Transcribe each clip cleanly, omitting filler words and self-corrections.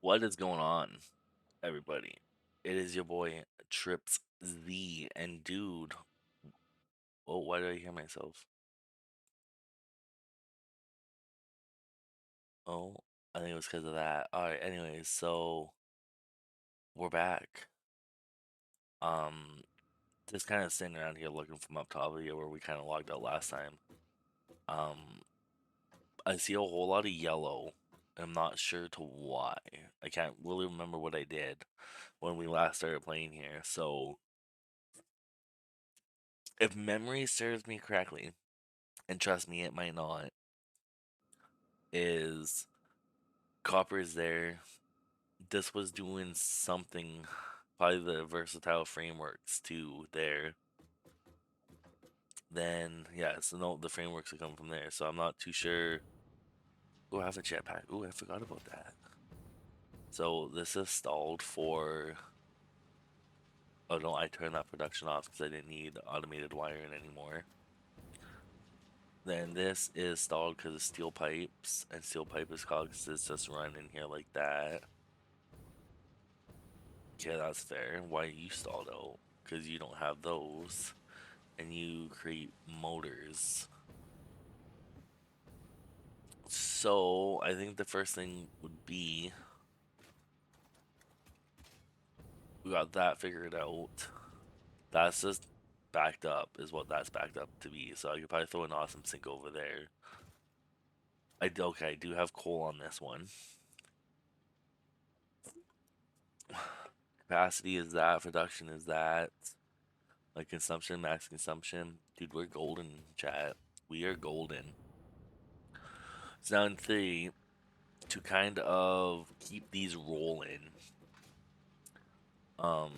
What is going on, everybody? It is your boy Trips Z, and dude, oh, why do I hear myself? Oh, I think it was because of that. All right, anyways, so we're back. Um, just kind of sitting around here looking from up top of here where we kind of logged out last time. Um, I see a whole lot of yellow. I'm not sure to why. I can't really remember what I did when we last started playing here. So, if memory serves me correctly, and trust me, it might not, is copper is there. This was doing something, probably the versatile frameworks too there. Then yeah, so no, the frameworks will come from there. So I'm not too sure. Oh, I have a jetpack. Oh, I forgot about that. So this is stalled for. Oh no, I turned that production off because I didn't need automated wiring anymore. Then this is stalled because of steel pipes, and steel pipe is called because it's just running here like that. Okay, that's fair. Why you stalled out? Because you don't have those, and you create motors. So I think the first thing would be we got that figured out. That's just backed up, is what that's backed up to be. So I could probably throw an awesome sink over there. Okay, I do have coal on this one. Capacity is that, production is that, like consumption, max consumption. Dude, we're golden, chat. We are golden. So now in theory, to kind of keep these rolling, um,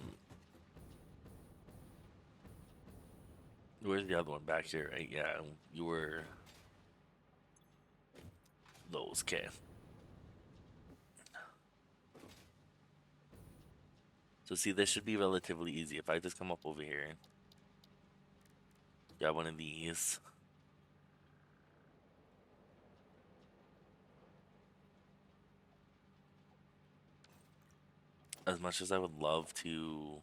where's the other one back here? Right? Yeah, you were those. Okay. So see, this should be relatively easy. If I just come up over here, grab one of these. As much as I would love to,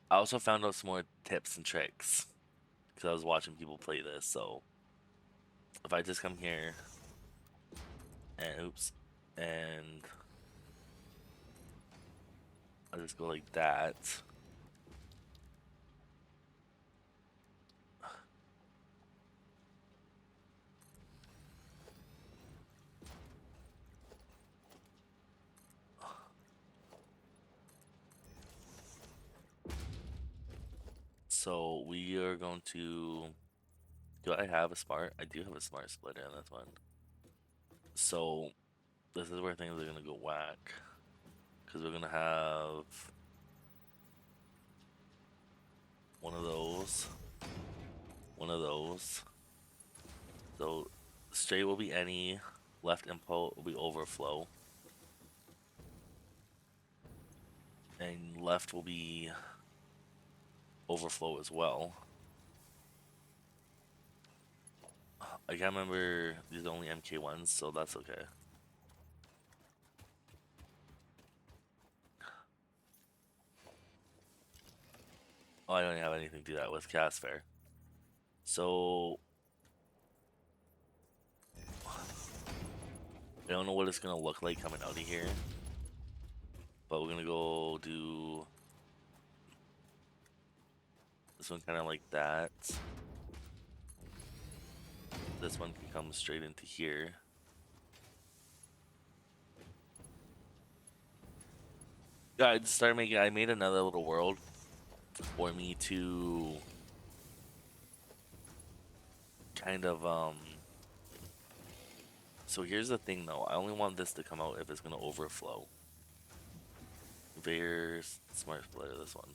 I also found out some more tips and tricks because I was watching people play this. So if I just come here and oops, and I just go like that. So we are going to. Do I have a smart? I do have a smart splitter in this one. So this is where things are gonna go whack because we're gonna have one of those, one of those. So straight will be any, left input will be overflow, and left will be overflow as well. I can't remember, these are only MK ones, so that's okay. Oh, I don't have anything to do that with cast fair. So I don't know what it's gonna look like coming out of here, but we're gonna go do this one kind of like that. This one can come straight into here. Yeah, I just started making. I made another little world for me to kind of So here's the thing though. I only want this to come out if it's gonna overflow. Very smart splitter. This one.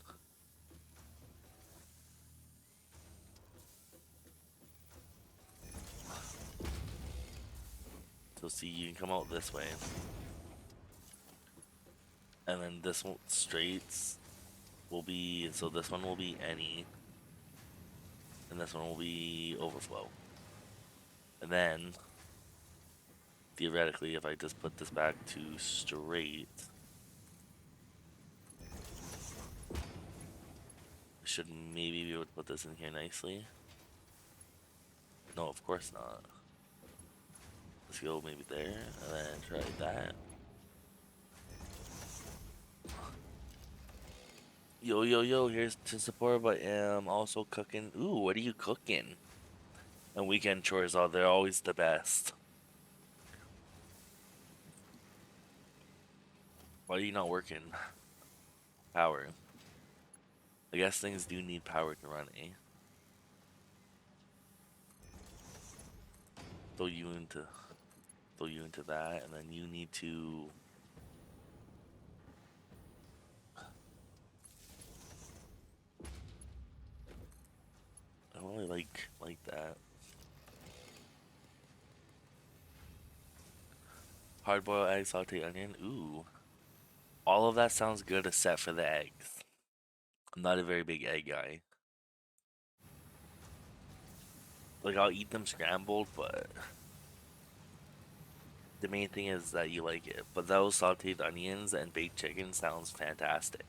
So see, you can come out this way, and then this one straights will be. So this one will be any, and this one will be overflow, and then theoretically, if I just put this back to straight, I should maybe be able to put this in here nicely. No, of course not. Let's go maybe there, and then try that. Yo, yo, yo, here's to support, but am also cooking. Ooh, what are you cooking? And weekend chores, oh, they're always the best. Why are you not working? Power. I guess things do need power to run, eh? Throw you into that, and then you need to. I don't really like that. Hard boiled egg, saute onion. Ooh, all of that sounds good except for the eggs. I'm not a very big egg guy. Like I'll eat them scrambled, but the main thing is that you like it. But those sauteed onions and baked chicken sounds fantastic.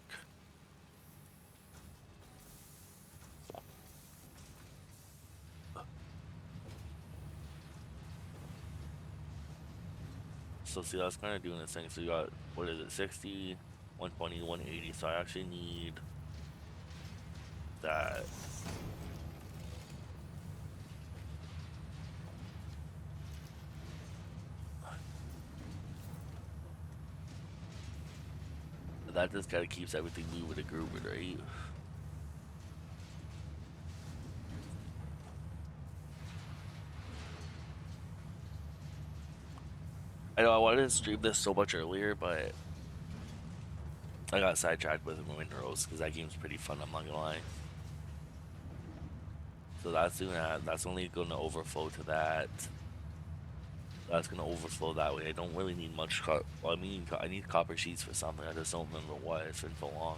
So see, that's kind of doing this thing. So you got, what is it, 60, 120, 180. So I actually need that. That just kind of keeps everything moving and grooving, right? I know I wanted to stream this so much earlier, but I got sidetracked with Windows because that game's pretty fun. I'm not gonna lie. So that's doing that. That's only gonna overflow to that. That's gonna overflow that way. I don't really need much. Well, I mean, I need copper sheets for something. I just don't remember what. It's been so long.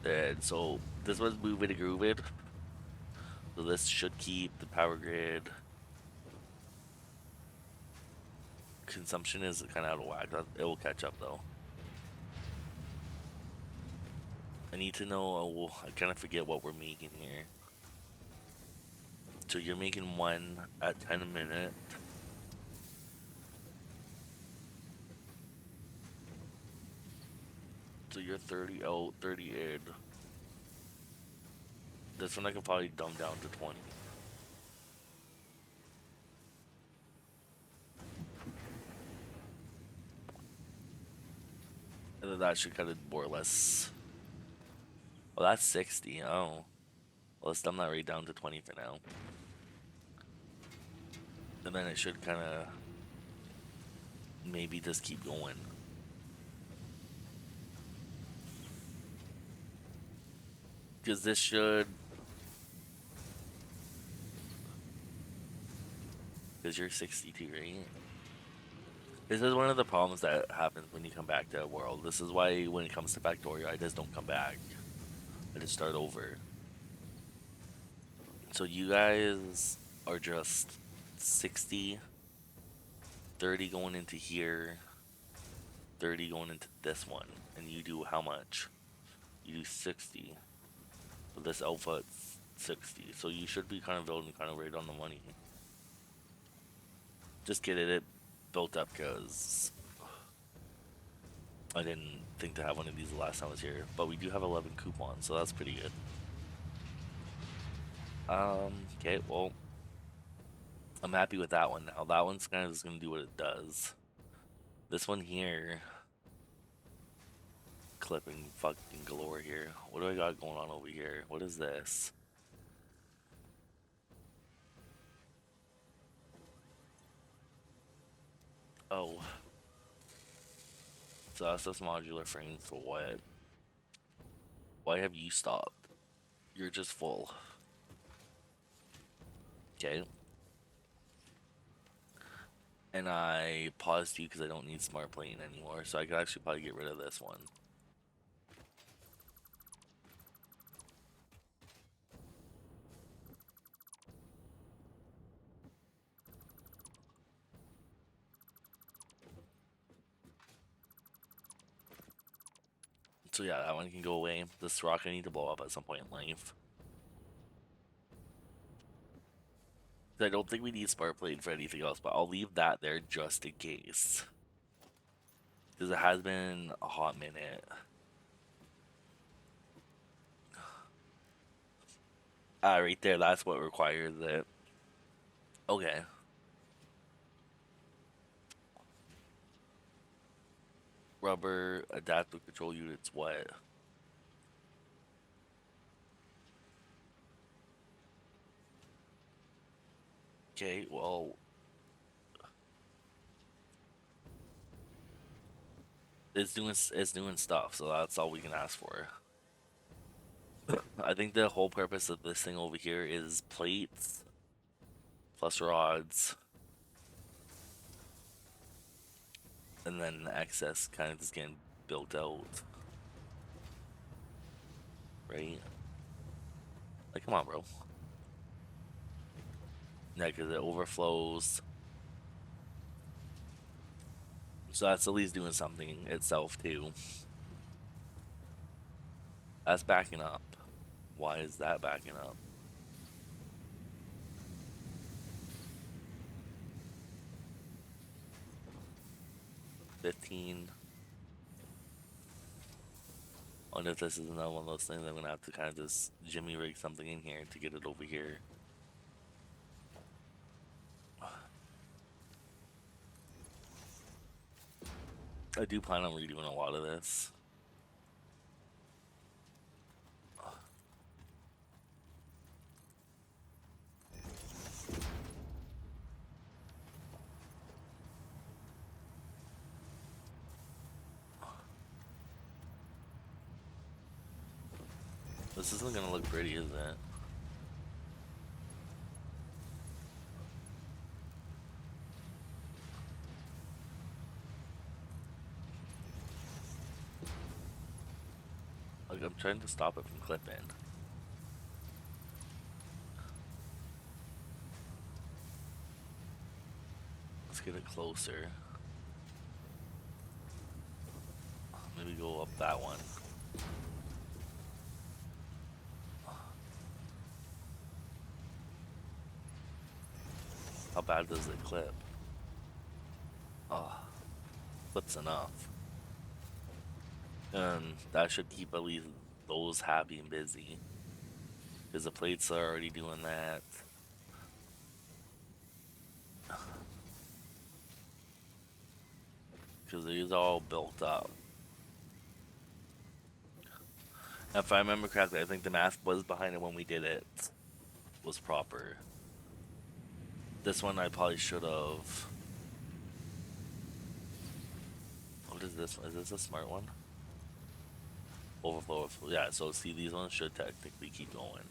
And so this was moving and grooving. So this should keep the power grid. Consumption is kind of out of whack. It will catch up though. I need to know. I kind of forget what we're making here. So you're making one at 10 a minute. So you're 30 out, 30 in. This one I can probably dumb down to 20. And then that should kind of more or less. Well, that's 60. Oh. Well, let's dumb that right down to 20 for now. And then it should kind of maybe just keep going. Because this should. Because you're 62, right? This is one of the problems that happens when you come back to a world. This is why when it comes to Factorio, I just don't come back. I just start over. So you guys are just 60, 30 going into here, 30 going into this one. And you do how much? You do 60. So this alpha it's 60. So you should be kind of building kind of right on the money. Just get it built up because I didn't think to have one of these the last time I was here. But we do have 11 coupons, so that's pretty good. Okay, well, I'm happy with that one now. That one's kind of just gonna do what it does. This one here, clipping fucking galore here. What do I got going on over here? What is this? Oh. So that's this modular frame for what? Why have you stopped? You're just full. Okay. And I paused you because I don't need smart plane anymore, so I could actually probably get rid of this one. So yeah, that one can go away. This rock I need to blow up at some point in life. I don't think we need Spark Blade for anything else, but I'll leave that there just in case. Because it has been a hot minute. Ah, right there, that's what requires it. Okay. Rubber adaptive control units, what? Okay, well, it's doing stuff, so that's all we can ask for. I think the whole purpose of this thing over here is plates plus rods, and then the excess kind of just getting built out, right? Like, come on, bro. Yeah, because it overflows. So that's at least doing something itself, too. That's backing up. Why is that backing up? 15. I wonder if this is another one of those things I'm gonna have to kind of just jimmy rig something in here to get it over here. I do plan on redoing a lot of this. This isn't gonna look pretty, is it? Like, I'm trying to stop it from clipping. Let's get it closer. Maybe go up that one. How bad does it clip? Oh, clips enough. And that should keep at least those happy and busy. Because the plates are already doing that. Because these are all built up. If I remember correctly, I think the math was behind it when we did it. Was proper. This one I probably should have. What is this one? Is this a smart one? Overflow, overflow. Yeah, so see, these ones should technically keep going.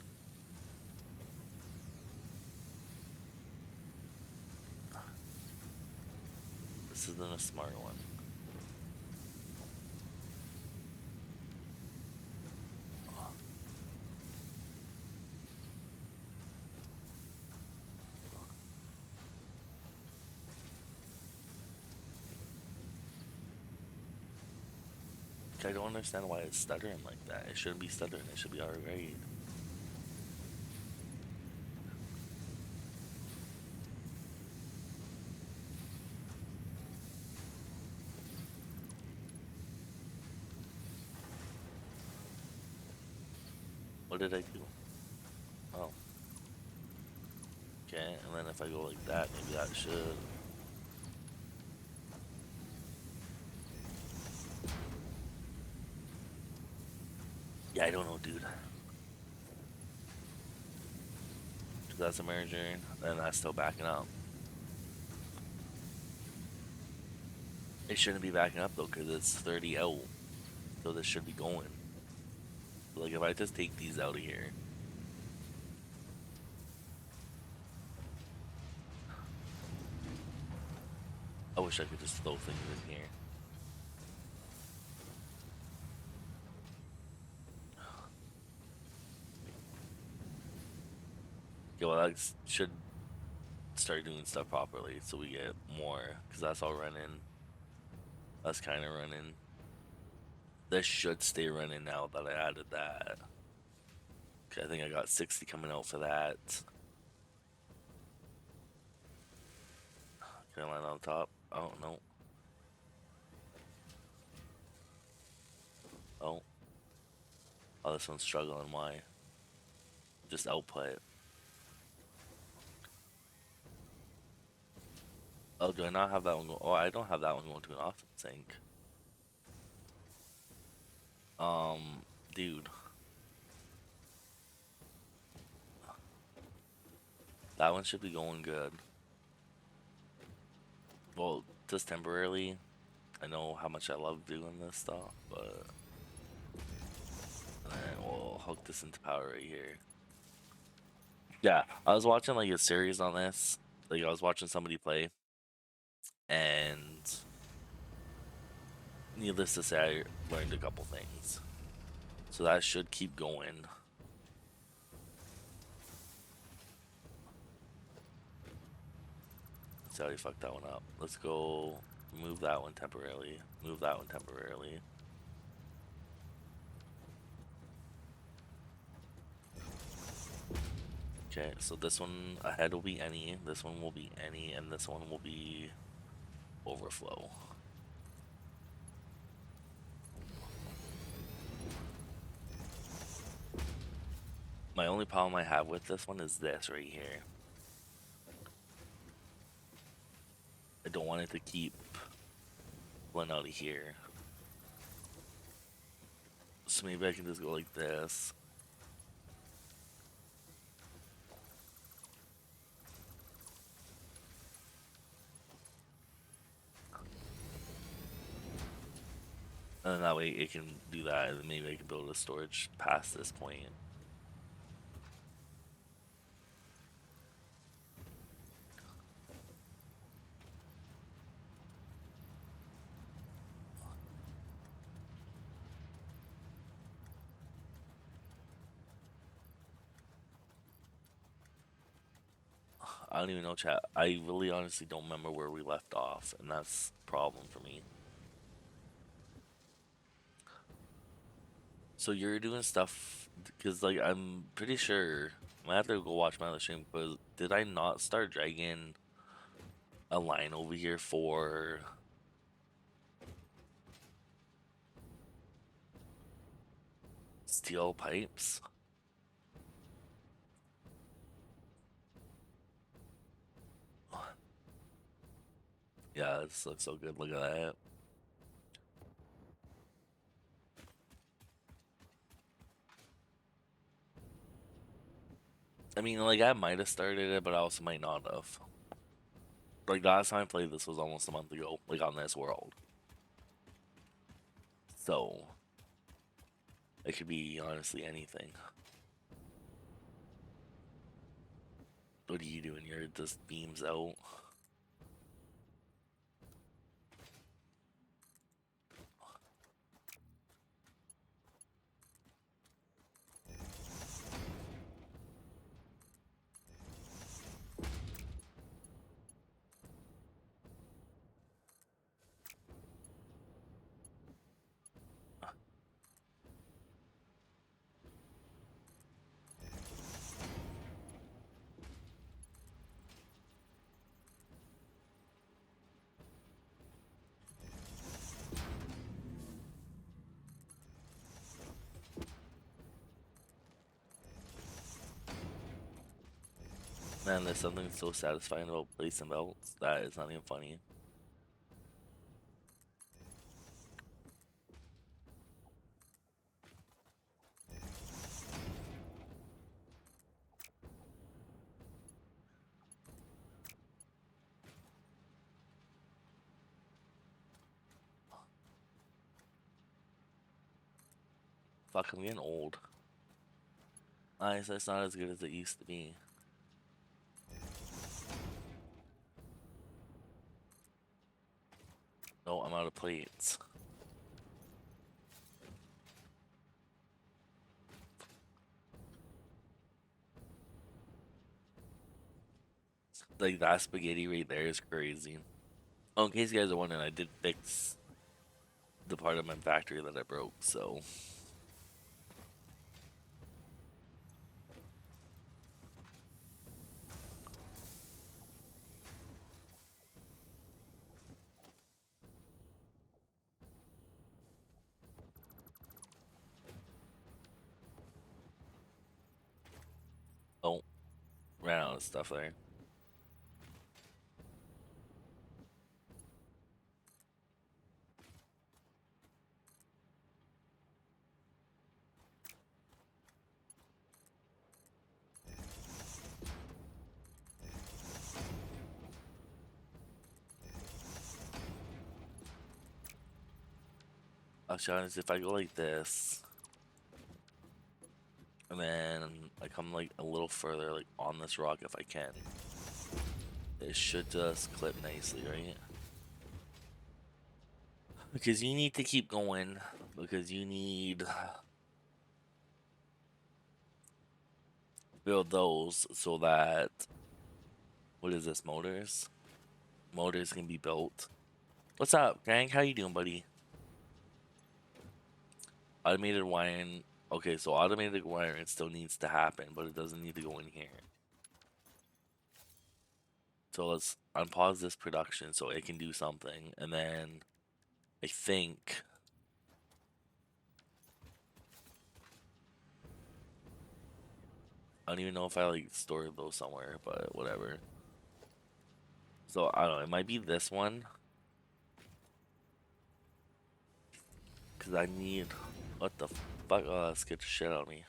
This isn't a smart one. I don't understand why it's stuttering like that. It shouldn't be stuttering. It should be alright. What did I do? Oh. Okay, and then if I go like that, maybe that should. Yeah, I don't know, dude. That's a merger, and that's still backing up. It shouldn't be backing up though, because it's 30 out. So this should be going. Like, if I just take these out of here. I wish I could just throw things in here. Okay, well, that should start doing stuff properly so we get more, because that's all running. That's kind of running. This should stay running now that I added that. Okay, I think I got 60 coming out for that. Can I land on top? Oh, no. Oh. Oh, this one's struggling. Why? Just output. Oh, do I not have that one going? Oh, I don't have that one going to an off sync. Dude. That one should be going good. Well, just temporarily. I know how much I love doing this stuff, but then we'll hook this into power right here. Yeah, I was watching like a series on this. Like I was watching somebody play, and needless to say, I learned a couple things. So that should keep going. Let's see how you fucked that one up. Let's go move that one temporarily. Move that one temporarily. Okay, so this one ahead will be any, this one will be any, and this one will be overflow. My only problem I have with this one is this right here. I don't want it to keep one out of here. So maybe I can just go like this. And then that way it can do that, and maybe I can build a storage past this point. I don't even know, chat. I really honestly don't remember where we left off, and that's a problem for me. So you're doing stuff, because like I'm pretty sure I might have to go watch my other stream, but did I not start dragging a line over here for steel pipes? Yeah, this looks so good. Look at that. I mean, like I might have started it, but I also might not have. Like last time I played this was almost a month ago, like on this world. So it could be honestly anything. What are you doing? You're just beams out. Man, there's something so satisfying about placing belts that is not even funny. Fuck, I'm getting old. It's not as good as it used to be. No, I'm out of plates. Like that spaghetti right there is crazy. Oh, in case you guys are wondering, I did fix the part of my factory that I broke, so. Oh, ran out of stuff there. I'll show you if I go like this, and then I come like a little further, like on this rock if I can. It should just clip nicely, right? Because you need to keep going, because you need build those so that, what is this, motors? Motors can be built. What's up, gang? How you doing, buddy? Automated wiring. Okay, so automated wiring still needs to happen, but it doesn't need to go in here. So let's unpause this production so it can do something, and then I think I don't even know if I like stored those somewhere, but whatever. So I don't know, it might be this one. Cause I need, what the fuck? Oh, that scared the shit out of me.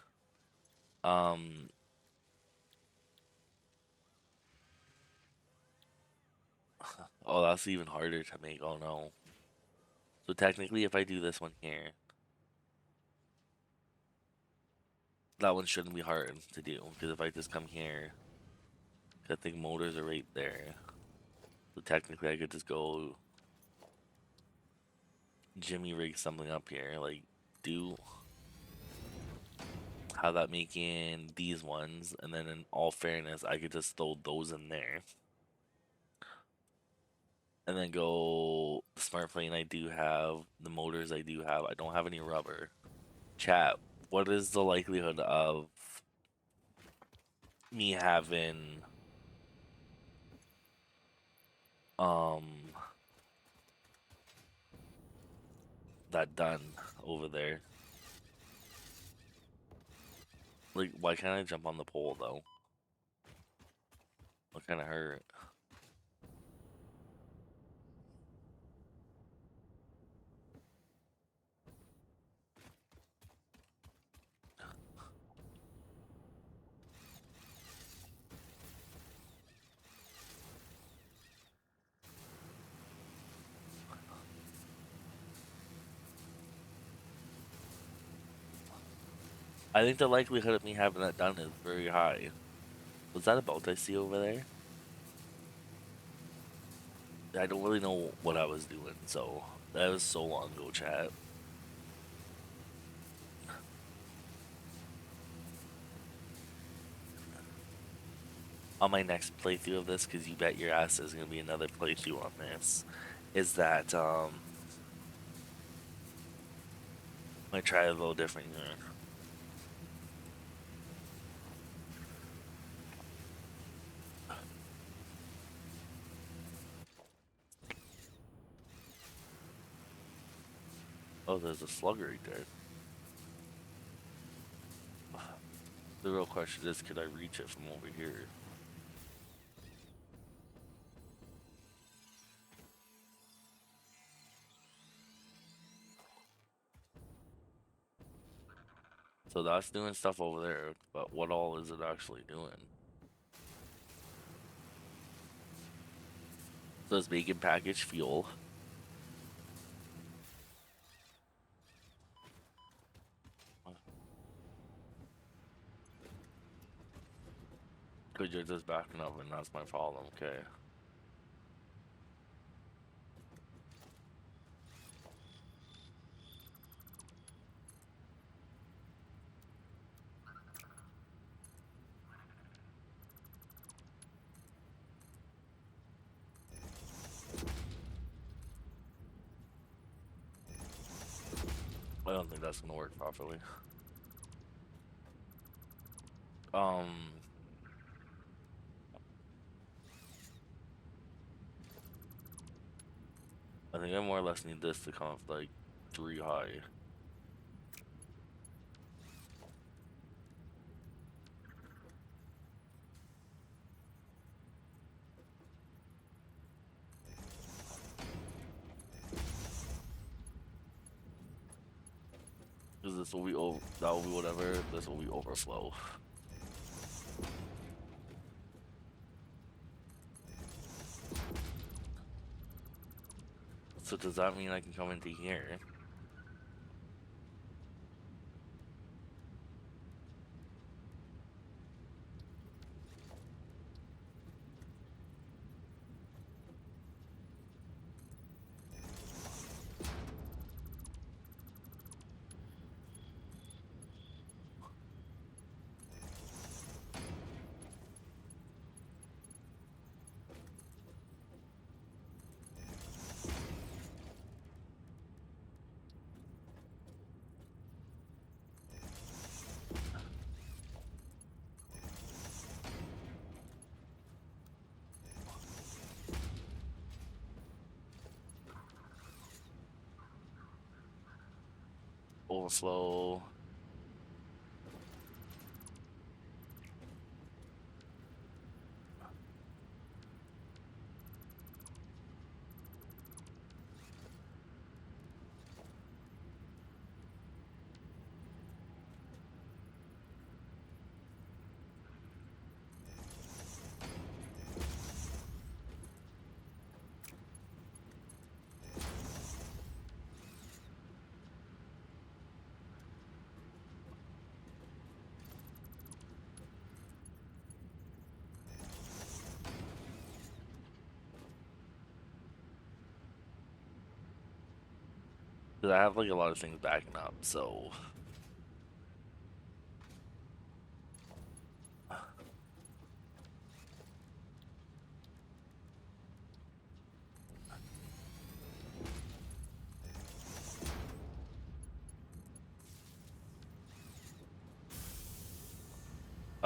Oh, that's even harder to make. Oh no. So technically, if I do this one here, that one shouldn't be hard to do. Because if I just come here, I think motors are right there. So technically, I could just go Jimmy rig something up here, like do how that making these ones, and then in all fairness, I could just throw those in there. And then go the smart plane I do have, the motors I do have. I don't have any rubber. Chat, what is the likelihood of me having um that done over there? Like, why can't I jump on the pole though? What kind of hurt? I think the likelihood of me having that done is very high. Was that a boat I see over there? I don't really know what I was doing, so that was so long ago, chat. On my next playthrough of this, because you bet your ass there's gonna be another playthrough on this, is that I try a little different here. Oh, there's a slug right there. The real question is, could I reach it from over here? So that's doing stuff over there, but what all is it actually doing? So it's making packaged fuel. Because you're just backing up and that's my problem, okay. I don't think that's gonna work properly. Um, I think I more or less need this to come up like 3 high. Because this will be over, that will be whatever, this will be overflow. So does that mean I can come into here? Overflow. Because I have like a lot of things backing up, so I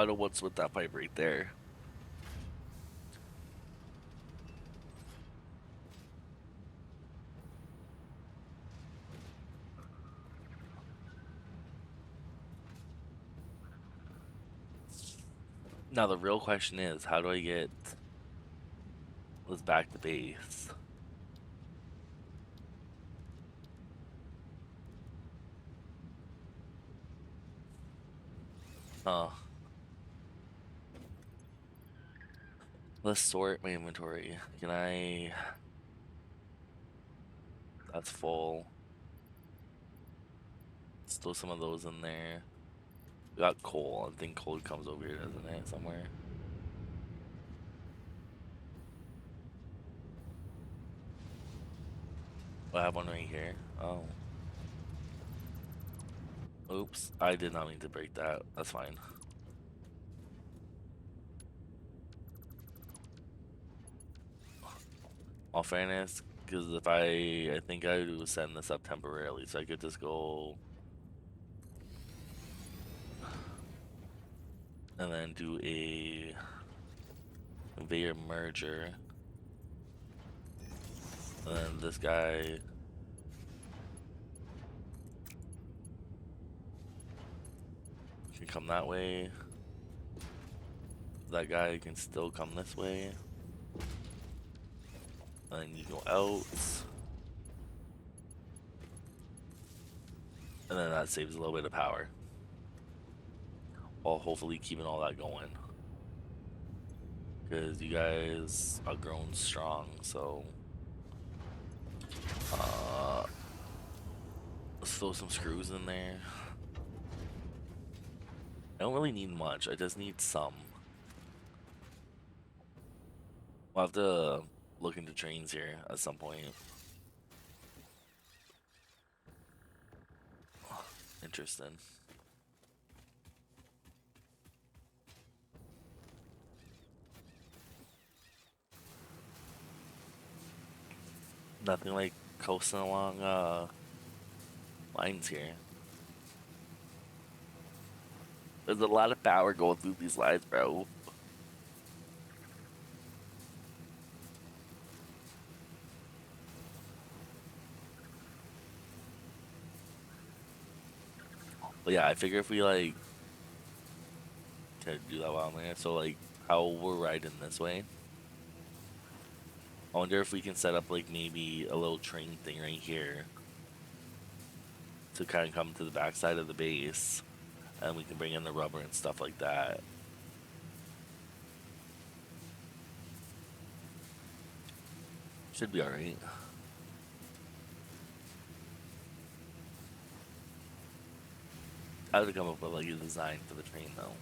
don't know what's with that pipe right there. Now the real question is, how do I get this back to base? Huh. Let's sort my inventory. Can I... That's full. Let's throw some of those in there. We got coal. I think coal comes over here, doesn't it? Somewhere. I have one right here. Oh. Oops. I did not mean to break that. That's fine. All fairness, because if I think I would send this up temporarily, so I could just go and then do a conveyor merger, and then this guy can come that way. That guy can still come this way, and then you go out, and then that saves a little bit of power, while hopefully keeping all that going. Because you guys are grown strong, so let's throw some screws in there. I don't really need much, I just need some. We'll have to look into trains here at some point. Interesting. Nothing like coasting along lines here. There's a lot of power going through these lines, bro. But yeah, I figure if we like to do that while I'm there, so like how we're riding this way, I wonder if we can set up like maybe a little train thing right here to kind of come to the backside of the base, and we can bring in the rubber and stuff like that. Should be alright. I have to come up with like a design for the train though.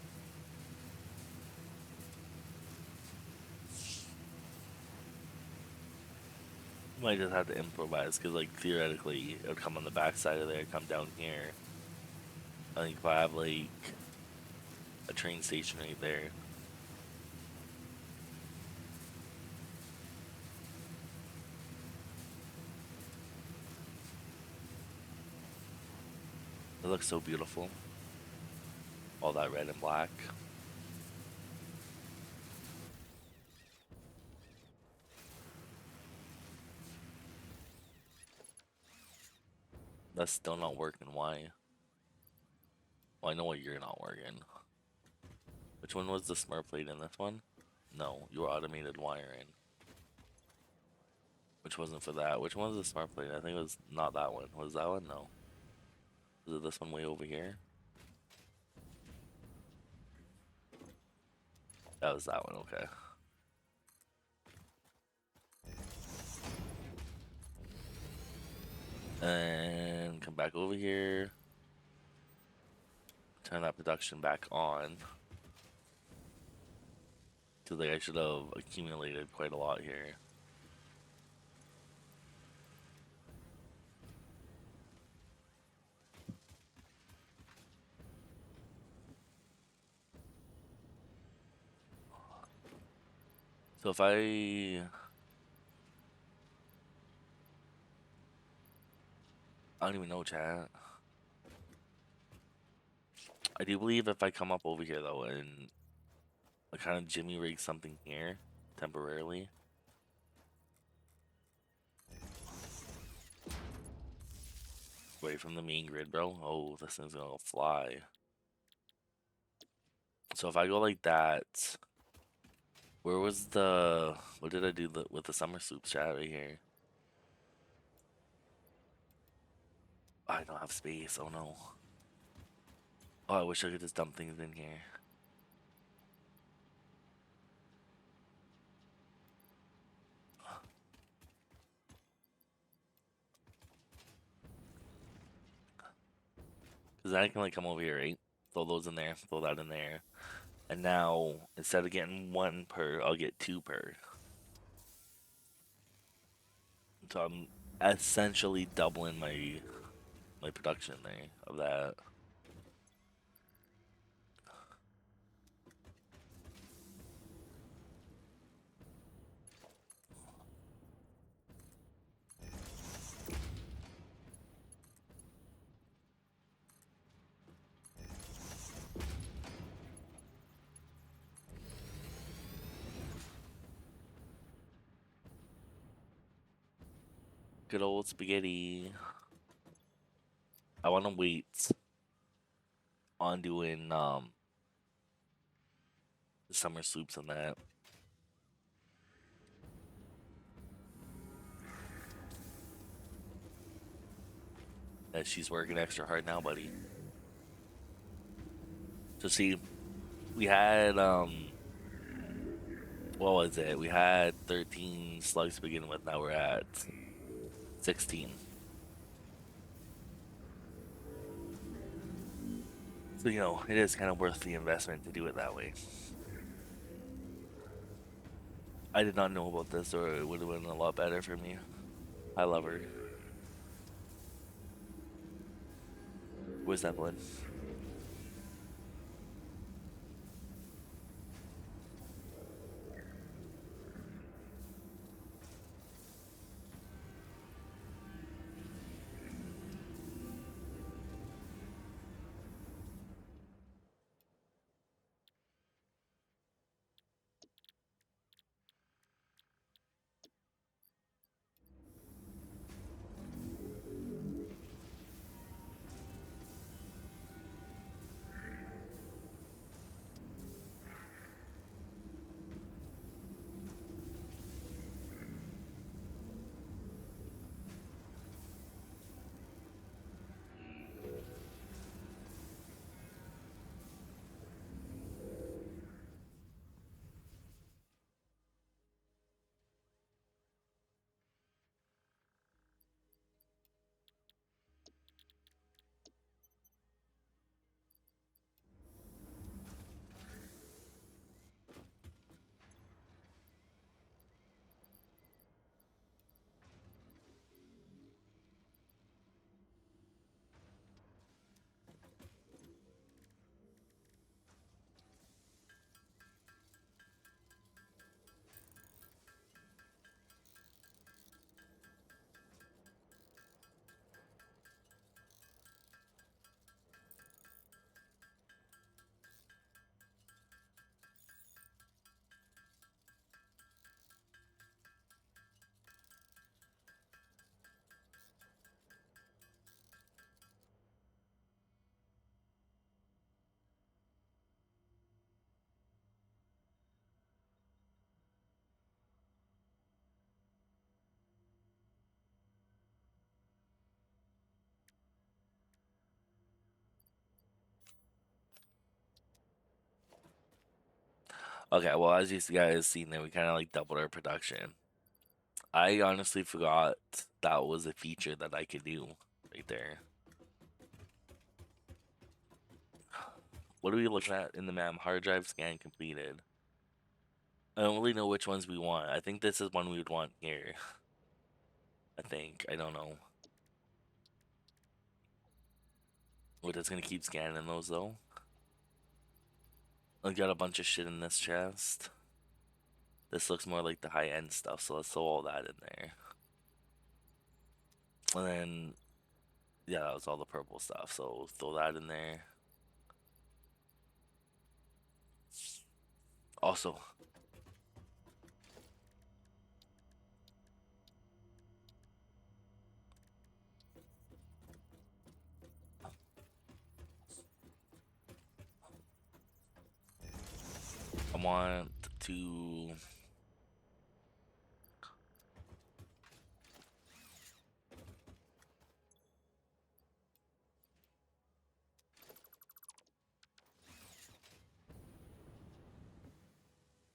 Might just have to improvise because like theoretically it would come on the backside of there, come down here. I think if I have like a train station right there. It looks so beautiful. All that red and black. That's still not working. Why? Well, I know why you're not working. Which one was the smart plate in this one? No, your automated wiring. Which wasn't for that. Which one was the smart plate? I think it was not that one. Was that one? No. Was it this one way over here? That was that one, okay. And come back over here. Turn that production back on. Cause like I should have accumulated quite a lot here. So if I don't even know, chat. I do believe if I come up over here though and I kind of jimmy rig something here temporarily. Away from the main grid, bro. Oh, this thing's gonna fly. So if I go like that, where was the, what did I do with the summer soup chat right here? I don't have space, oh no. Oh, I wish I could just dump things in here. Cause then I can like come over here, right? Throw those in there, throw that in there. And now, instead of getting one per, I'll get two per. So I'm essentially doubling my production there of that. Good old spaghetti. I want to wait on doing the summer soups and that. As she's working extra hard now, buddy. So see, we had what was it? We had 13 slugs to begin with. Now we're at 16. So you know, it is kind of worth the investment to do it that way. I did not know about this, or it would have been a lot better for me. I love her. Where's that one? Okay, well, as you guys seen there, we kind of like doubled our production. I honestly forgot that was a feature that I could do right there. What are we looking at in the map? Hard drive scan completed. I don't really know which ones we want. I think this is one we would want here. I think. I don't know. We're just gonna keep scanning those though. I got a bunch of shit in this chest. This looks more like the high end stuff, so let's throw all that in there. And then, yeah, that was all the purple stuff, so throw that in there. Also, I want to.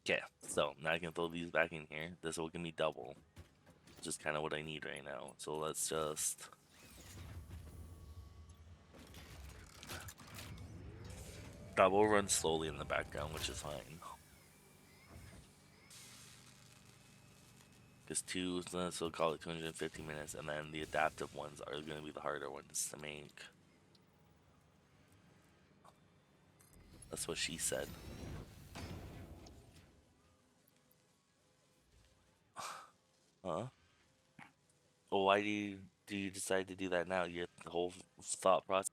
Okay, so now I can throw these back in here. This will give me double, which is kind of what I need right now. So let's just. That will run slowly in the background, which is fine. Because two, so we'll call it 250 minutes, and then the adaptive ones are going to be the harder ones to make. That's what she said. Huh? Well, why do you decide to do that now? Your whole thought process.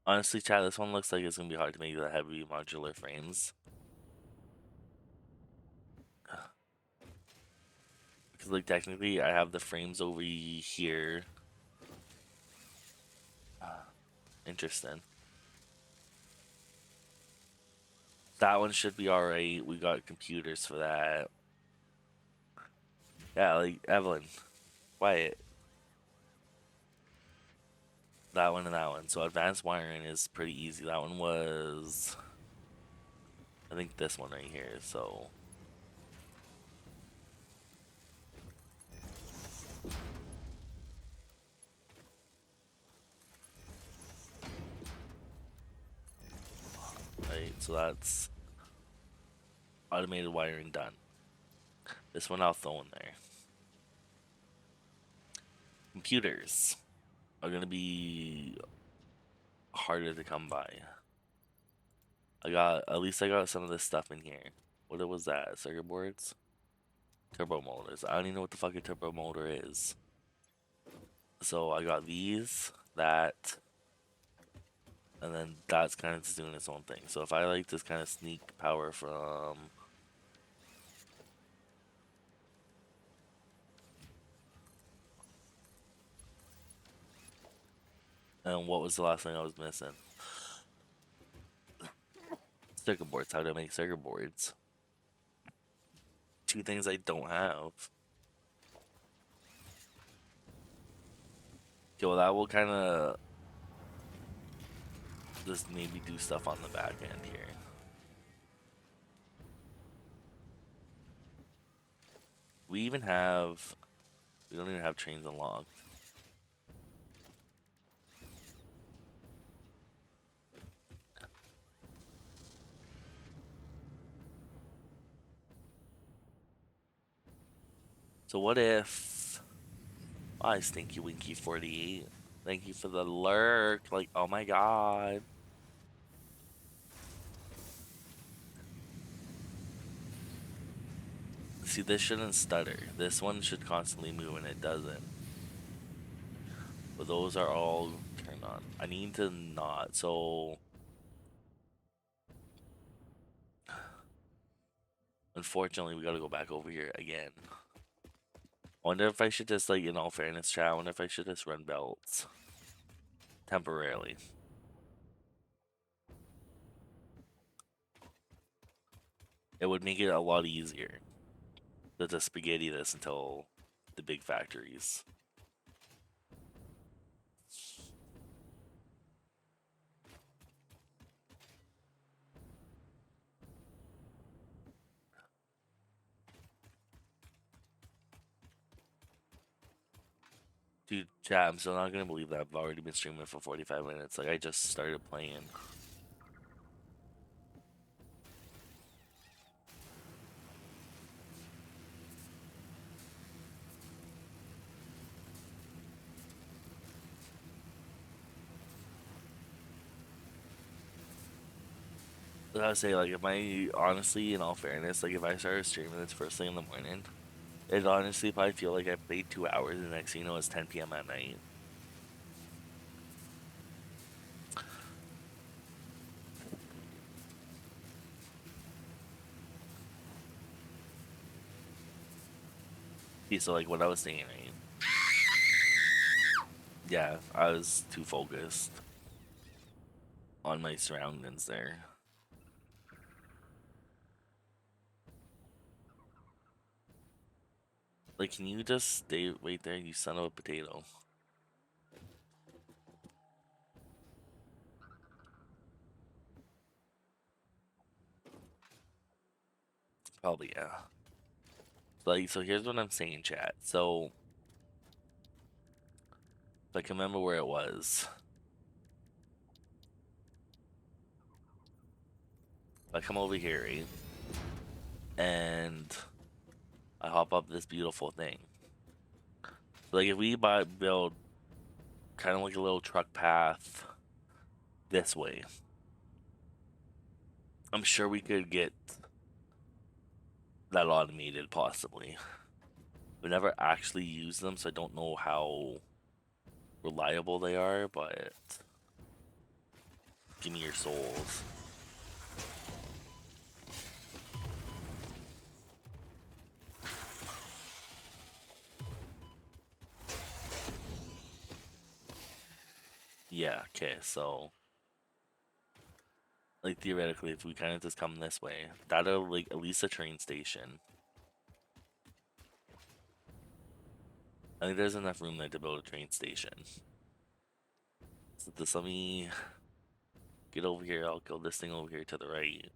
Honestly, Chad, this one looks like it's gonna be hard to make the heavy modular frames. Because, like, technically, I have the frames over here. Interesting. That one should be alright. We got computers for that. Yeah, like, Evelyn, Wyatt. That one and that one. So advanced wiring is pretty easy. That one was, I think, this one right here. So right, so that's automated wiring done. This one I'll throw in there. Computers are gonna be harder to come by. At least I got some of this stuff in here. What was that? Circuit boards? Turbo motors. I don't even know what the fucking turbo motor is. So I got these, that, and then that's kind of just doing its own thing. So if I like this kind of sneak power from and what was the last thing I was missing? Circuit boards. How to make circuit boards? Two things I don't have. Okay, well that will kind of just maybe do stuff on the back end here. We even have. We don't even have trains unlocked. So what if I Stinky Winky 48? Thank you for the lurk. Like, oh my god. See, this shouldn't stutter. This one should constantly move and it doesn't. But those are all turned on. I need to not. So, unfortunately, we gotta go back over here again. Wonder if I should just, like, in all fairness, chat, I wonder if I should just run belts. Temporarily. It would make it a lot easier to just spaghetti this until the big factories. Dude, chat, I'm still not gonna believe that I've already been streaming for 45 minutes. Like, I just started playing. I gotta say, like, if I honestly, in all fairness, like, if I started streaming this first thing in the morning, it honestly probably feel like I played 2 hours, and the next thing you know, it's 10 p.m. at night. See, so, like, what I was saying, right? Yeah, I was too focused on my surroundings there. Like, can you just stay right there, you son of a potato? Probably, yeah. Like, so here's what I'm saying, chat. So, if I can remember where it was. If I come over here, right? And I hop up this beautiful thing. So, like, if we build kind of like a little truck path this way, I'm sure we could get that automated, possibly. We never actually use them, so I don't know how reliable they are, but give me your souls. Yeah, okay, so like theoretically if we kind of just come this way, that'll like at least a train station. I think there's enough room there to build a train station. So just let me get over here, I'll go this thing over here to the right.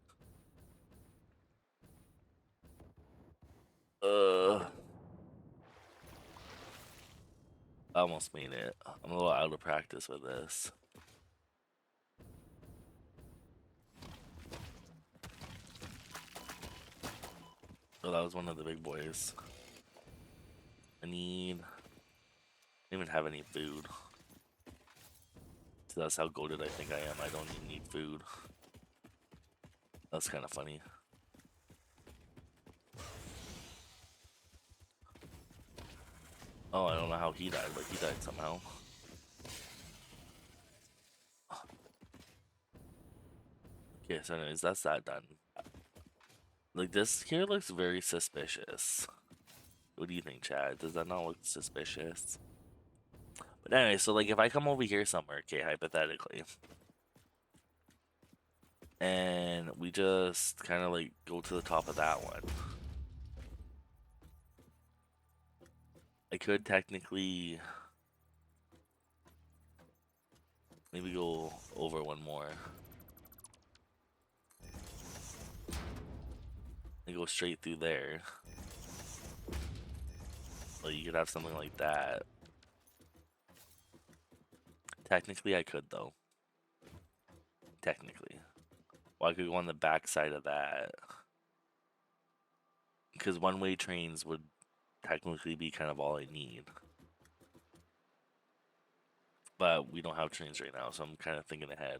I almost made it. I'm a little out of practice with this. Oh, that was one of the big boys. I don't even have any food. So that's how goated I think I am. I don't even need food. That's kind of funny. Oh, I don't know how he died, but he died somehow. Okay, so anyways, that's that done. Like, this here looks very suspicious. What do you think, Chad? Does that not look suspicious? But anyway, so like if I come over here somewhere, okay, hypothetically, and we just kind of like go to the top of that one, I could technically maybe go over one more and go straight through there. Like you could have something like that. Technically, I could though. Technically, well, I could go on the back side of that because one-way trains would technically be kind of all I need. but we don't have trains right now, so I'm kind of thinking ahead.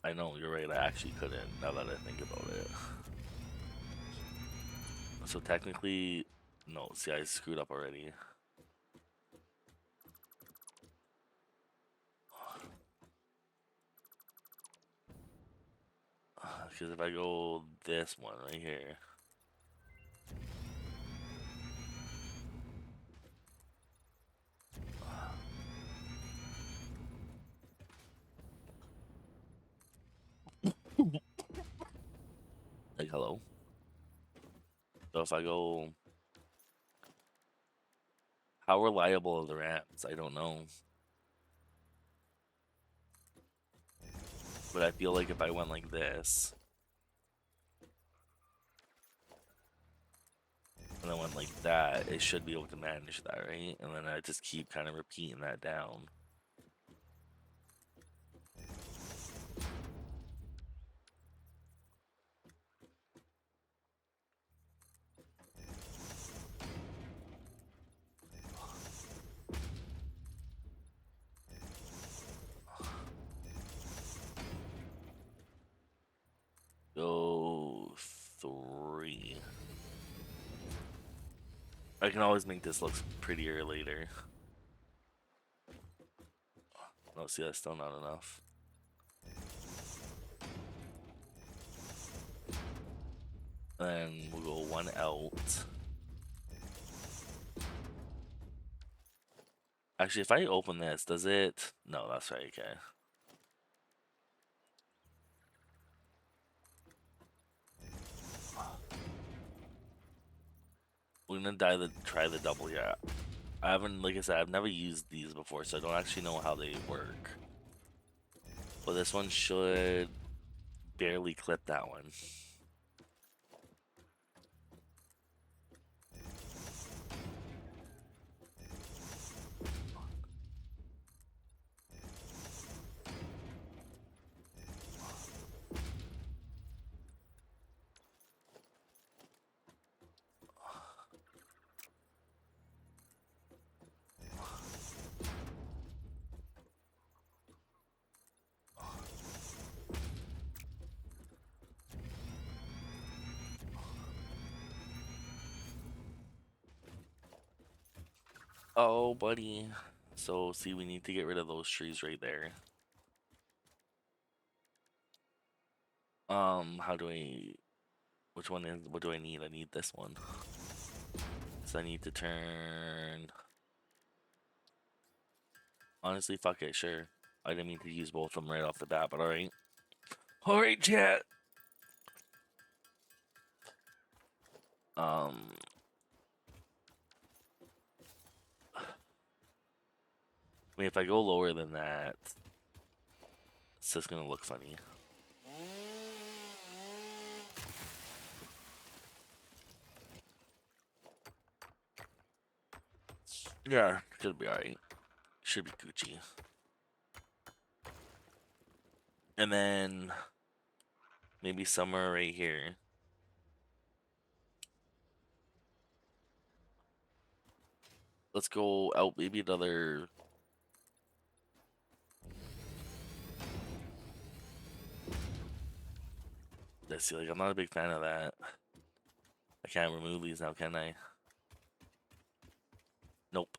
I know, you're right, I actually couldn't, now that I think about it. So technically, no, see, I screwed up already. Because if I go this one right here. Like, hello? So if I go... How reliable are the ramps? I don't know. But I feel like if I went like this, and then went like that, it should be able to manage that, right? And then I just keep kind of repeating that down. Go 3. I can always make this look prettier later. No, see, that's still not enough. Then we'll go 1 out. Actually, if I open this, does it? No, that's right, okay. We're gonna try the double here. I haven't, like I said, I've never used these before, so I don't actually know how they work. But this one should barely clip that one. Oh, buddy. So, see, we need to get rid of those trees right there. How do I... Which one is... What do I need? I need this one. So I need to turn... Honestly, fuck it, sure. I didn't mean to use both of them right off the bat, but alright. Alright, chat! I mean, if I go lower than that, it's just gonna look funny. Yeah, should be alright. Should be Gucci. And then maybe somewhere right here. Let's go out maybe another... Let's see, like, I'm not a big fan of that. I can't remove these now, can I? Nope.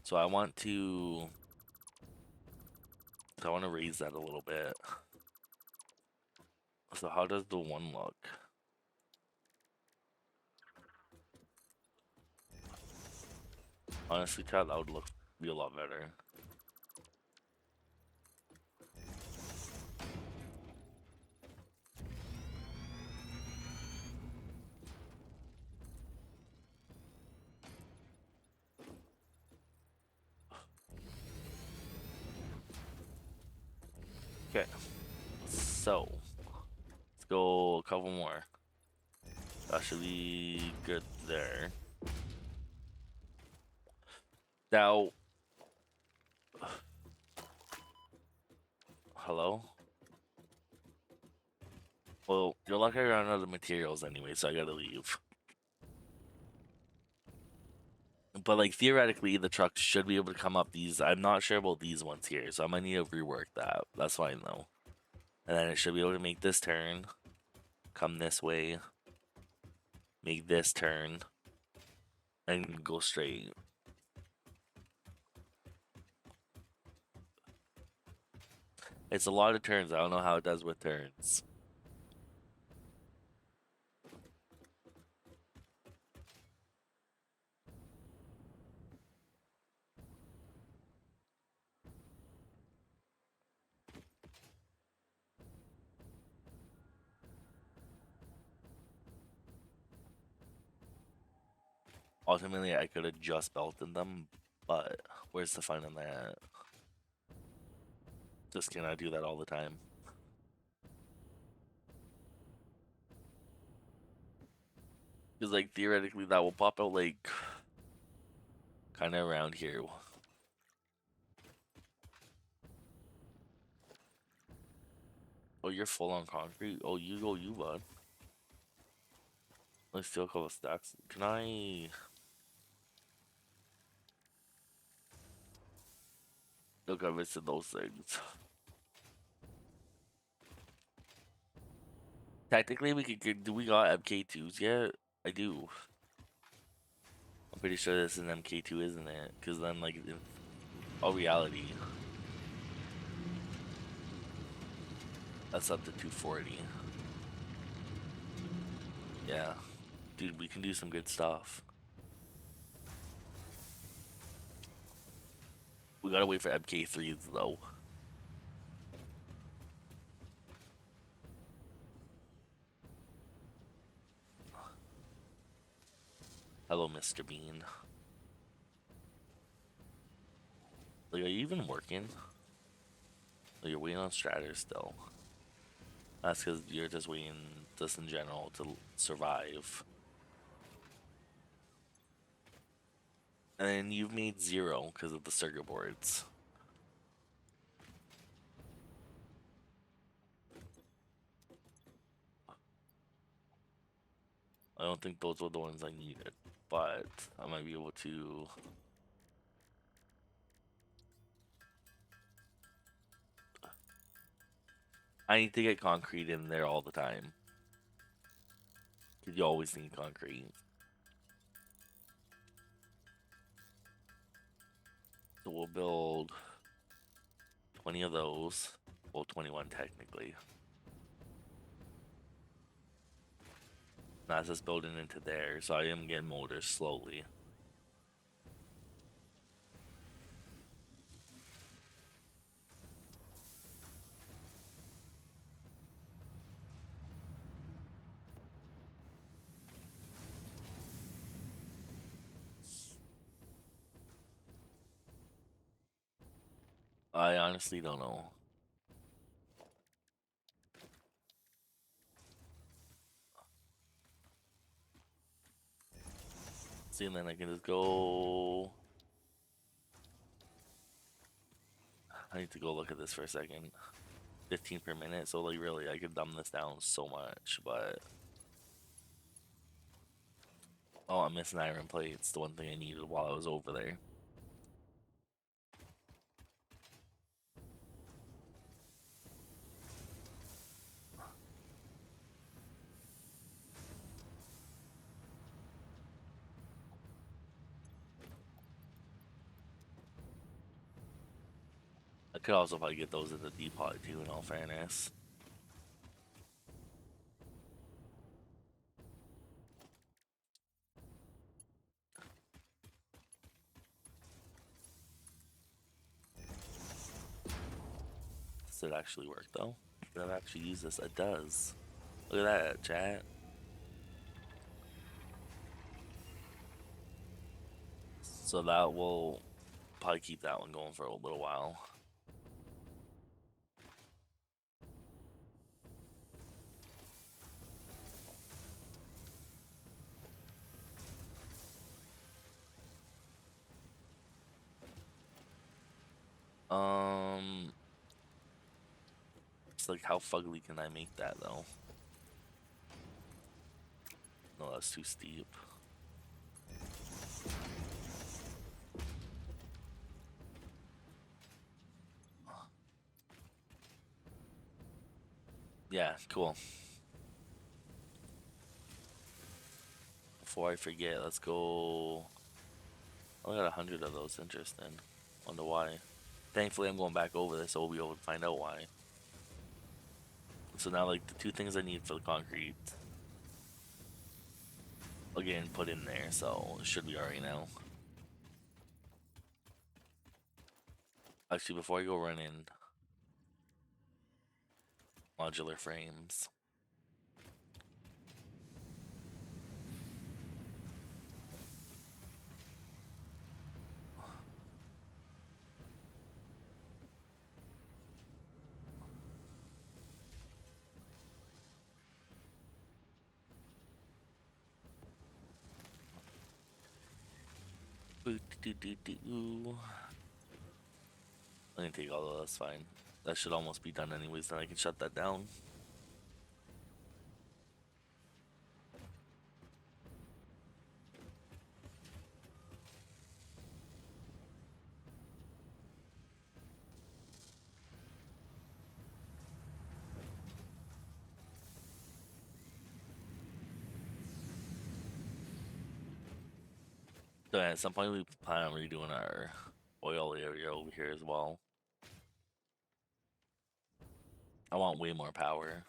So I want to... So I want to raise that a little bit. So how does the one look? Honestly, Chad, that would be a lot better. Okay. So let's go a couple more. That should be good there. Now, hello? Well, you're lucky I ran out of materials anyway, so I gotta leave. But like theoretically, the truck should be able to come up these. I'm not sure about these ones here, so I might need to rework that. That's fine though. And then it should be able to make this turn, come this way, make this turn, and go straight. It's a lot of turns. I don't know how it does with turns. Ultimately, I could have just belted them, but where's the fun in that? Just can I do that all the time? Because like theoretically, that will pop out like kind of around here. Oh, you're full on concrete. Oh, you go, you bud. Let's steal a couple stacks. Can I? Look, I missed those things. Technically, we could get. Do we got MK2s yet? I do. I'm pretty sure this is an MK2, isn't it? Because then, like, in all reality, that's up to 240. Yeah, dude, we can do some good stuff. We gotta wait for MK3s though. Hello, Mr. Bean. Like, are you even working? Like, you're waiting on Stratter still. That's because you're just waiting, just in general, to survive. And then you've made 0 because of the circuit boards. I don't think those were the ones I needed, but I might be able to. I need to get concrete in there all the time. Because you always need concrete. So we'll build 20 of those. Well, 21 technically. That's just building into there, so I am getting motors slowly. I honestly don't know. See, and then I can just go. I need to go look at this for a second. 15 per minute, so like really, I could dumb this down so much, but. Oh, I'm missing iron plates, the one thing I needed while I was over there. I could also probably get those in the depot too, in all fairness. Does it actually work though? Did I actually use this? It does. Look at that, chat. So that will probably keep that one going for a little while. It's like how fugly can I make that though? Oh, that's too steep. Yeah, cool. Before I forget, let's go. I got 100 of those. Interesting. Wonder why. Thankfully, I'm going back over this, so we'll be able to find out why. So now, like, the two things I need for the concrete, again, put in there, so it should be alright now. Actually, before I go run in modular frames. Boo-doo-doo-doo-doo. I can take all of that's fine. That should almost be done anyways, then I can shut that down. So at some point we plan on redoing our oil area over here as well. I want way more power.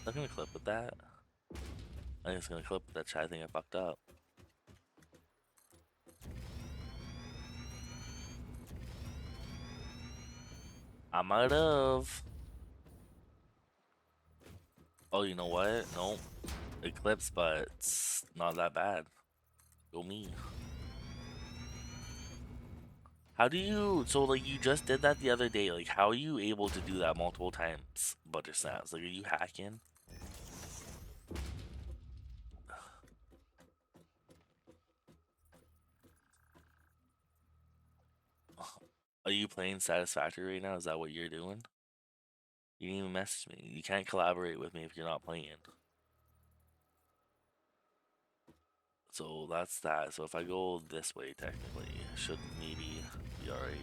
I'm gonna clip with that. I'm just gonna clip with that chat. I think I fucked up. I might have. Oh, you know what? Nope. Eclipse, but it's not that bad. Go me. How do you, so like you just did that the other day, like how are you able to do that multiple times, butter snaps? Like are you hacking? Are you playing Satisfactory right now? Is that what you're doing? You didn't even message me. You can't collaborate with me if you're not playing. So that's that. So if I go this way, technically, it should maybe be alright.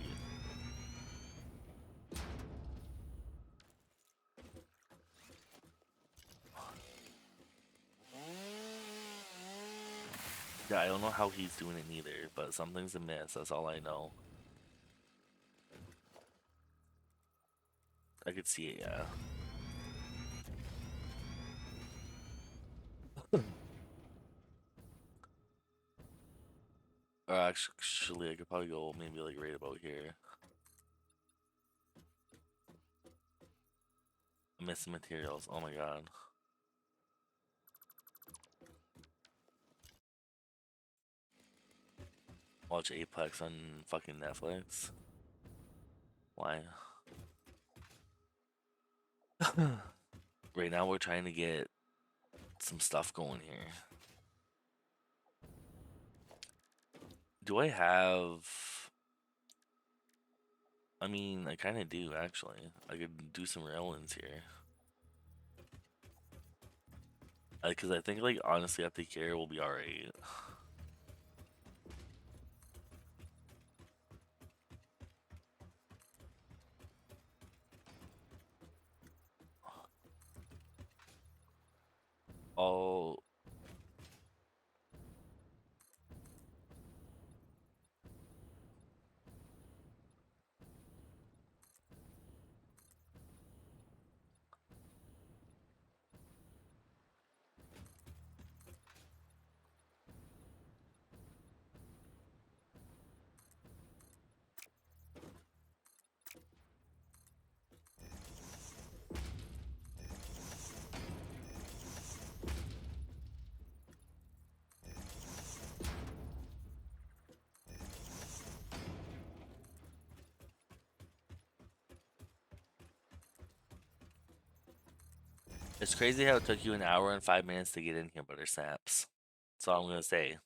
Yeah, I don't know how he's doing it neither, but something's amiss. That's all I know. I could see it, yeah. Or actually, I could probably go maybe like right about here. I missed the materials. Oh my god. Watch Apex on fucking Netflix. Why? Right now we're trying to get some stuff going here. Do I have... I mean, I kind of do, actually. I could do some railings here. Because I think, like, honestly, up to here will be alright. All... It's crazy how it took you an hour and 5 minutes to get in here, Butter Snaps. That's all I'm gonna say.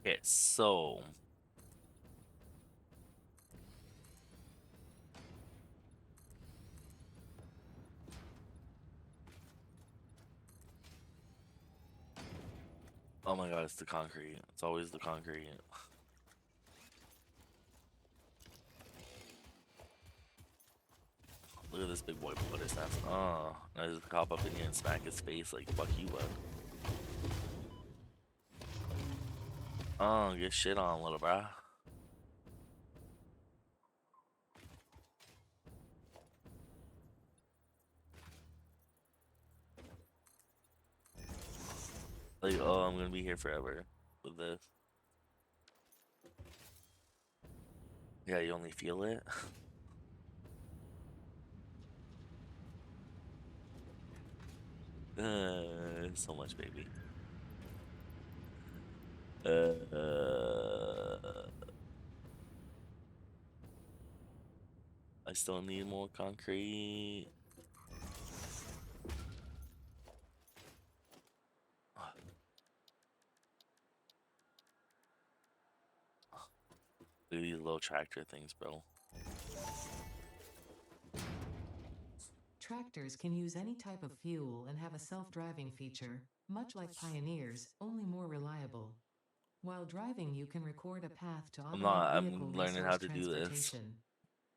Okay, so oh my god, it's the concrete. It's always the concrete. Look at this big boy Butter Snaps. Oh, I just hop up in here and smack his face like fuck you, bud. Oh, get shit on, little brah. Like, oh, I'm gonna be here forever with this. Yeah, you only feel it. So much, baby. I still need more concrete. Look at these little tractor things, bro. Tractors can use any type of fuel and have a self-driving feature, much like Pioneers, only more reliable. While driving, you can record a path to automate vehicle I'm learning how resource to do this. transportation.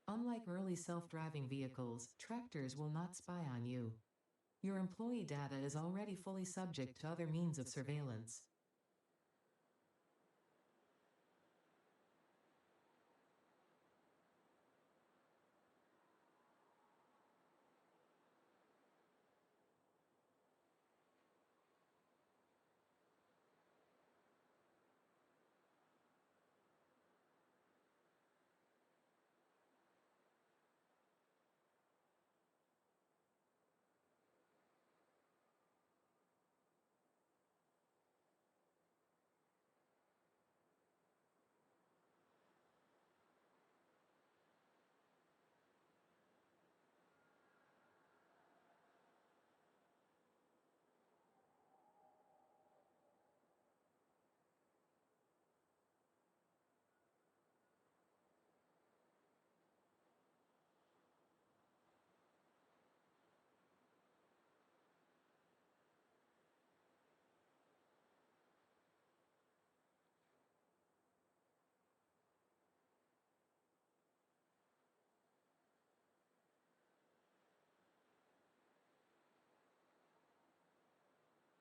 Unlike early self-driving vehicles, tractors will not spy on you. Your employee data is already fully subject to other means of surveillance.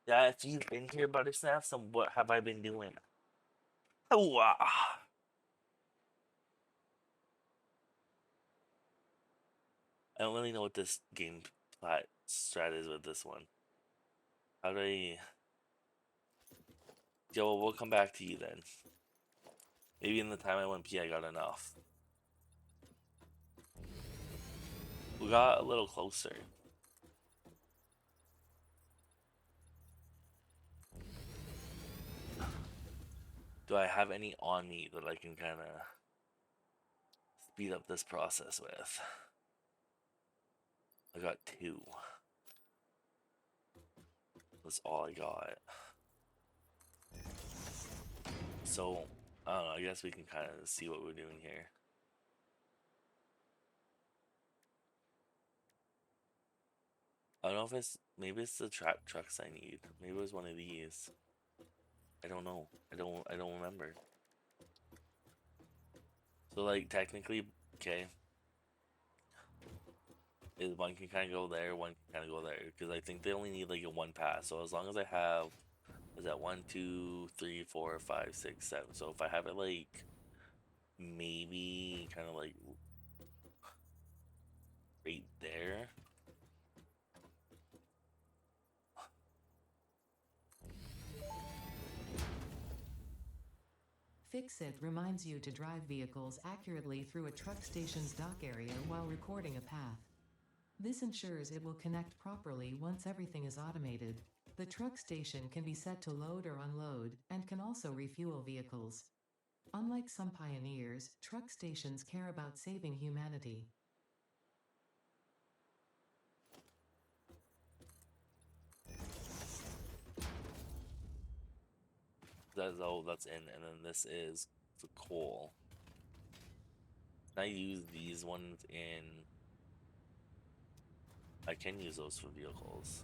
Yeah, if you've been here, Butter Snaps, then what have I been doing? Oh, I don't really know what this game plot strat is with this one. How do I? Yo, well, we'll come back to you then. Maybe in the time I went pee, I got enough. We got a little closer. Do I have any on me that I can kind of speed up this process with? I got two. That's all I got. So, I don't know. I guess we can kind of see what we're doing here. I don't know if it's maybe it's the trap trucks I need. Maybe it was one of these. I don't know. I don't remember. So like technically, okay, is one can kind of go there, one can kind of go there because I think they only need like a one pass. So as long as I have, is that 1, 2, 3, 4, 5, 6, 7. So if I have it like maybe kind of like right there. Fix It reminds you to drive vehicles accurately through a truck station's dock area while recording a path. This ensures it will connect properly once everything is automated. The truck station can be set to load or unload, and can also refuel vehicles. Unlike some pioneers, truck stations care about saving humanity. That's in, and then this is for coal. Can I use these ones in? I can use those for vehicles.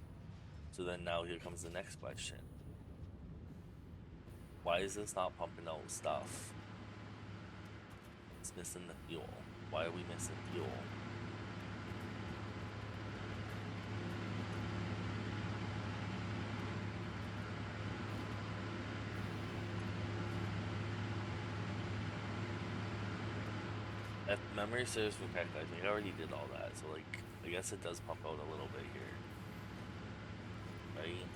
So then now here comes the next question. Why is this not pumping out stuff? It's missing the fuel. Why are we missing fuel? If memory serves me correctly, I think I already did all that. So like, I guess it does pump out a little bit here, right?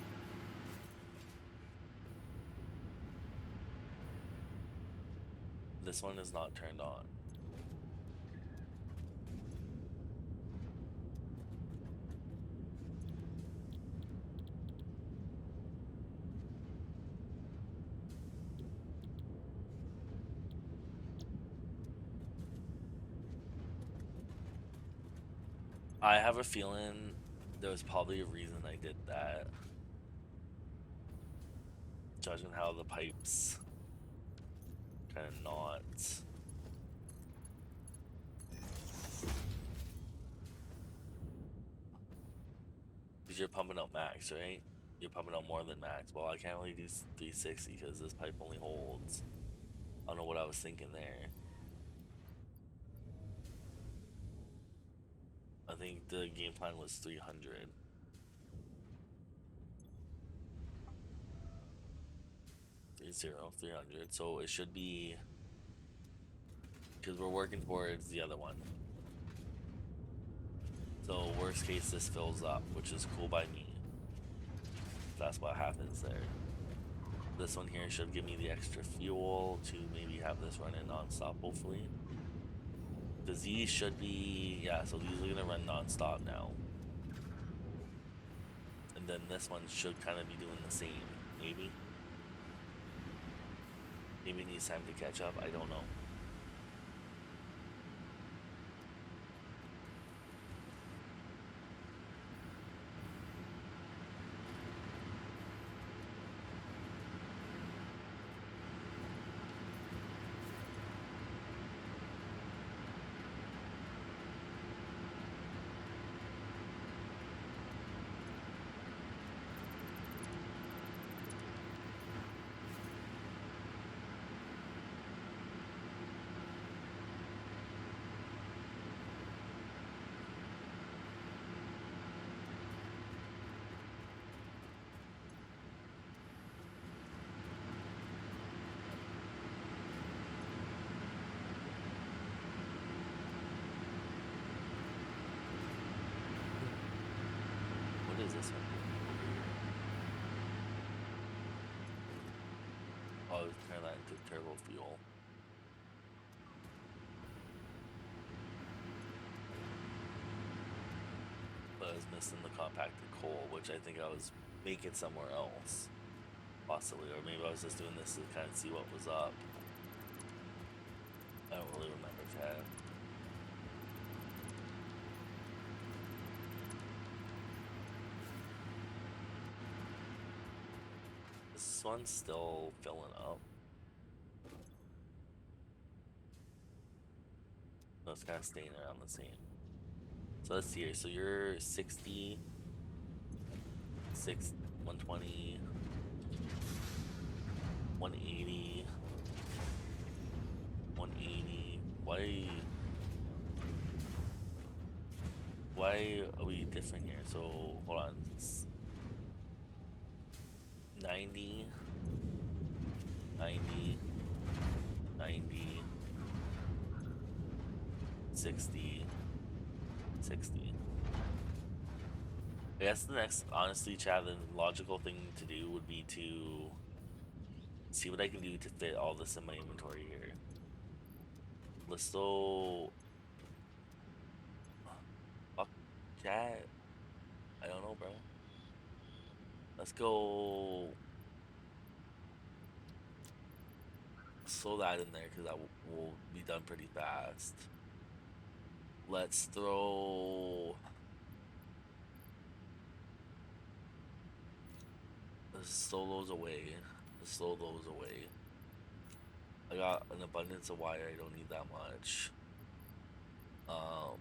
This one is not turned on. I have a feeling there was probably a reason I did that. Judging how the pipes kind of not. Because you're pumping out max, right? You're pumping out more than max. Well, I can't really do 360 because this pipe only holds. I don't know what I was thinking there. I think the game plan was 300. Zero, 300. So it should be, because we're working towards the other one. So worst case, this fills up, which is cool by me. That's what happens there. This one here should give me the extra fuel to maybe have this running non-stop, hopefully. Because these should be, yeah, so these are gonna run non-stop now. And then this one should kind of be doing the same, maybe. Maybe it needs time to catch up, I don't know. What is this one? Oh, turn that into turbo fuel. But I was missing the compacted coal, which I think I was making somewhere else. Possibly, or maybe I was just doing this to kind of see what was up. I don't really remember, Chad. This one's still filling up. No, it's kind of staying around the same. So let's see here. So you're 60, 120, 180, 180. Why are we different here? So hold on. It's 90, 90, 90, 60, 60. I guess the next, honestly, Chad, the logical thing to do would be to see what I can do to fit all this in my inventory here. Let's go. Fuck chat. I don't know, bro. Let's go. Throw that in there because that will be done pretty fast. Let's throw. Let's throw those away. Let's throw those away. I got an abundance of wire. I don't need that much. Um,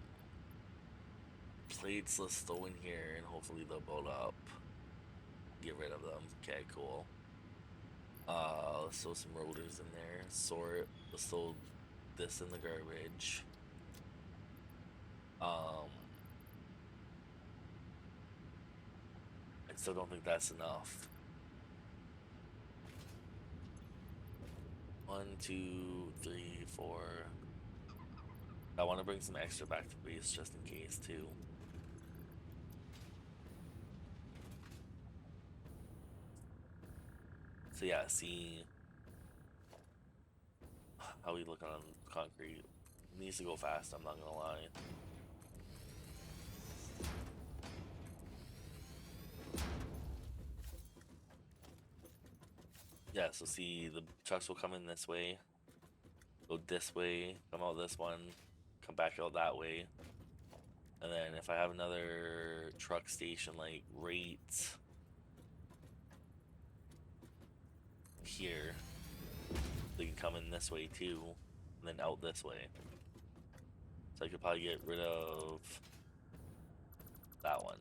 Plates. Let's throw in here and hopefully they'll build up. Get rid of them. Okay, cool. Let's throw some rotors in there. Sort. Let's throw this in the garbage. I still don't think that's enough. 1, 2, 3, 4. I want to bring some extra back to base just in case too. So yeah, see how we look on concrete. It needs to go fast, I'm not gonna lie. Yeah, so see the trucks will come in this way, go this way, come out this one, come back out that way. And then if I have another truck station like right here, they can come in this way too, and then out this way. So I could probably get rid of that one.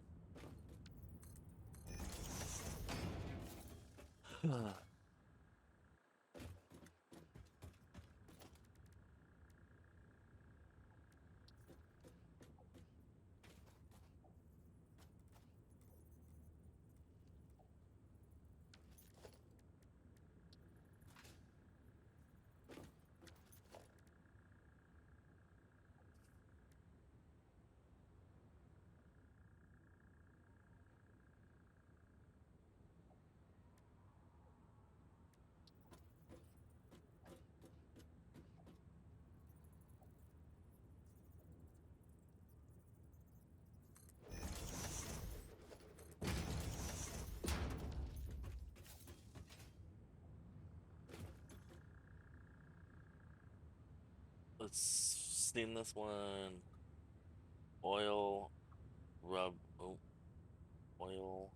Let's name this one oil oil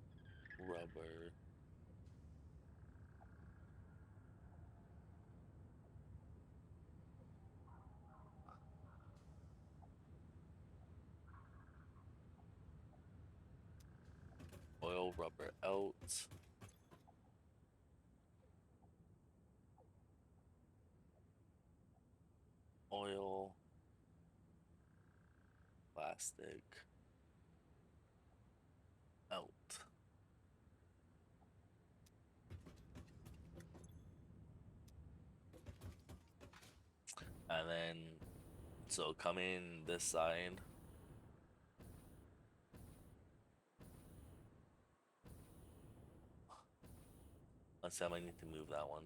rubber oil rubber out. Oil plastic out. And then so come in this side. Let's say I might need to move that one.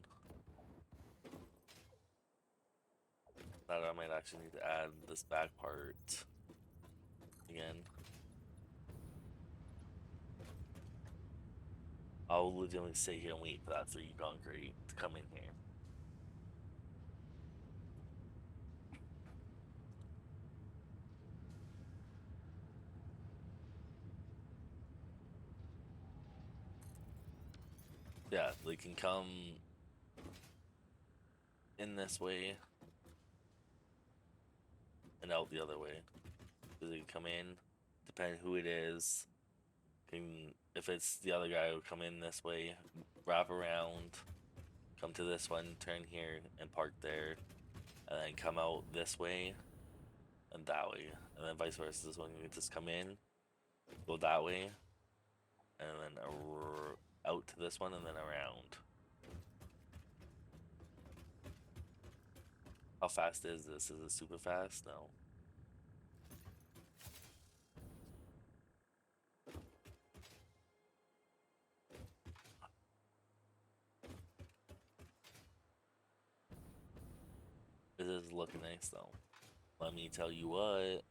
That I might actually need to add this back part again. I'll legitimately sit here and wait for that 3 concrete to come in here. Yeah, they can come in this way and out the other way. So they can come in, depending who it is. If it's the other guy, will come in this way, wrap around, come to this one, turn here and park there, and then come out this way and that way, and then vice versa. This one can just come in, go that way, and then out to this one and then around. How fast is this? Is it super fast? No. It is looking nice though. Let me tell you what.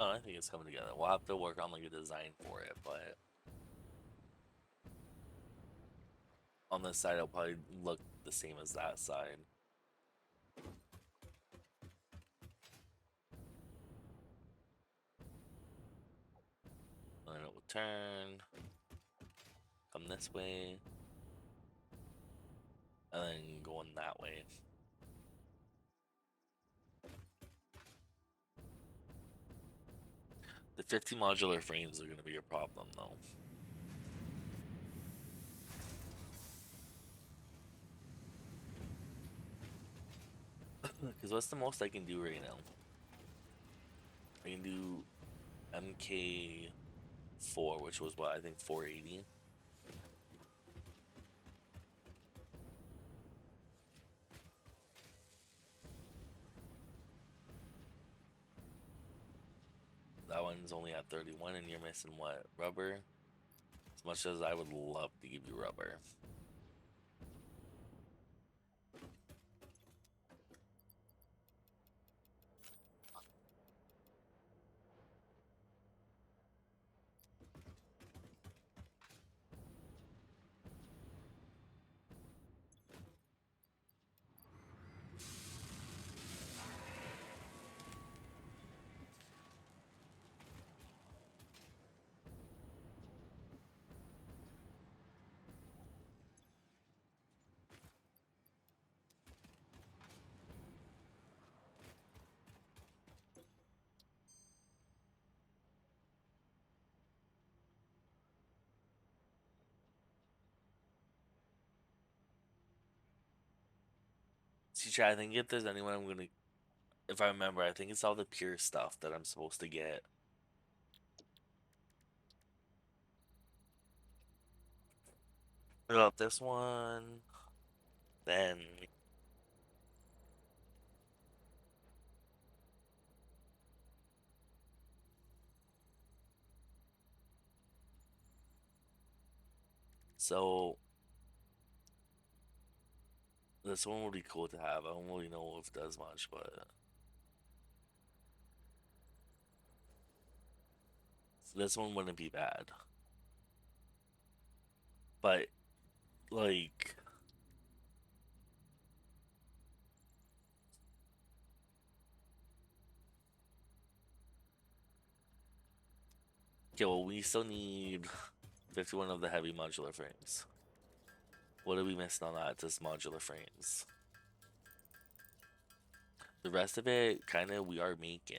Oh, I think it's coming together. We'll have to work on like a design for it, but on this side it'll probably look the same as that side. And then it will turn, come this way, and then going that way. The 50 modular frames are going to be a problem though. Because what's the most I can do right now? I can do MK4, which was what, I think 480. That one's only at 31 and you're missing what? Rubber? As much as I would love to give you rubber. See, Chad, I think if there's anyone I'm gonna, if I remember, I think it's all the pure stuff that I'm supposed to get. I got this one, then so this one would be cool to have. I don't really know if it does much, but this one wouldn't be bad. But like, okay, well, we still need 51 of the heavy modular frames. What are we missing on that? Just modular frames. The rest of it, kind of, we are making.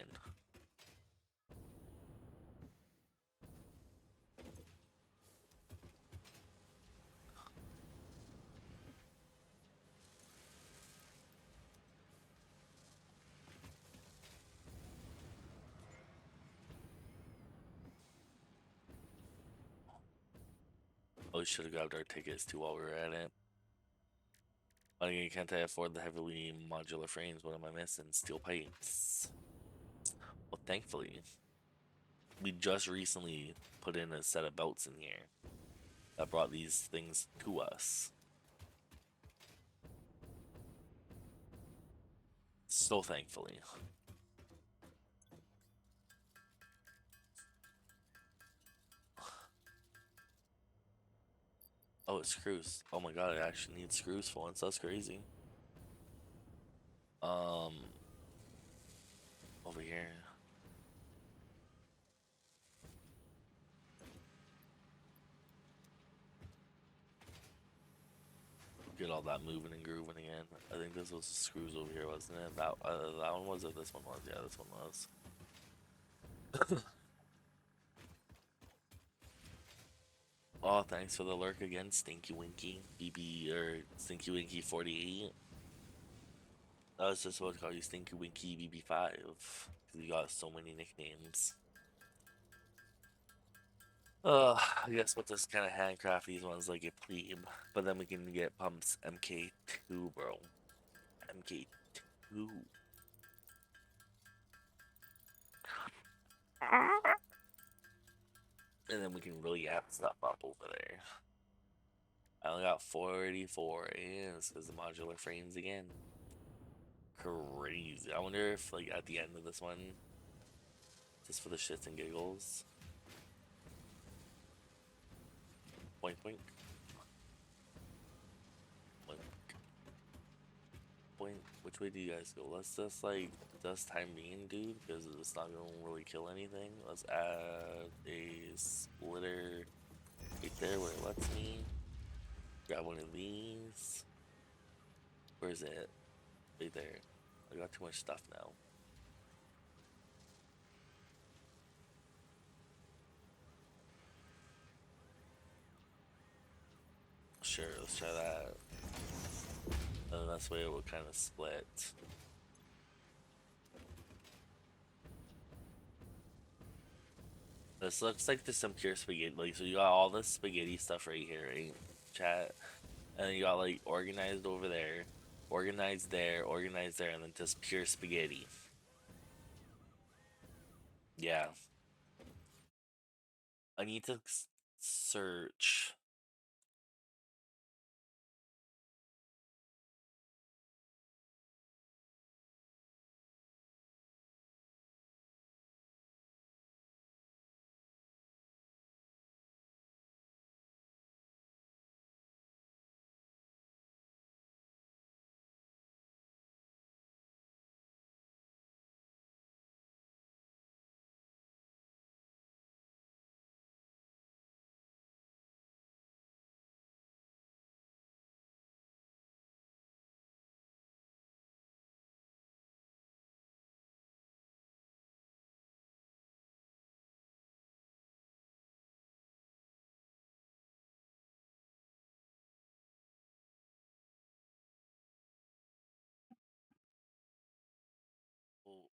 Oh, we should have grabbed our tickets too while we were at it. Again, can't I afford the heavily modular frames? What am I missing? Steel pipes. Well, thankfully, we just recently put in a set of belts in here that brought these things to us. So thankfully. Oh, it's screws. Oh my god, I actually need screws for once. That's crazy. Um, over here. Get all that moving and grooving again. I think this was the screws over here, wasn't it? That one was, or this one was? Yeah, this one was. Oh, thanks for the lurk again, Stinky Winky BB or Stinky Winky 48. I was just about to call you Stinky Winky BB5 because you got so many nicknames. I guess we'll just kind of handcraft these ones like a plebe, but then we can get pumps MK2, bro. MK2. And then we can really amp stuff up over there. I only got 44, and this is the modular frames again. Crazy. I wonder if, like, at the end of this one, just for the shits and giggles. Boink, boink. Boink, boink. Which way do you guys go? Let's just, like, just time being, dude, because it's not gonna really kill anything. Let's add a splitter right there where it lets me. Grab one of these. Where's it? Right there. I got too much stuff now. Sure, let's try that. And that's where it will kind of split. This looks like just some pure spaghetti. Like, so you got all this spaghetti stuff right here, right? Chat. And then you got like organized over there, organized there, and then just pure spaghetti. Yeah. I need to search.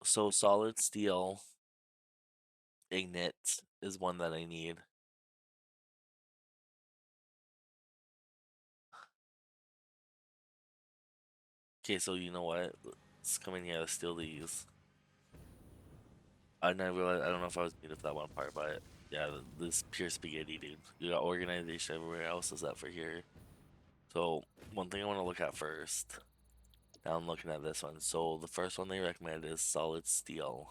So solid steel ignit is one that I need. Okay, so you know what? Let's come in here. Let's steal these. I never realized. I don't know if I was muted for that one part, but yeah, this pure spaghetti, dude. You got organization everywhere else is up for here. So one thing I want to look at first. Now I'm looking at this one. So the first one they recommend is solid steel.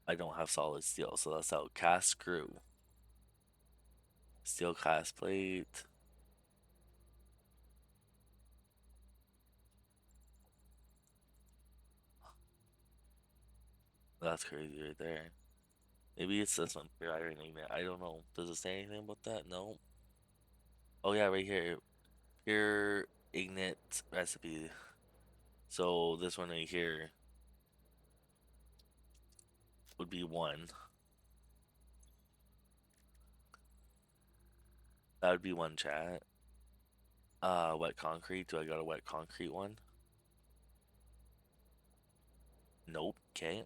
I don't have solid steel, so that's out. Cast screw, steel cast plate. That's crazy right there. Maybe it's this one, pure iron ignite. I don't know. Does it say anything about that? No. Oh yeah, right here, pure ignite recipe. So this one right here would be one. That would be one, chat. Wet concrete. Do I got a wet concrete one? Nope. Okay.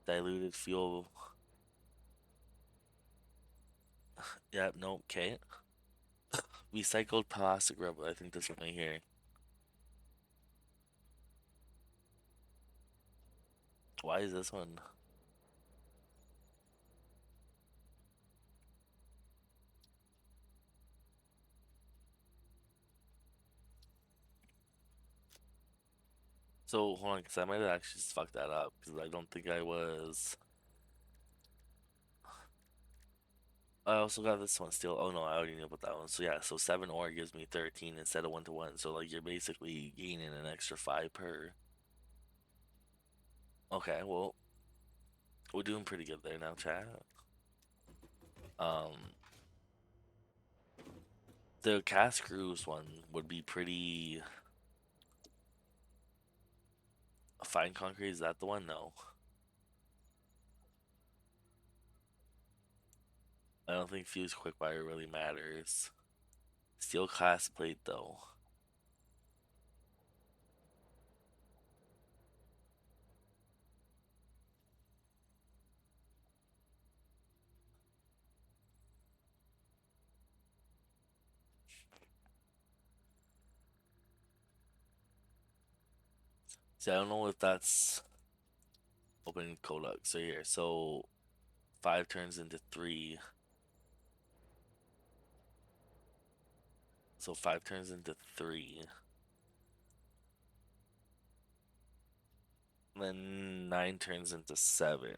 Diluted fuel. Yep. Nope. Okay. Recycled plastic rubber. I think this one right here. Why is this one? So hold on, because I might have actually just fucked that up because I don't think I was. I also got this one still. Oh no, I already knew about that one. So yeah, so 7 ore gives me 13 instead of 1 to 1. So like you're basically gaining an extra 5 per. Okay, well, we're doing pretty good there now, chat. Um, the cast screws one would be pretty. Fine concrete, is that the one? No. I don't think fuse quickfire really matters. Steel cast plate though. See, I don't know if that's open Kodak. So here, so 5 turns into 3. So 5 turns into 3. Then 9 turns into 7.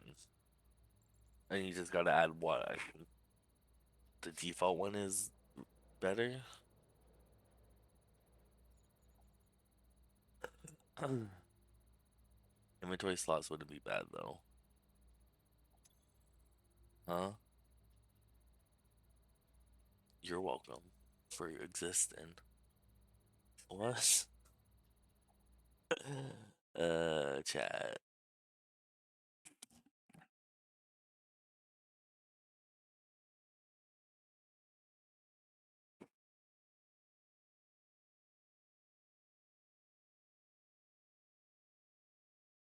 And you just gotta add what? The default one is better? Inventory slots wouldn't be bad though. Huh? You're welcome for existing. What? Chat.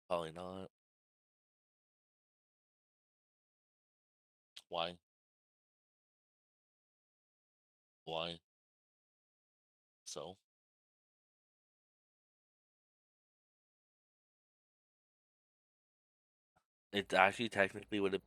Probably not. Why? Why? So? It actually technically would have.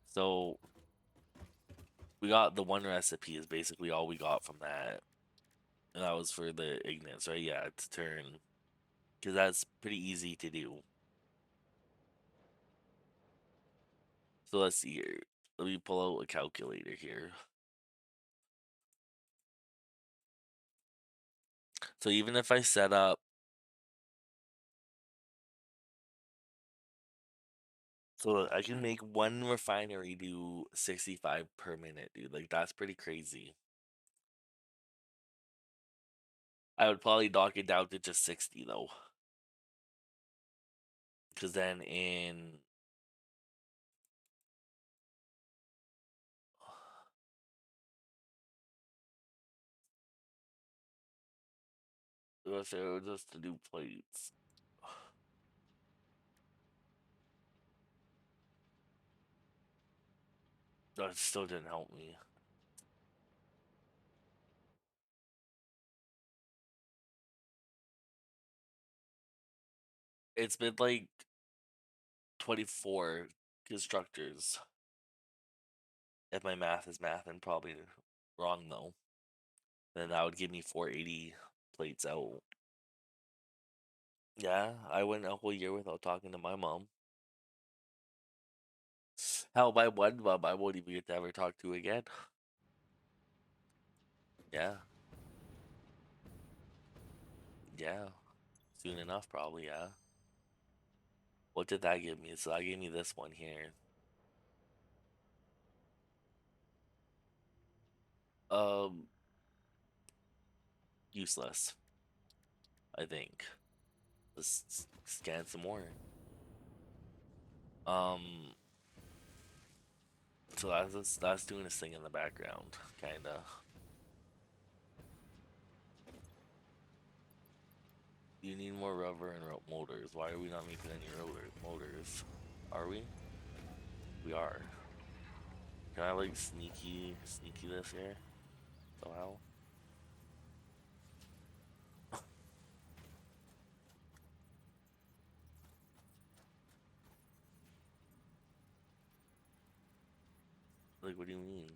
So we got the one recipe is basically all we got from that. And that was for the ignis, right? Yeah, to turn. Because that's pretty easy to do. So let's see here. Let me pull out a calculator here. So even if I set up. So I can make one refinery do 65 per minute, dude. Like, that's pretty crazy. I would probably knock it down to just 60, though. Because then in. If it were just to do plates. That still didn't help me. It's been like 24 constructors. If my math is math, and probably wrong though. Then that would give me 480 plates out. Yeah, I went a whole year without talking to my mom. Hell, my one mom I won't even get to ever talk to again. Yeah. Yeah. Soon enough, probably, yeah. What did that give me? So that gave me this one here. Um, Useless, I think. Let's scan some more. Um, so that's doing this thing in the background, kinda. You need more rubber and rope motors. Why are we not making any motors? Are we? We are. Can I like sneaky this here somehow? Like, what do you mean?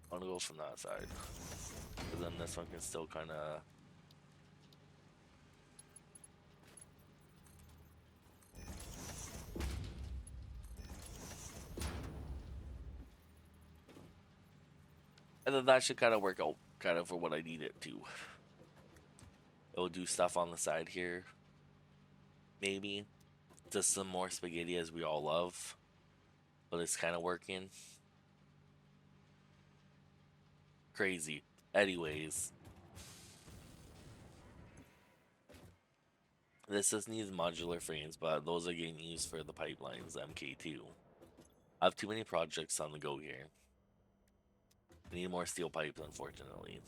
I want to go from that side, but then this one can still kind of. And then that should kind of work out kind of for what I need it to. It'll do stuff on the side here, maybe. Just some more spaghetti as we all love, but it's kind of working. Crazy. Anyways, this just needs modular frames, but those are getting used for the pipelines, MK2. I have too many projects on the go here. I need more steel pipes, unfortunately.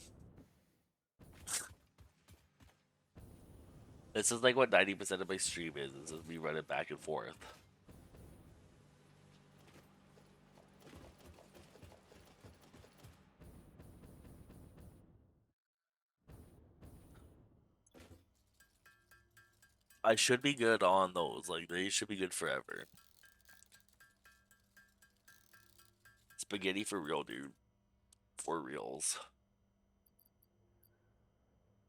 This is like what 90% of my stream is just me running back and forth. I should be good on those. Like, they should be good forever. Spaghetti for real, dude. For reals.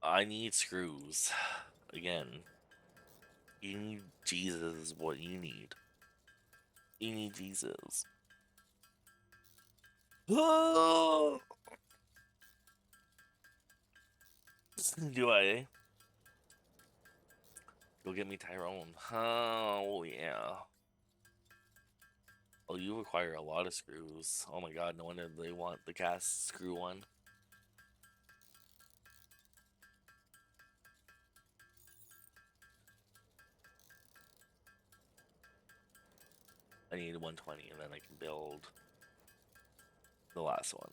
I need screws. Again. You need Jesus is what you need. You need Jesus. Oh! Do I? Go get me Tyrone. Oh, yeah. Oh, you require a lot of screws. Oh my god, no wonder they want the cast screw one. I need 120 and then I can build the last one.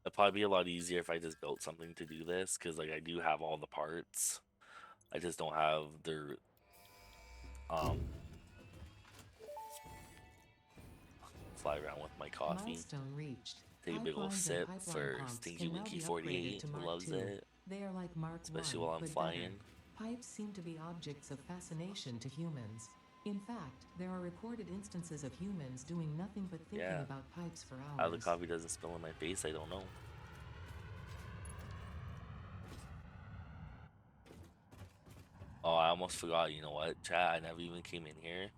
It'd probably be a lot easier if I just built something to do this, because like I do have all the parts. I just don't have the fly around with my coffee. Milestone reached. Take a big ol' Pipelines and sip pipeline for pumps Stinky can now Winky be upgraded 48, to who Mark loves II. it, They are like Mark especially I, while I'm but flying. better. Pipes seem to be objects of fascination to humans. In fact, there are recorded instances of humans doing nothing but thinking Yeah. about pipes for How the hours. coffee doesn't spill in my face, I don't know. Oh, I almost forgot, you know what, chat, I never even came in here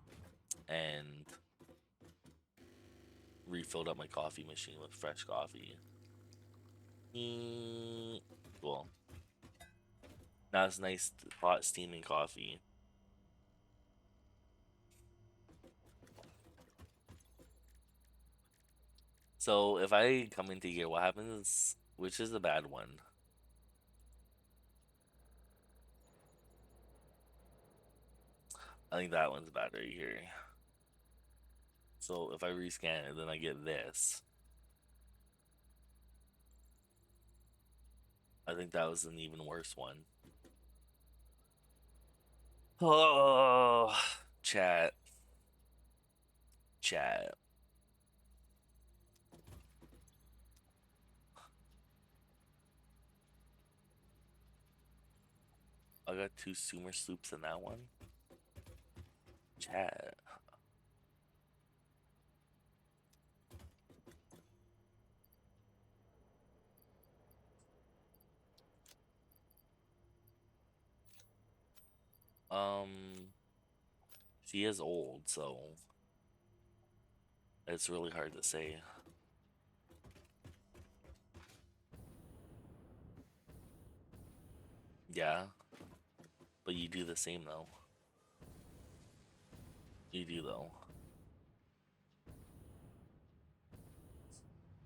and refilled up my coffee machine with fresh coffee. Cool. Now it's nice hot steaming coffee. So if I come into here, what happens? Which is the bad one? I think that one's bad right here. So if I rescan it, then I get this. I think that was an even worse one. Oh, chat. Chat. I got 2 Sumer sloops in that one. Chat. She is old, so it's really hard to say. Yeah, but you do the same though. You do though.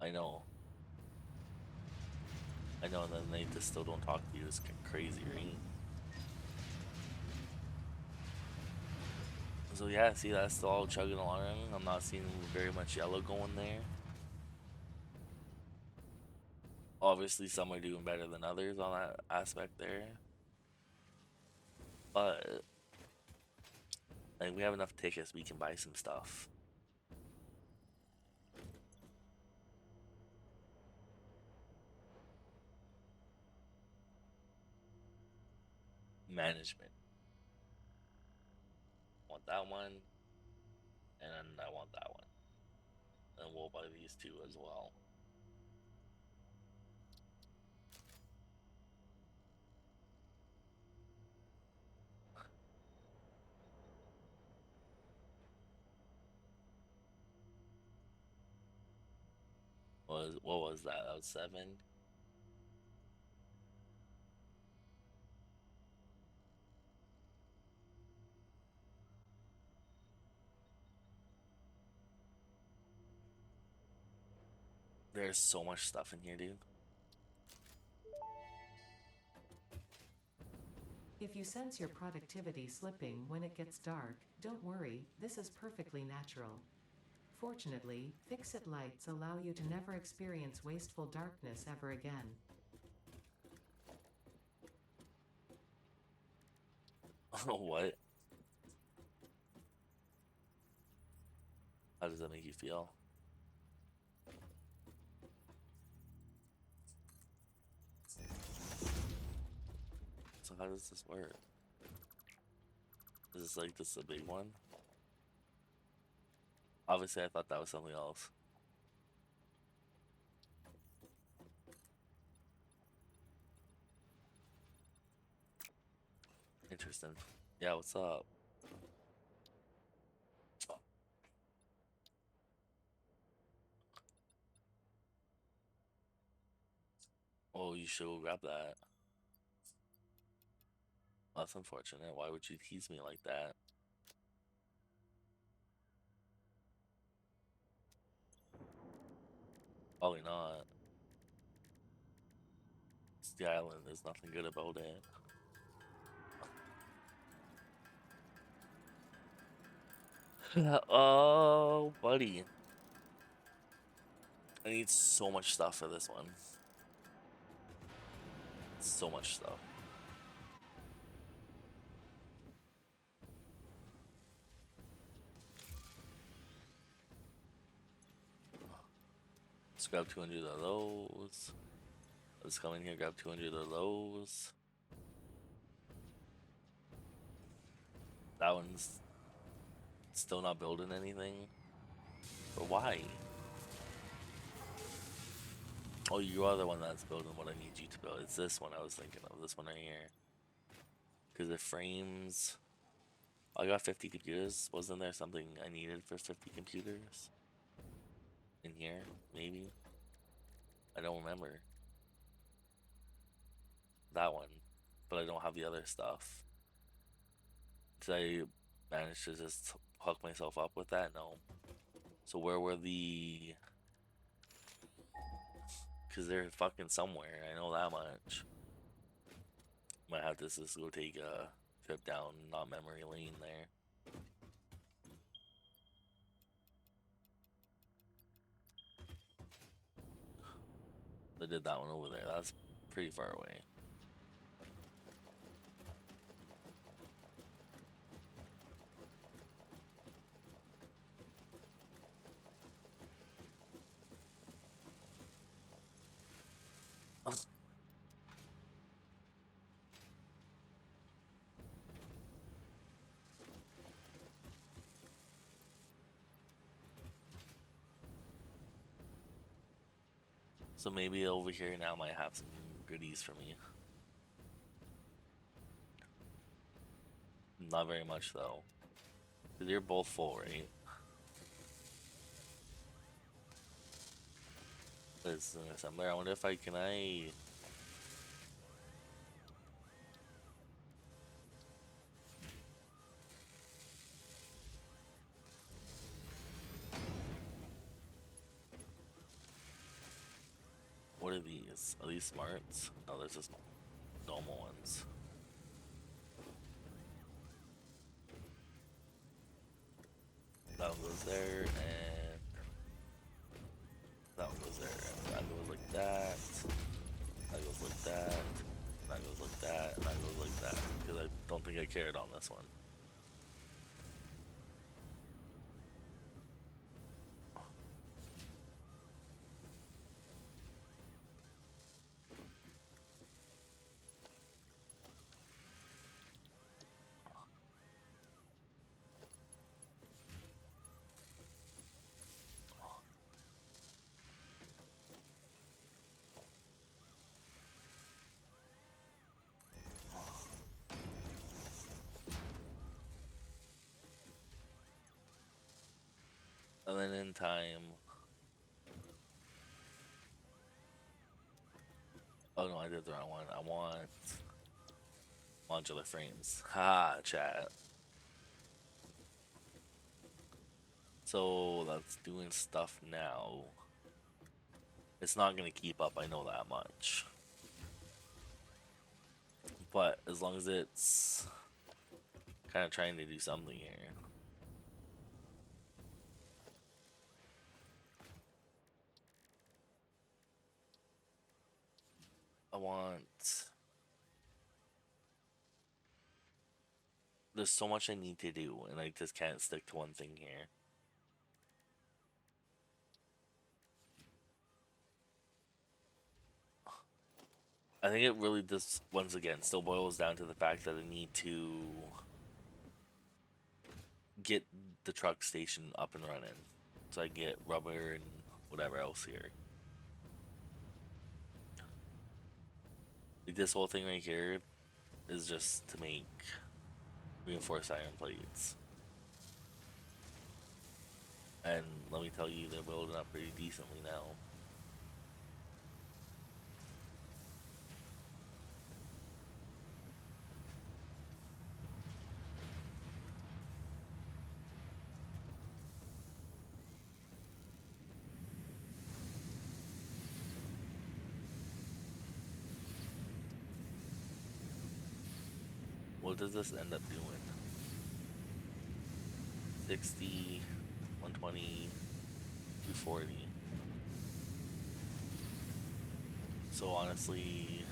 I know. I know, and then they just still don't talk to you. It's crazy, right? So yeah, see, that's still all chugging along. I'm not seeing very much yellow going there. Obviously, some are doing better than others on that aspect there. But like, we have enough tickets, we can buy some stuff. Management. Want that one, and I want that one. And we'll buy these two as well. What was that? That was 7. There's so much stuff in here, dude. If you sense your productivity slipping when it gets dark, don't worry, this is perfectly natural. Fortunately, fix-it lights allow you to never experience wasteful darkness ever again. What? How does that make you feel? So how does this work? Is this a big one? Obviously, I thought that was something else. Interesting. Yeah, what's up? Oh, you should go grab that. That's unfortunate. Why would you tease me like that? Probably not. It's the island. There's nothing good about it. Oh, buddy. I need so much stuff for this one. So much stuff. Let's grab 200 of those. Let's come in here, grab 200 of those. That one's still not building anything. But why? Oh, you are the one that's building what I need you to build. It's this one I was thinking of. This one right here. Because it frames. I got 50 computers. Wasn't there something I needed for 50 computers? In here, maybe? I don't remember. That one. But I don't have the other stuff. Did I manage to just hook myself up with that? No. So where were the... Because they're fucking somewhere. I know that much. Might have to just go take a trip down not memory lane there. I did that one over there. That's pretty far away. So maybe over here now might have some goodies for me. Not very much though. Because you're both full, right? There's an assembler. I wonder if I. What are these? Are these smarts? No, there's just normal ones. That one goes there, and that one goes there, and that goes like that. That goes like that. That goes like that, and that goes like that. Because I don't think I cared on this one. And then in time, Oh no, I did the wrong one. I want modular frames. Ha, chat. So that's doing stuff now. It's not gonna keep up, I know that much. But as long as it's kind of trying to do something here. I want... There's so much I need to do, and I just can't stick to one thing here. I think it really just, once again, still boils down to the fact that I need to get the truck station up and running. So I get rubber and whatever else here. Like this whole thing right here is just to make reinforced iron plates. And let me tell you, they're building up pretty decently now. What does this end up doing? 60, 120, 240. So honestly,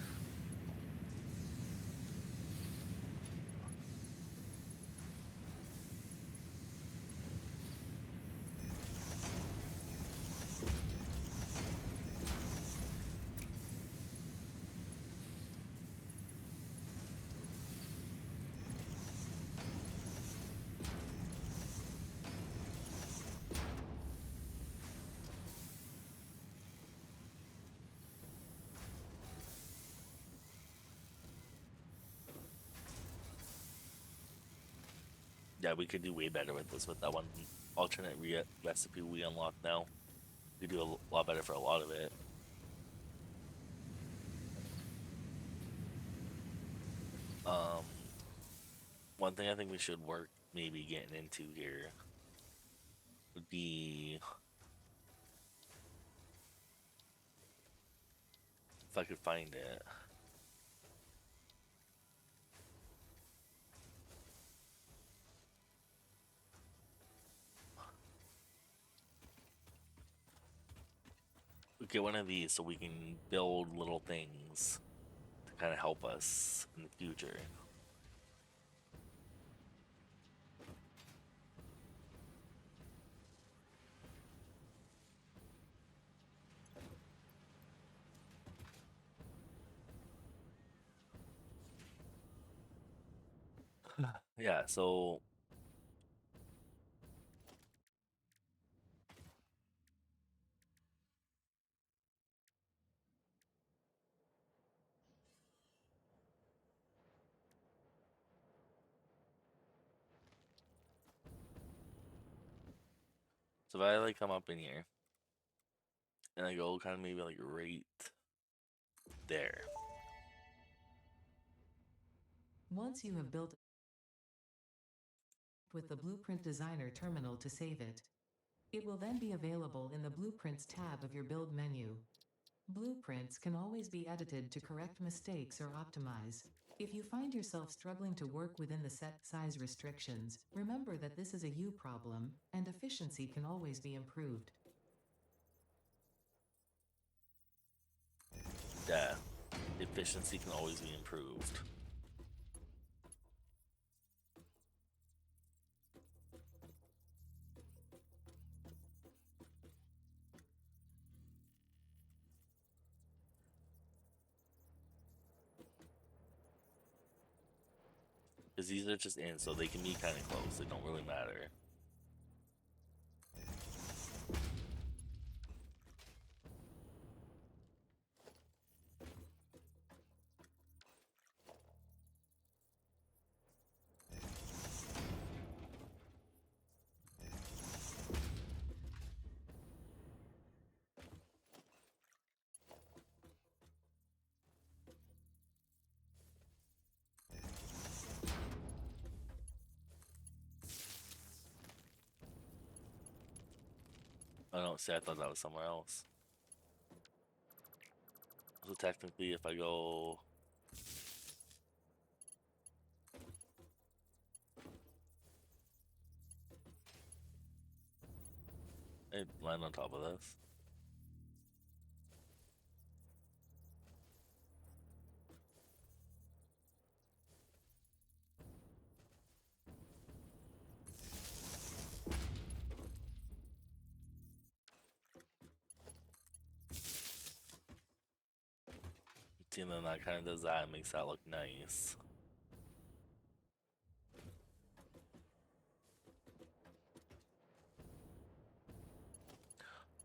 yeah, we could do way better with this with that one alternate recipe we unlocked now. We could do a lot better for a lot of it. Um, One thing I think we should work maybe getting into here would be if I could find it. We get one of these so we can build little things to kind of help us in the future. Yeah, so if I like come up in here and I go kind of maybe like right there. Once you have built with the Blueprint Designer terminal to save it, it will then be available in the Blueprints tab of your build menu. Blueprints can always be edited to correct mistakes or optimize. If you find yourself struggling to work within the set size restrictions, remember that this is a you problem, and efficiency can always be improved. Yeah, efficiency can always be improved. Because these are just in, so they can be kind of close. They don't really matter. I don't see. I thought that was somewhere else. So technically, if I go, I land on top of this. See, and then that kind of does that and makes that look nice.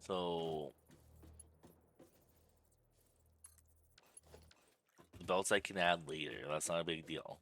So the belts I can add later. That's not a big deal.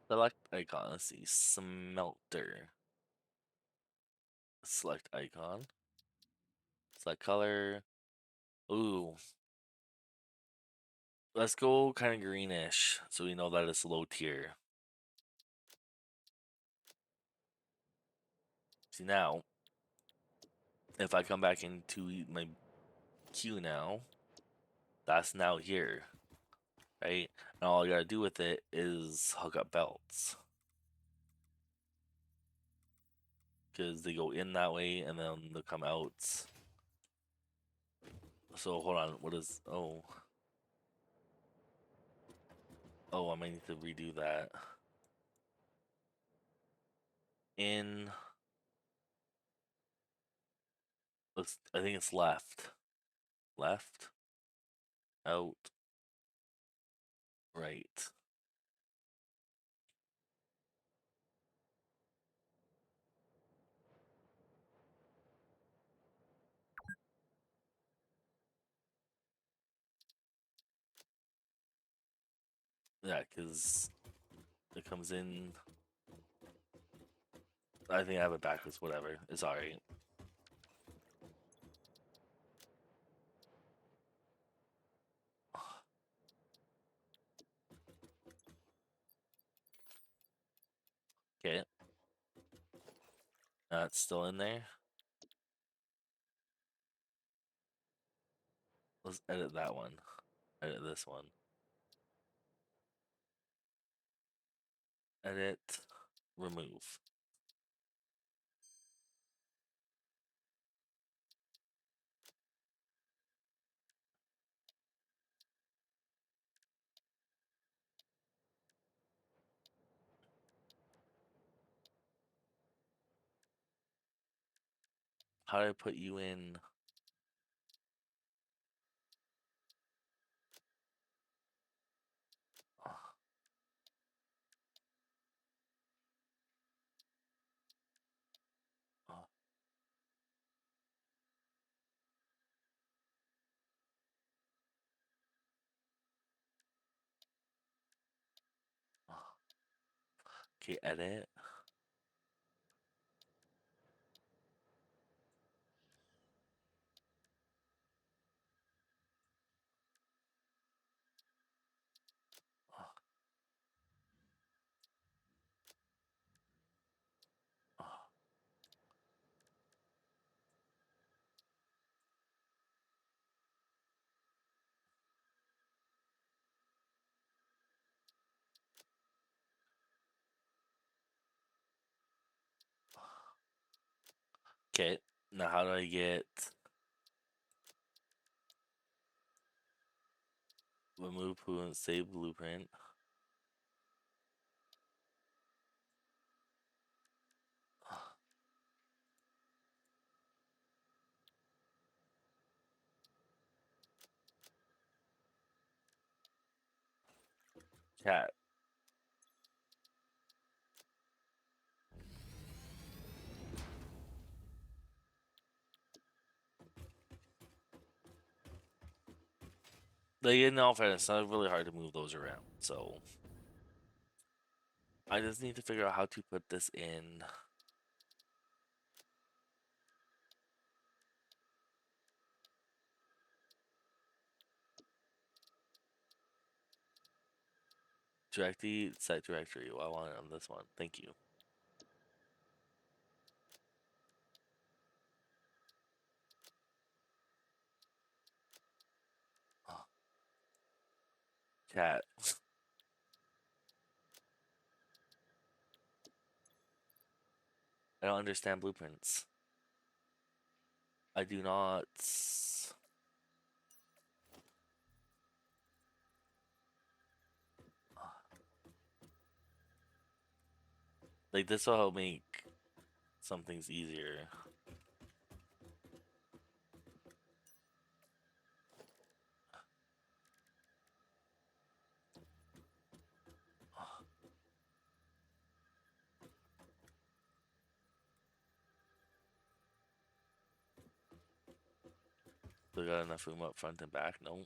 Select icon. Let's see. Smelter. Select icon. Select color. Ooh. Let's go kind of greenish so we know that it's low tier. See now, if I come back into my queue now, that's now here, right? And all I gotta do with it is hook up belts. Because they go in that way and then they'll come out. So hold on, what is, oh. Oh, I might need to redo that. In, let's, I think it's left. Left, out, right. Yeah, because it comes in. I think I have it backwards, whatever. It's alright. Okay. It's still in there. Let's edit that one. Edit this one. Edit. Remove. How do I put you in? Uh, okay, edit. Okay, now how do I get remove poo and save blueprint? Chat. Like in all fairness, it's not really hard to move those around. So I just need to figure out how to put this in. Directly set directory. Well, I want it on this one. Thank you. Chat. I don't understand blueprints. I do not. Like this will help make some things easier. Still got enough room up front and back? No.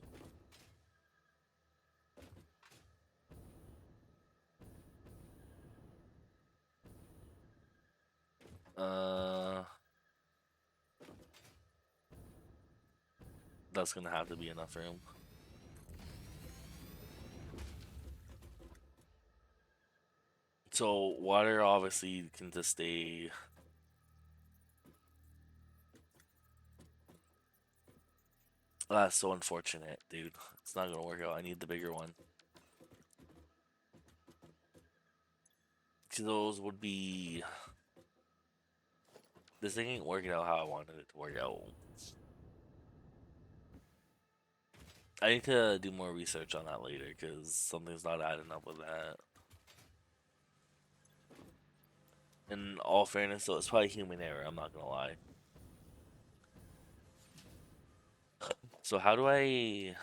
Uh, that's gonna have to be enough room. So water obviously can just stay. That's so unfortunate, dude. It's not gonna work out. I need the bigger one. Those would be. This thing ain't working out how I wanted it to work out. I need to do more research on that later because something's not adding up with that. In all fairness, though, it's probably human error. I'm not gonna lie. So how do I?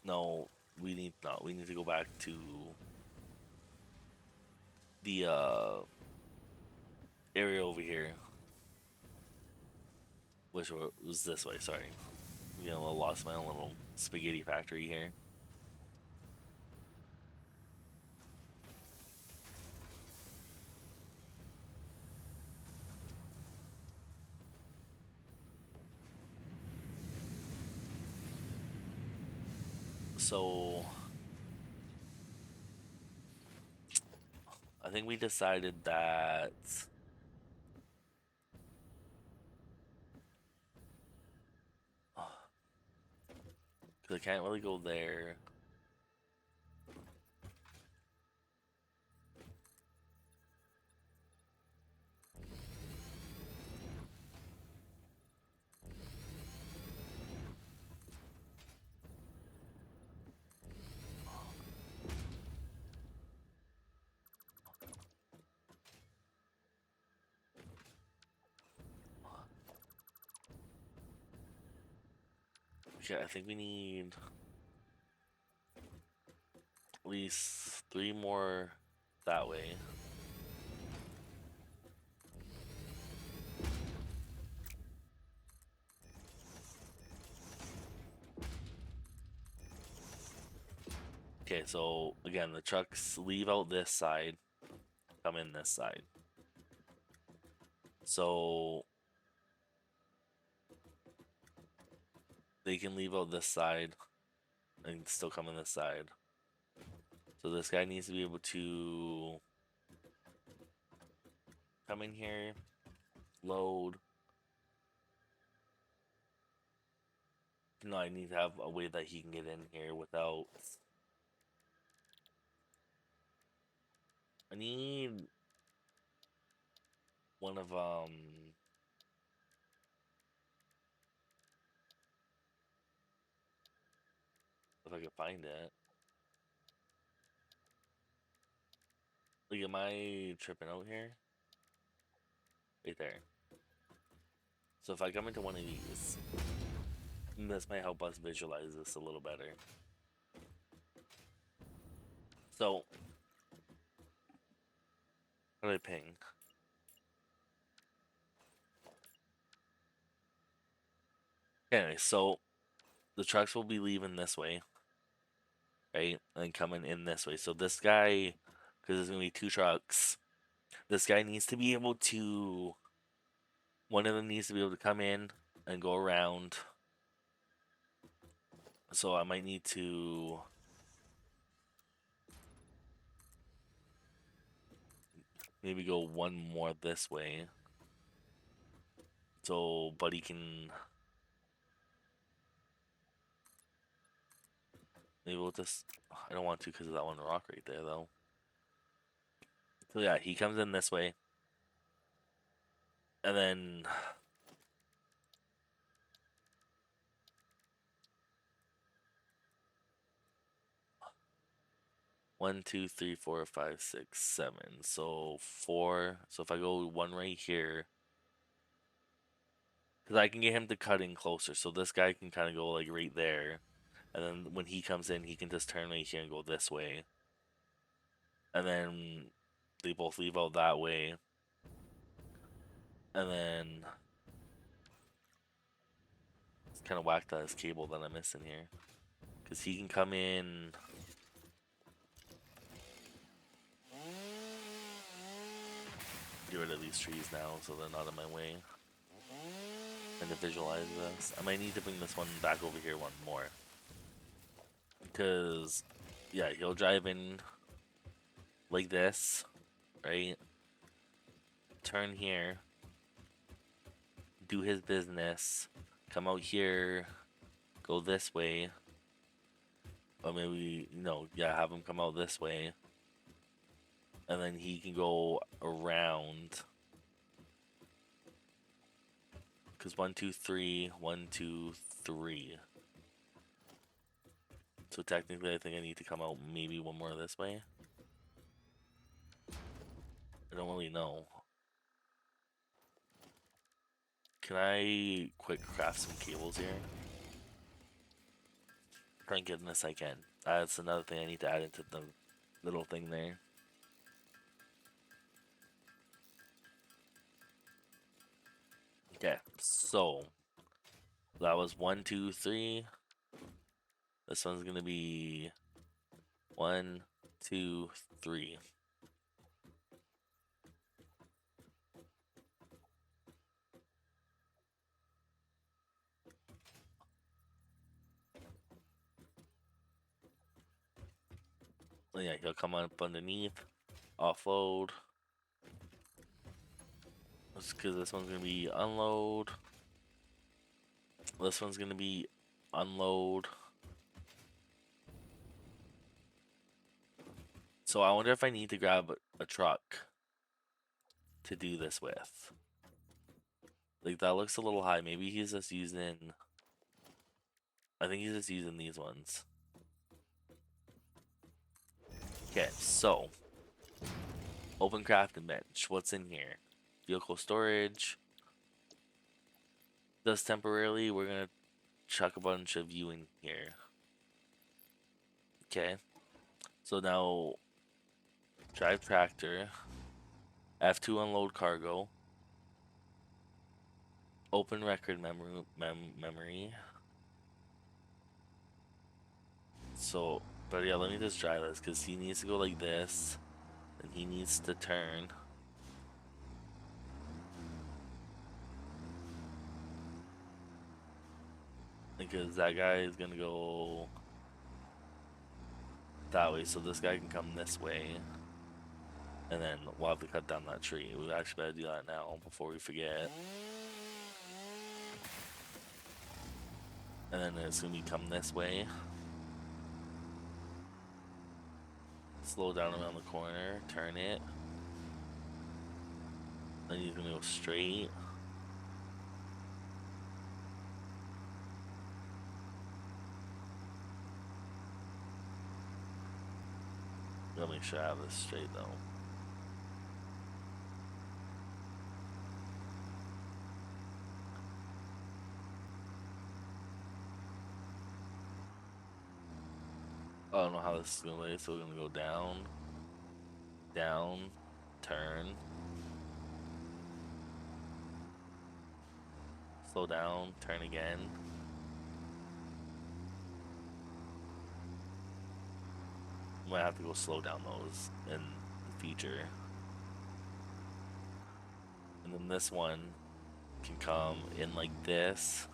No, we need to go back to the area over here, which was this way. Sorry, you know, I lost my own little spaghetti factory here. So I think we decided that. Because I can't really go there. Okay, I think we need at least 3 more that way. Okay, so again, the trucks leave out this side, come in this side. So they can leave out this side and still come in this side. So this guy needs to be able to come in here, load. No, I need to have a way that he can get in here without. I need one of if I could find it. Like, am I tripping out here? Right there. So if I come into one of these, this might help us visualize this a little better. So, how do I ping? Anyway, so the trucks will be leaving this way, right? And coming in this way. So this guy, because there's going to be two trucks, this guy needs to be able to, one of them needs to be able to come in and go around. So I might need to maybe go one more this way. So Buddy can, maybe we'll just, I don't want to because of that one rock right there though. So yeah, he comes in this way. And then 1, 2, 3, 4, 5, 6, 7. So 4. So if I go one right here, because I can get him to cut in closer. So this guy can kind of go like right there. And then when he comes in, he can just turn right here and go this way. And then they both leave out that way. And then it's kind of whacked out his cable that I'm missing here. Because he can come in. Get rid of these trees now so they're not in my way. And to visualize this, I might need to bring this one back over here one more. Because, yeah, he'll drive in like this, right? Turn here, do his business, come out here, go this way. Or maybe, no, yeah, have him come out this way. And then he can go around. Because 1, 2, 3, 1, 2, 3. So technically, I think I need to come out maybe one more this way. I don't really know. Can I quick craft some cables here? Thank goodness I can. That's another thing I need to add into the little thing there. Okay, so that was 1, 2, 3. This one's gonna be 1, 2, 3. Yeah, he'll come up underneath, offload. Because this one's gonna be unload. This one's gonna be unload. So I wonder if I need to grab a truck to do this with. Like, that looks a little high. Maybe he's just using, I think he's just using these ones. Okay, so open crafting bench. What's in here? Vehicle storage. Just temporarily, we're gonna chuck a bunch of you in here. Okay. So now, drive tractor. F2 unload cargo. Open record memory. So, but yeah, let me just try this because he needs to go like this, and he needs to turn. Because that guy is gonna go that way, so this guy can come this way. And then we'll have to cut down that tree. We actually better do that now before we forget. And then it's gonna be come this way. Slow down around the corner, turn it. Then he's gonna go straight. Gotta make sure I have this straight though. I don't know how this is gonna lay, so we're gonna go down, down, turn, slow down, turn again. Might have to go slow down those in the feature. And then this one can come in like this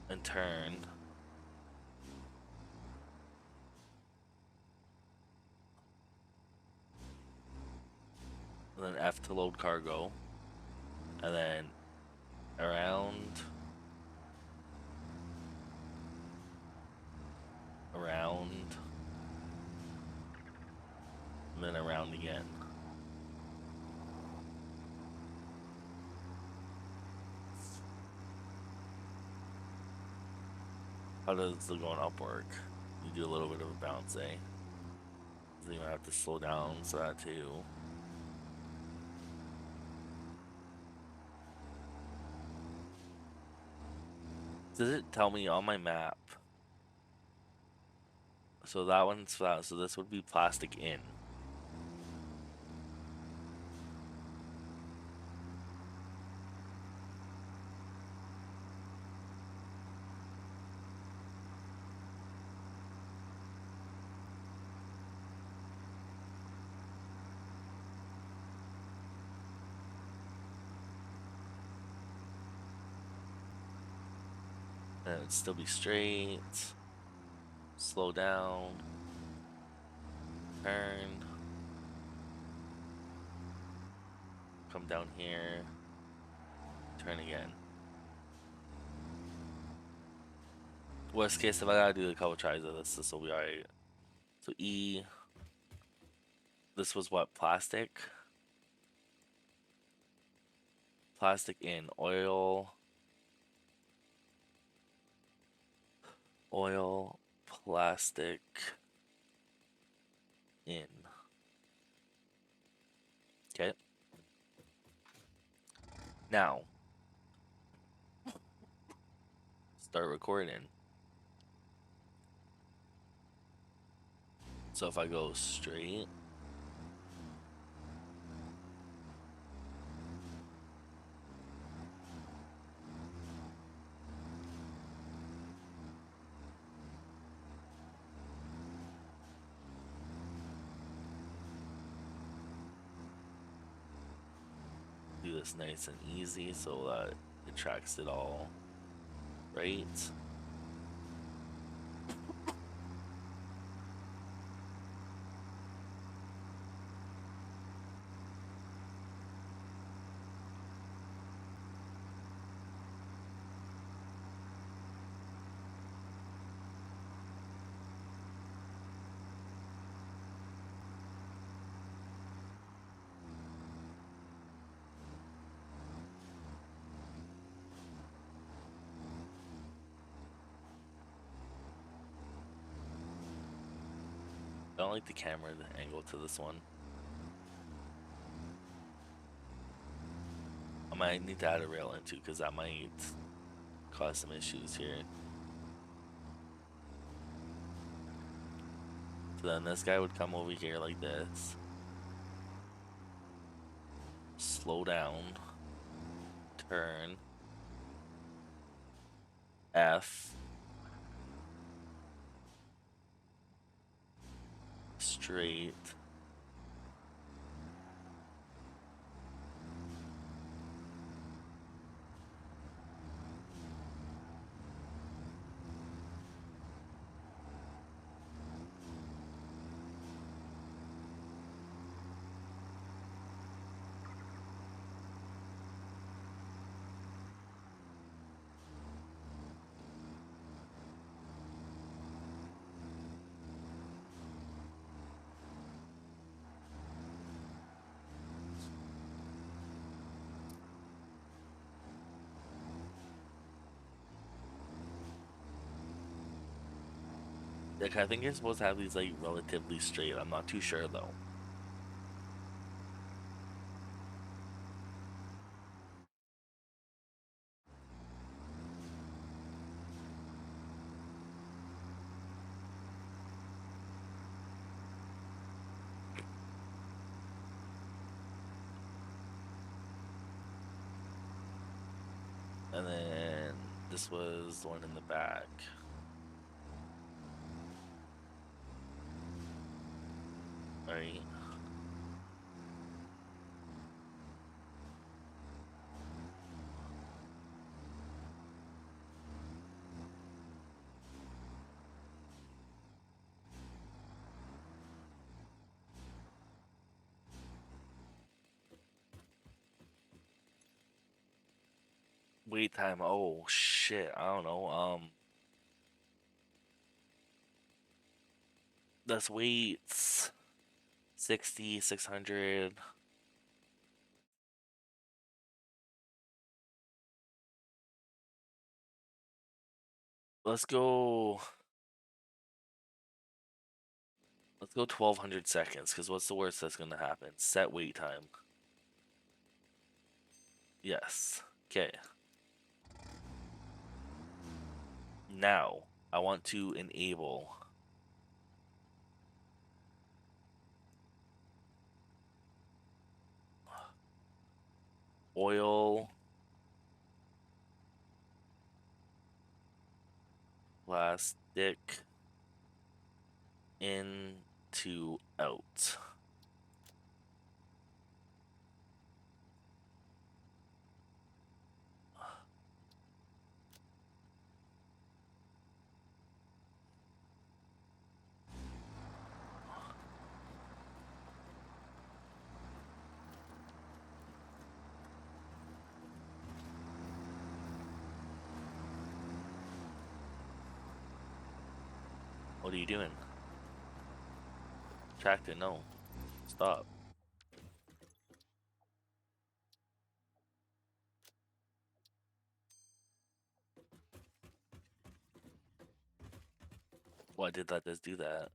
and turn. And then F to load cargo. And then around, and then around again. How does the going up work? You do a little bit of a bounce, eh? So you might have to slow down so that too. Does it tell me on my map? So that one's flat, so this would be plastic in. And it'd still be straight. Slow down. Turn. Come down here. Turn again. Worst case, if I gotta do a couple tries of this will be alright. So E. This was what? Plastic? Plastic in. Oil. Oil. Plastic. In. Okay. Now. Start recording. So if I go straight. Do this nice and easy so that it tracks it all right. I don't like the camera angle to this one. I might need to add a rail into because that might cause some issues here. So then this guy would come over here like this. Slow down. Turn. F. Straight. Like, I think you're supposed to have these, like, relatively straight. I'm not too sure, though. And then this was the one in the back. Right? Wait time. Oh shit. I don't know. Let's wait 60, 600. Let's go. Let's go 1200 seconds. Because what's the worst that's gonna happen? Set wait time. Yes. Okay. Now I want to enable oil, plastic, in to out. What are you doing? Tracked it, no. Stop. Why did that just do that?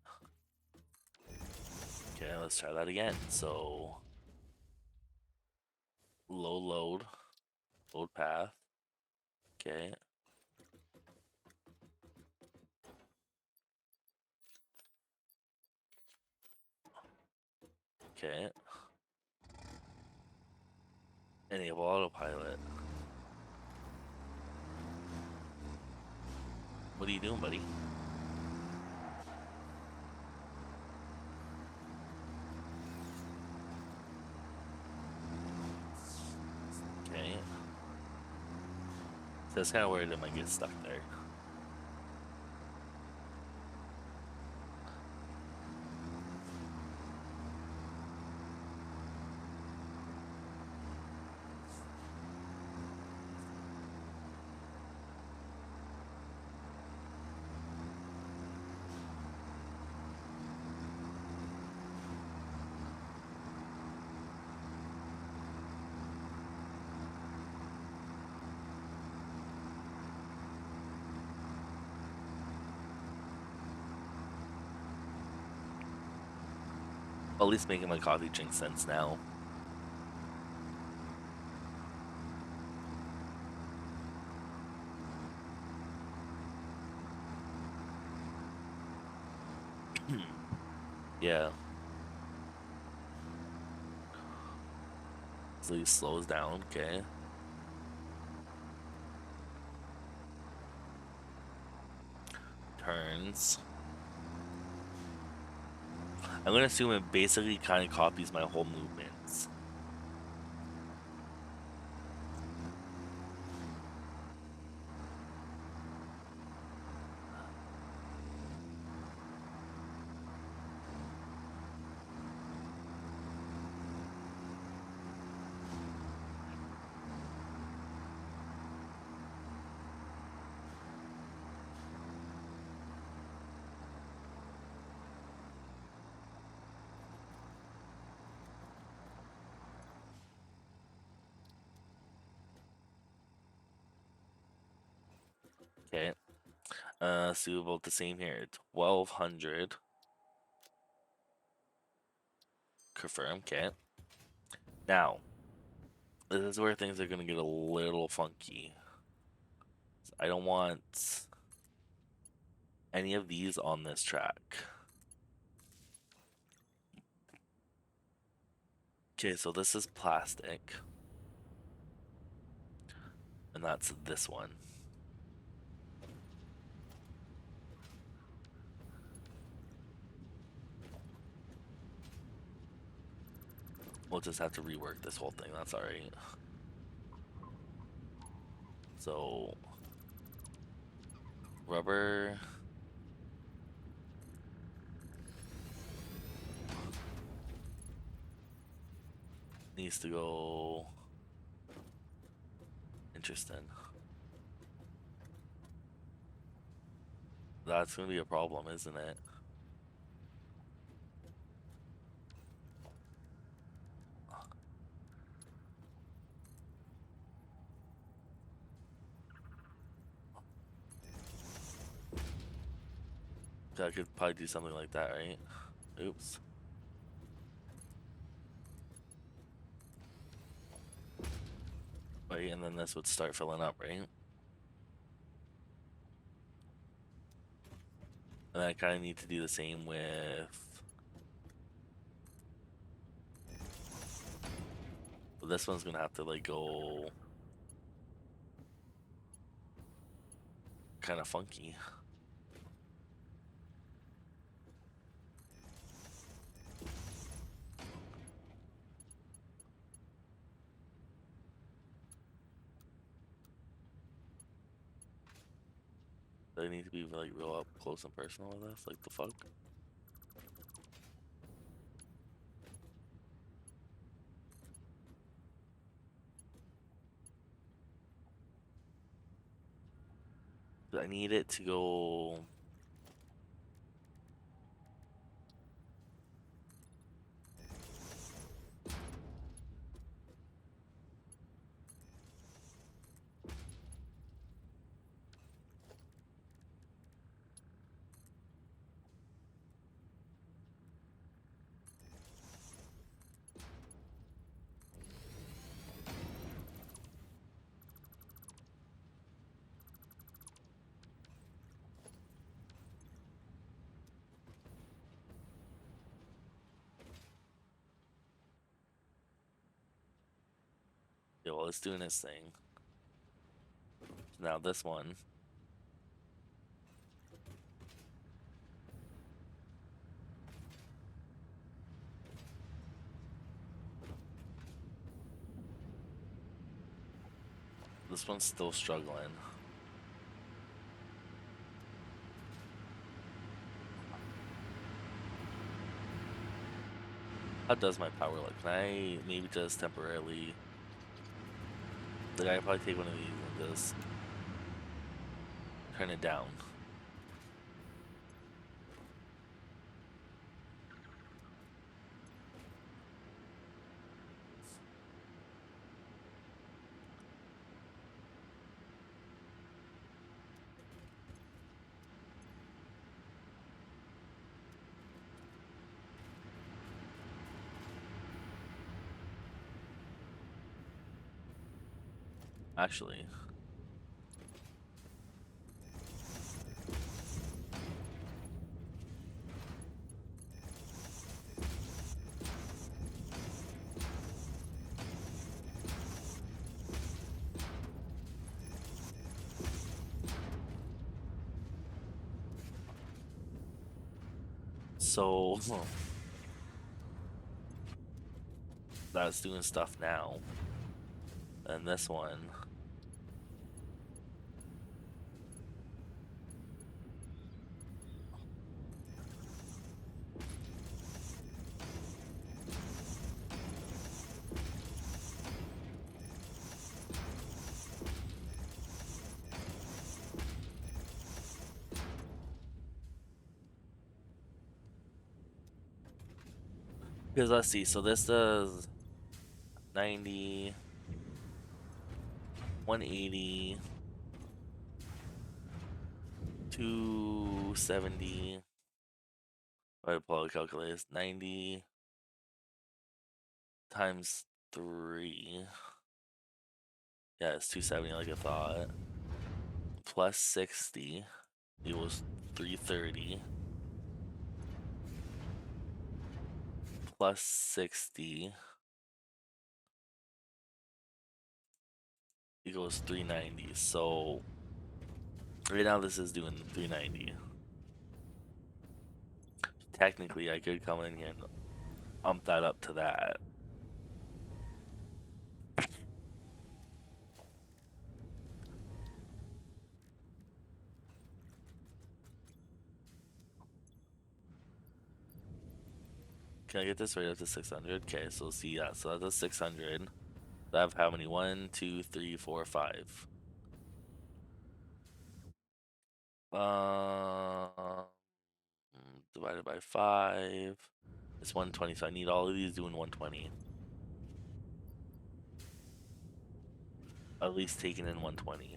Okay, let's try that again. So load, load path. Okay. Okay. Enable autopilot. What are you doing, buddy? Okay. So that's kind of worried it might get stuck there. At least making my coffee drink sense now. Yeah. So he slows down, okay. Turns. I'm gonna assume it basically kind of copies my whole movements. Okay. So about the same here. 1200. Confirm. Okay. Now, this is where things are gonna get a little funky. I don't want any of these on this track. Okay, so this is plastic. And that's this one. We'll just have to rework this whole thing. That's alright. So, rubber. Needs to go. Interesting. That's gonna be a problem, isn't it? I could probably do something like that, right? Oops. Right, and then this would start filling up, right? And I kind of need to do the same with this one's gonna have to like go kind of funky. Do I need to be like real up close and personal with this? Like the fuck? I need it to go. Yeah, well, it's doing its thing. Now this one. This one's still struggling. How does my power look? Can I maybe just temporarily? Like I probably take one of these and just turn it down. Actually, so that's doing stuff now. And this one. Because let's see, so this does 90, 180, 270. I pull out a calculator. 90 times 3. Yeah, it's 270 like I thought. Plus 60 equals 330. Plus 60 equals 390. So right now this is doing 390. Technically, I could come in here and ump that up to that. Can I get this right up to 600? Okay, so see, yeah, so that's a 600. I have how many? 1, 2, 3, 4, 5. Uh, divided by 5. It's 120, so I need all of these doing 120. At least taking in 120.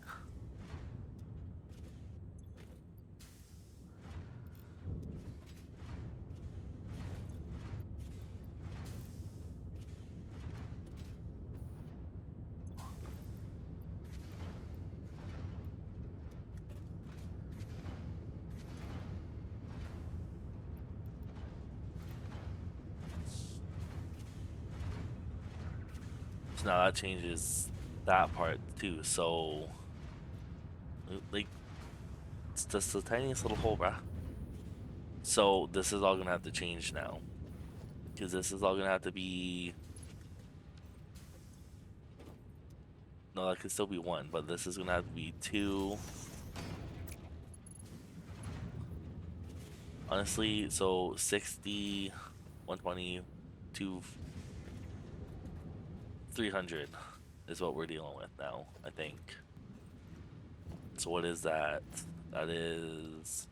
So now that changes that part too. So, like, it's just the tiniest little hole, bruh. So this is all gonna have to change now, because this is all gonna have to be. No, that could still be 1, but this is gonna have to be 2. Honestly, so 60, 120, 2, 300 is what we're dealing with now, I think. So what is that? That is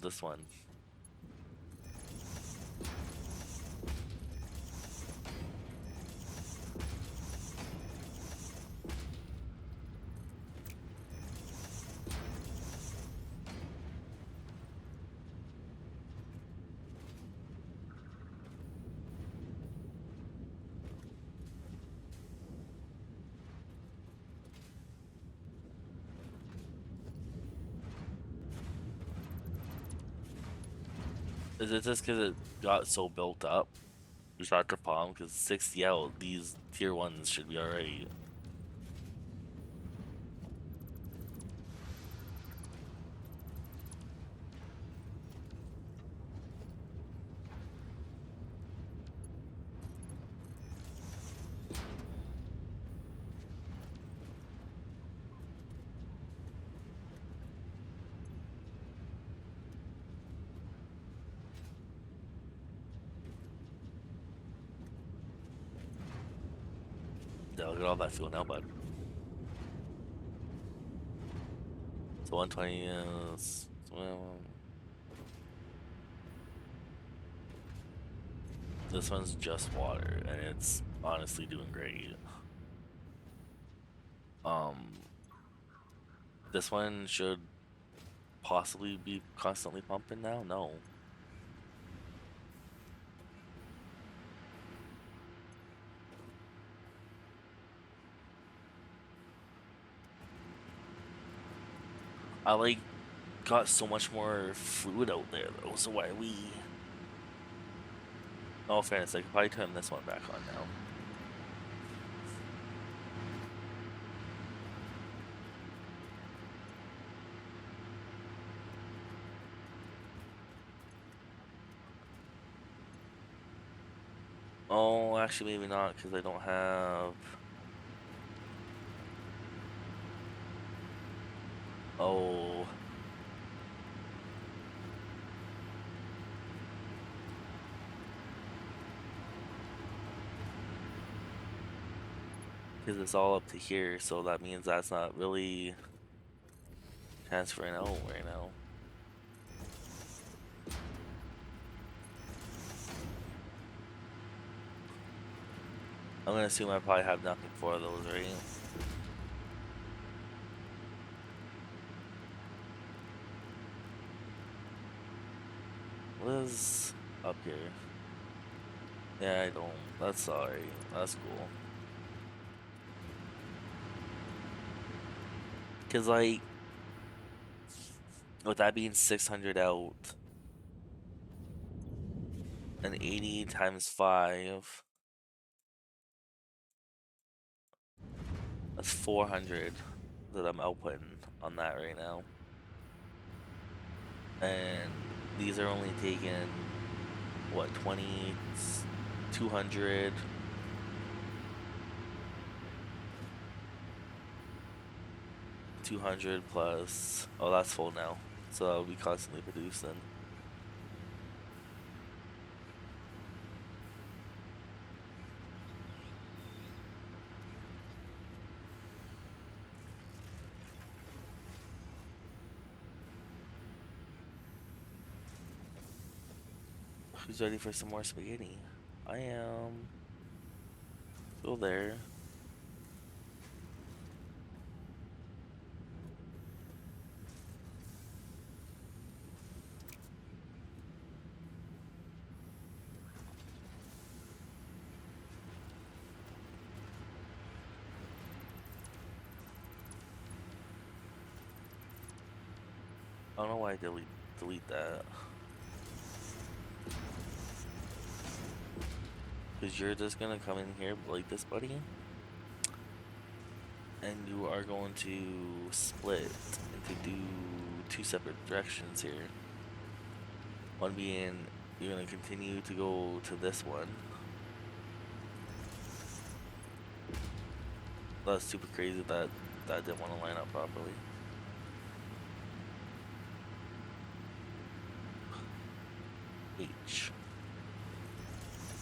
this one. Is it just because it got so built up? We start to palm because 60 out, these tier 1s should be alright. Yeah, look at all that fuel now, bud. So 120 is. Well, this one's just water, and it's honestly doing great. This one should possibly be constantly pumping now? No. I like got so much more fluid out there though, so why are we. No fairness, I could probably turn this one back on now. Oh, actually maybe not, because I don't have. Oh. Because it's all up to here, so that means that's not really transferring out right now. I'm gonna assume I probably have nothing for those, right? What is up here? Yeah, I don't. That's alright. That's cool. Cause like, with that being 600 out, and 80 times 5, that's 400 that I'm outputting on that right now. And these are only taking, what, 20, 200. Plus. Oh, that's full now. So that'll be constantly producing. Who's ready for some more spaghetti? I am. Go there. I don't know why I delete that. Because you're just gonna come in here like this, buddy. And you are going to split into do 2 separate directions here. One being you're gonna continue to go to this one. That's super crazy that that didn't want to line up properly. H.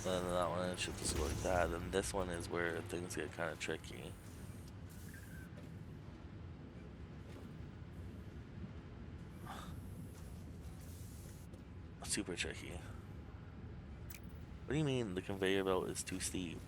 And then that one should just go like that. And this one is where things get kind of tricky. Super tricky. What do you mean the conveyor belt is too steep?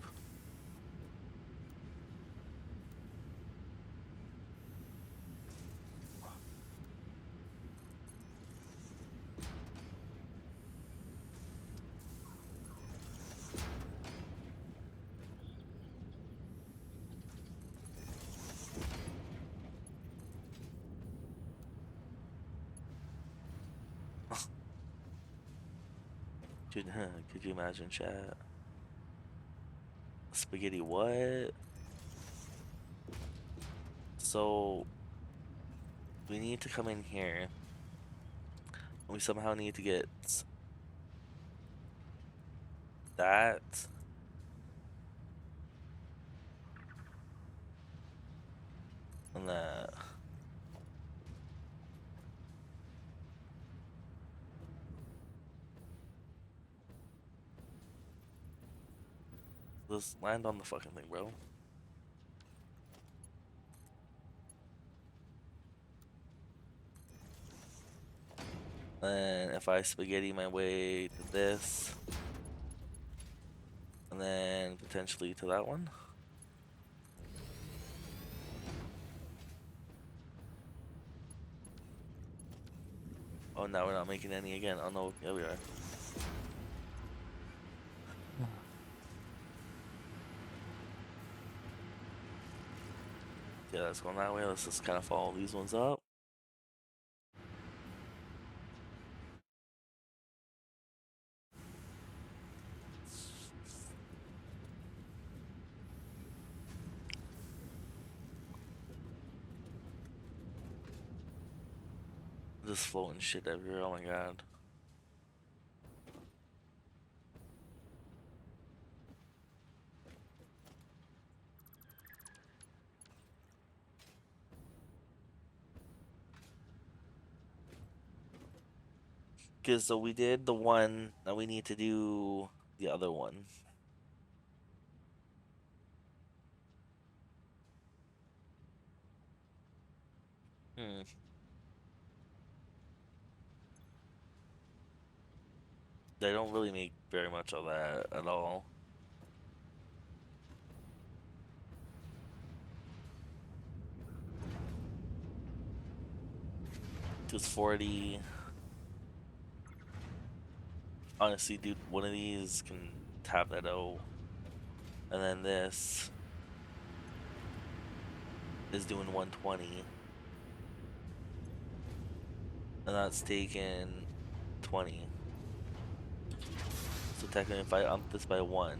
Could, could you imagine, chat? Spaghetti what? So we need to come in here. We somehow need to get that. And that. Just land on the fucking thing, bro. And if I spaghetti my way to this, and then potentially to that one. Oh, now we're not making any again. Oh no, yeah we are. Yeah, that's going that way. Let's just kind of follow these ones up. Just floating shit everywhere. Oh my god. Because so we did the one, now we need to do the other one. Hmm. They don't really make very much of that at all. Because 40. Honestly, dude, one of these can tap that O. And then this is doing 120. And that's taking 20. So technically, if I ump this by 1,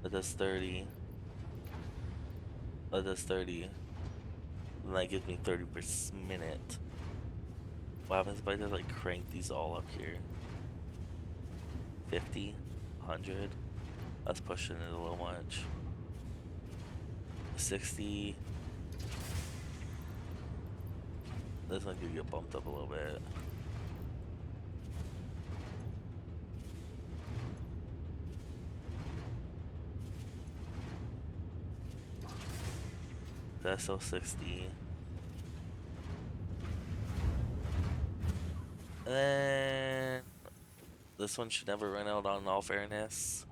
that does 30. That does 30. Then that gives me 30 per minute. What happens if I just like crank these all up here? 50, 100. That's pushing it a little much. 60. This one could get bumped up a little bit. That's still 60. And then this one should never run out on all fairness.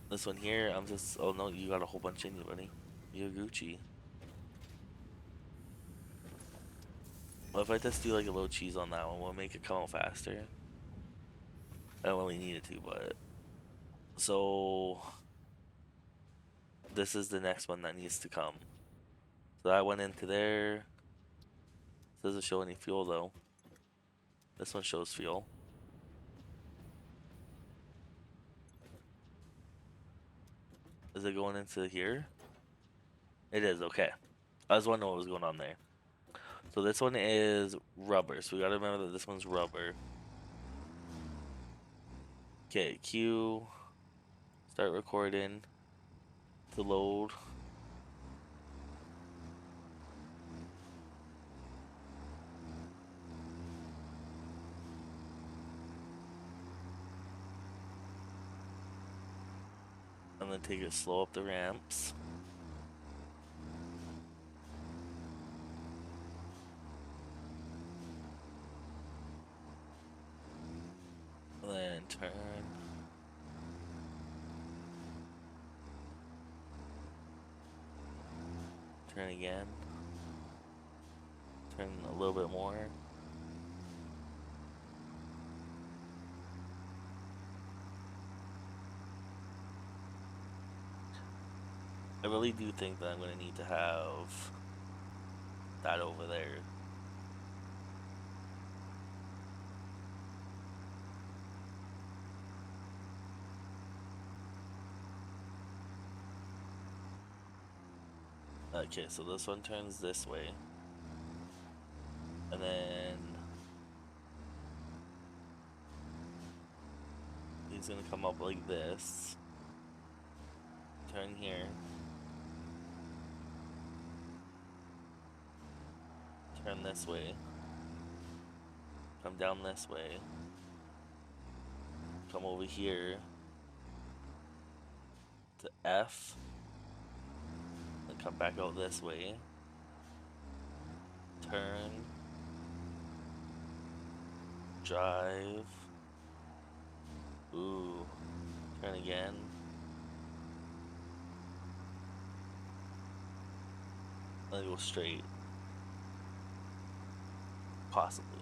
This one here, I'm just, oh no, you got a whole bunch in you, buddy. You're Gucci. What if I just do like a little cheese on that one? Will it make it come out faster? I don't really need it to, but. So, this is the next one that needs to come. So that went into there. Doesn't show any fuel though. This one shows fuel. Is it going into here? It is, okay. I was wondering what was going on there. So this one is rubber. So we gotta remember that this one's rubber. Okay, Q. Start recording. To load. And then take it slow up the ramps. And then turn. Turn again. Turn a little bit more. I really do think that I'm gonna need to have that over there. Okay, so this one turns this way. And then he's gonna come up like this. Turn here. Turn this way. Come down this way. Come over here to F. And come back out this way. Turn. Drive. Ooh. Turn again. Let me go straight. Possibly.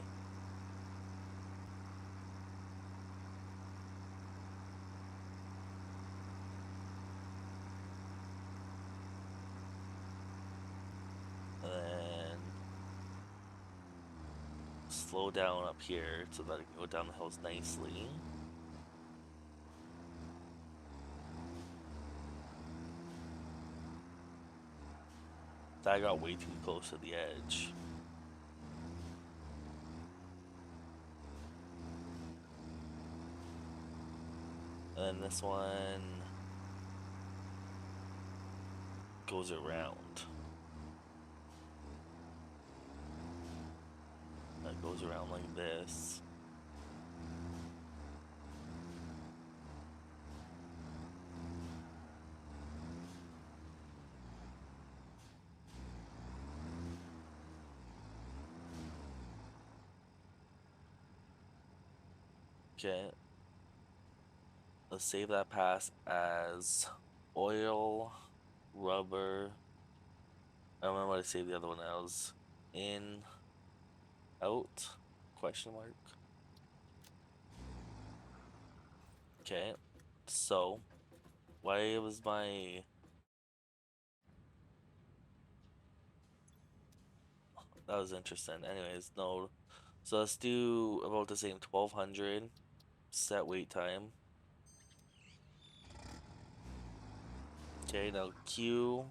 And then slow down up here so that I can go down the hills nicely. That got way too close to the edge. And then this one goes around. That goes around like this. Okay. Let's save that pass as oil, rubber. I don't remember what I saved the other one as. In, out, question mark. Okay, so why was my, that was interesting. Anyways, no. So let's do about the same 1200 set wait time. Okay, now Q.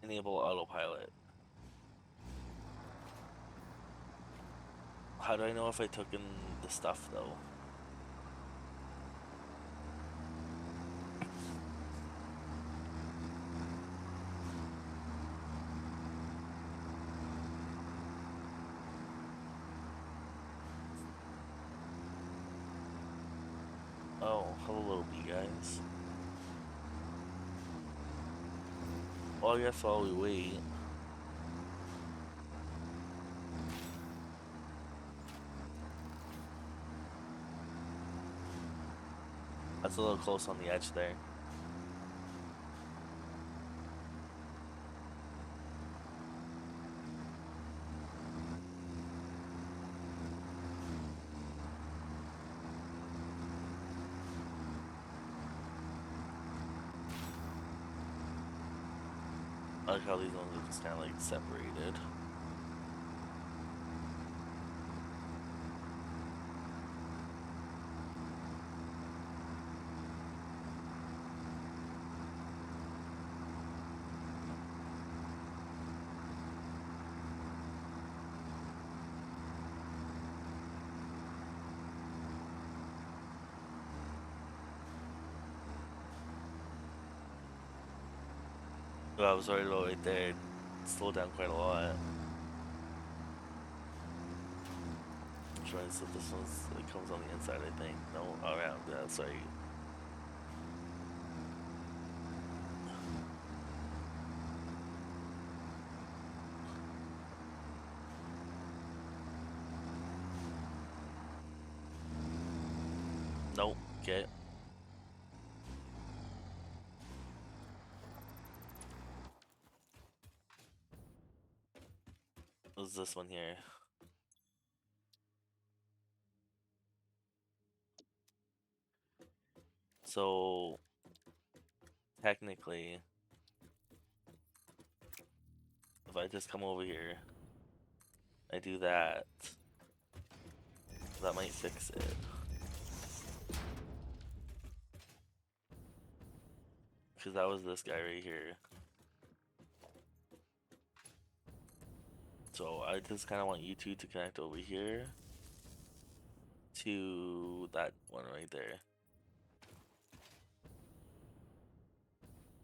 Enable autopilot. How do I know if I took in the stuff though? Oh, hello little bee guys. Well, I guess while we wait. That's a little close on the edge there. I like how these ones are just kind of like separated. But I was worried about right there. It slowed down quite a lot. Which one is it? This one's, it comes on the inside, I think. No, around. That's right. Nope. Okay. What was this one here? So technically, if I just come over here, I do that, that might fix it. Because that was this guy right here. So I just kind of want you two to connect over here to that one right there.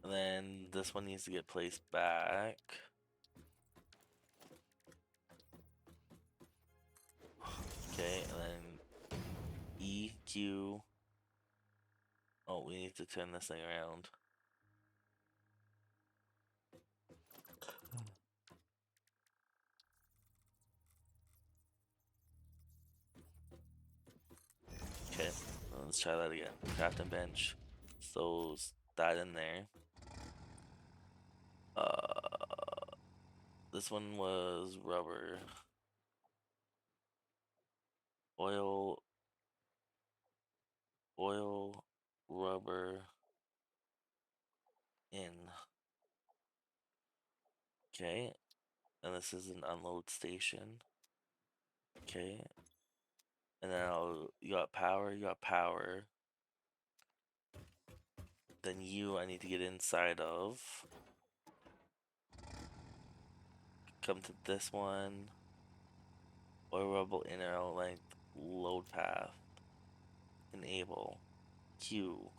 And then this one needs to get placed back. Okay, and then E, Q. Oh, we need to turn this thing around. Okay, let's try that again. Craft and bench. So that in there. This one was rubber. Oil, rubber, in. Okay, and this is an unload station. Okay, and then you got power, Then I need to get inside of. Come to this one. Oil rubble inner out length, load path. Enable. Q.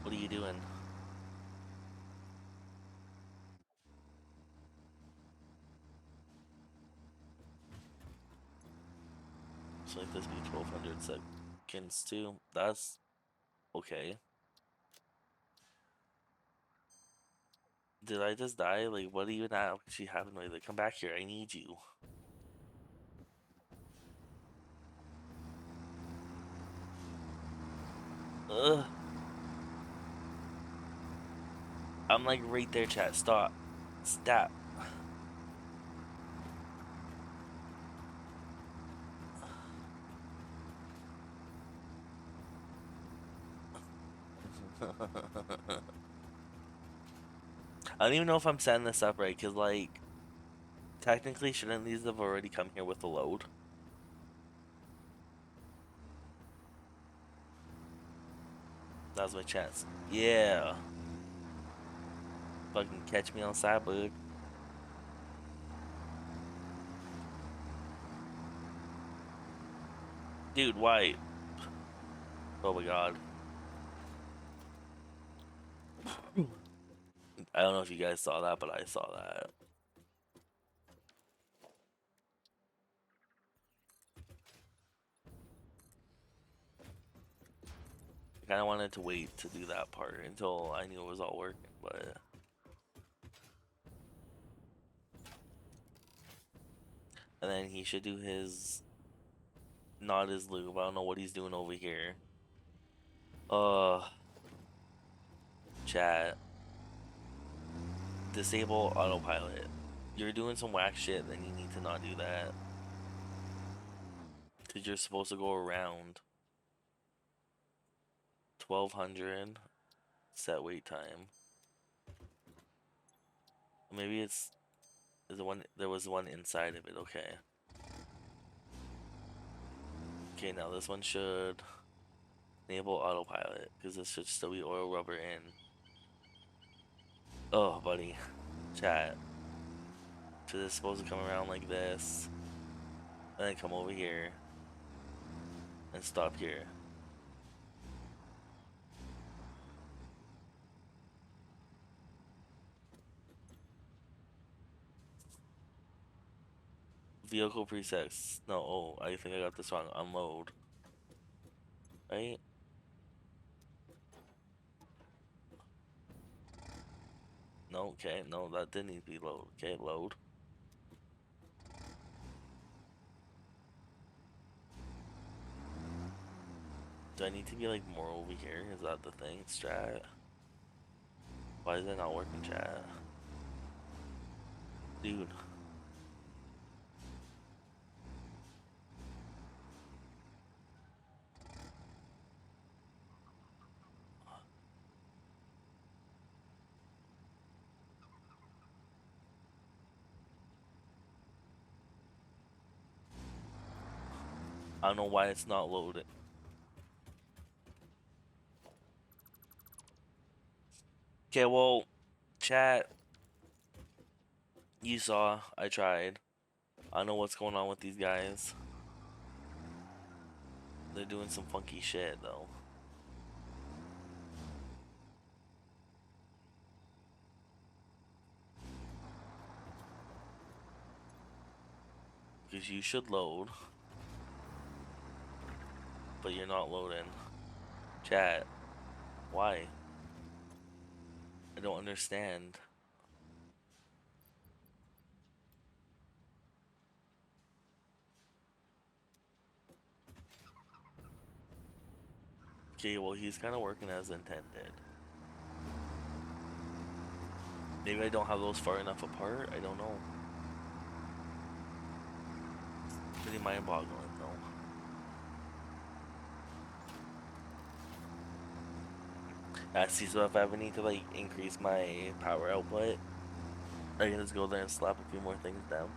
What are you doing? So like this be 1200 seconds too. That's okay. Did I just die? Like, what even actually happened? Like, come back here. I need you. Ugh. I'm like right there, chat. Stop. Stop. I don't even know if I'm setting this up right, because, like, technically, shouldn't these have already come here with a load? That was my chance. Yeah. Fucking catch me outside, bud. Dude, why? Oh my god. I don't know if you guys saw that, but I saw that. I kind of wanted to wait to do that part until I knew it was all working, but... And then he should do his... Not his lube. I don't know what he's doing over here. Chat. Disable autopilot. You're doing some whack shit, then you need to not do that. Because you're supposed to go around. 1200. Set wait time. Maybe it's... There was one inside of it, okay. Okay, now this one should... Enable autopilot, because this should still be oil rubber in. Oh, buddy. Chat. So this is supposed to come around like this. And then come over here. And stop here. Vehicle presets. No, oh, I think I got this wrong. Unload. Right? No, okay. No, that didn't need to be load. Okay, load. Do I need to be like more over here? Is that the thing? Strat? Why is it not working, chat? Dude. I don't know why it's not loaded. Okay, well, chat. You saw. I tried. I don't know what's going on with these guys. They're doing some funky shit, though. Because you should load. But you're not loading. Chat. Why? I don't understand. Okay, well, he's kind of working as intended. Maybe I don't have those far enough apart. I don't know. Pretty mind-boggling, though. See, so if I ever need to, like, increase my power output, I can just go there and slap a few more things down.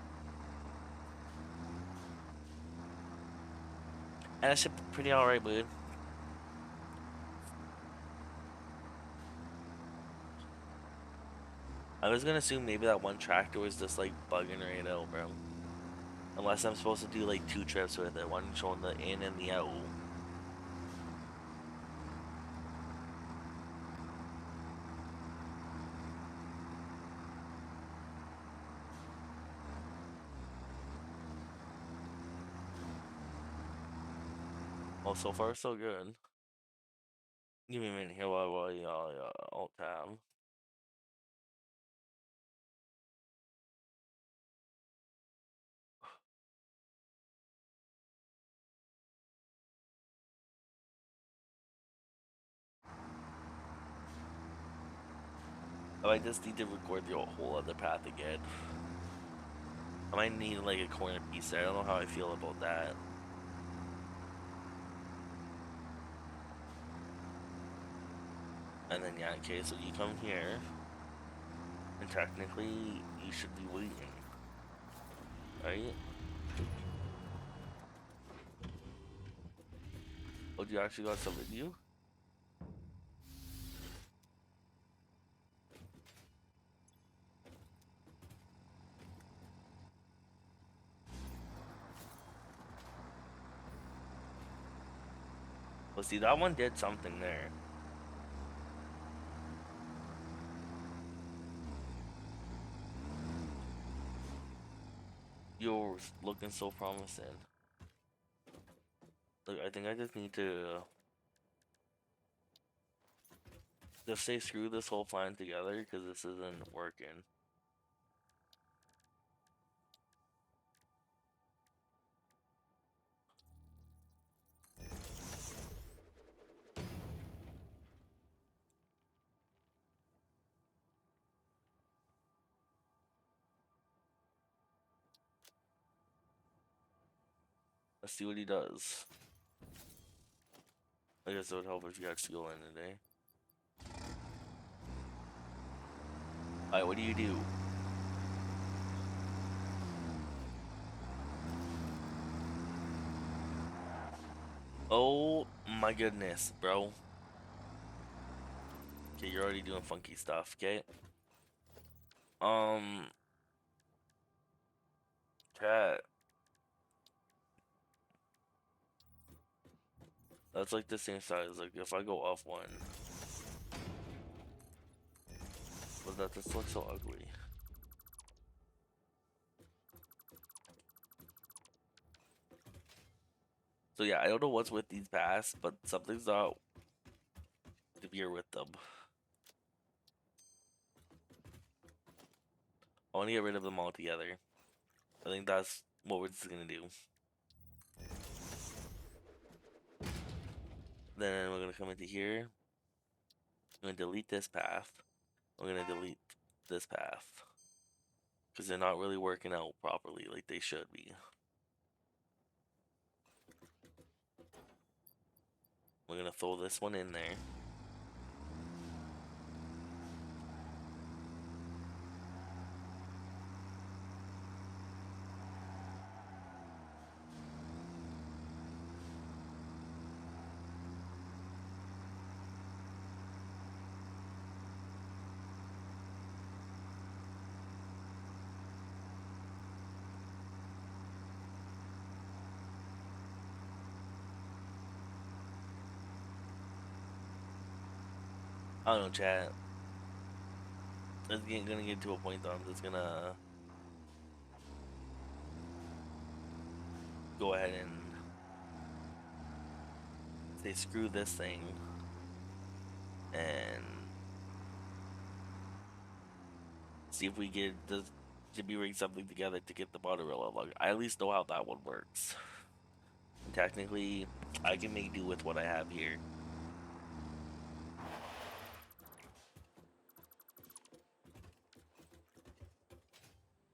And that should be pretty alright, dude. I was gonna assume maybe that one tractor was just, like, bugging right out, bro. Unless I'm supposed to do, like, 2 trips with it. One showing the in and the out. Well, so far, so good. Give me a minute here while y'all alt tab. Oh, I just need to record the whole other path again. I might need like a corner piece there. I don't know how I feel about that. And then yeah, okay, so you come here, and technically you should be waiting, right? Oh, do you actually got some with you? Well, see, that one did something there. You're looking so promising. Like, I think I just need to just say screw this whole plan together because this isn't working. Let's see what he does. I guess it would help if you had fuel in today. Alright, what do you do? Oh my goodness, bro. Okay, you're already doing funky stuff, okay? Um, Chat. That's like the same size. Like if I go off one, but that just looks so ugly. So yeah, I don't know what's with these paths, but something's not to be with them. I want to get rid of them altogether. I think that's what we're just gonna do. Then we're gonna come into here. I'm gonna delete this path. We're gonna delete this path because they're not really working out properly like they should be. We're gonna throw this one in there. I don't know, chat. It's gonna get to a point that I'm just gonna go ahead and say screw this thing and see if we get the be rig something together to get the Motorola lug. I at least know how that one works. And technically, I can make do with what I have here.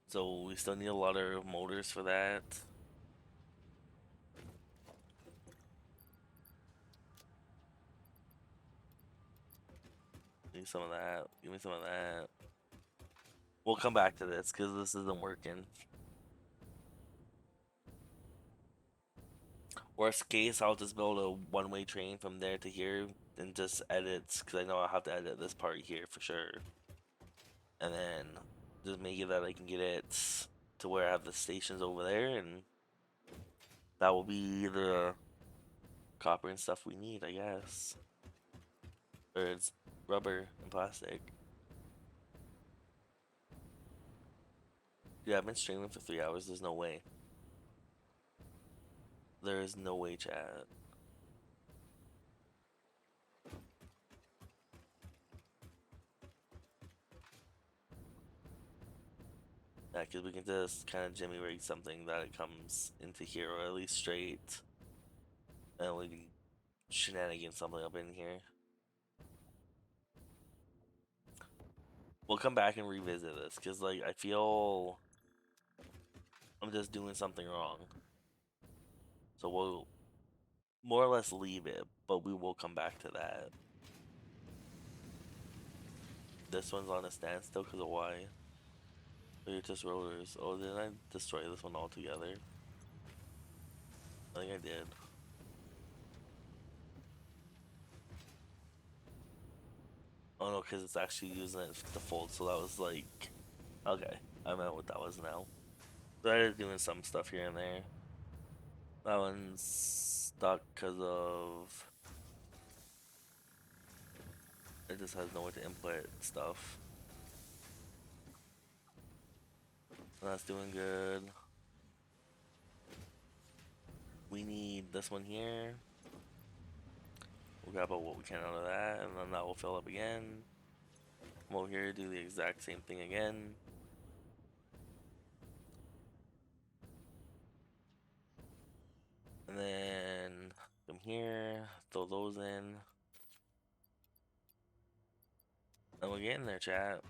So we still need a lot of motors for that. Give me some of that. Give me some of that. We'll come back to this because this isn't working. Worst case, I'll just build a one-way train from there to here and just edit because I know I'll have to edit this part here for sure. And then just make it that I can get it to where I have the stations over there, and that will be the copper and stuff we need, I guess. Or it's rubber and plastic. Yeah, I've been streaming for 3 hours. There's no way. There is no way, chat. Yeah, because we can just kind of jimmy rig something that it comes into here, or at least straight. And we can shenanigan something up in here. we'll come back and revisit this because like I feel I'm just doing something wrong. So we'll more or less leave it, but we will come back to that. This one's on a standstill because of why? Oh, you're just rotors. Oh, didn't I destroy this one altogether? I think I did. Oh no, because it's actually using it to fold, so that was like... Okay, I know what that was now. So I was doing some stuff here and there. That one's stuck because of... It just has nowhere to input stuff. That's doing good. We need this one here. We'll grab out what we can out of that, and then that will fill up again. Come over here, do the exact same thing again. And then come here, throw those in. And we're getting there, chat.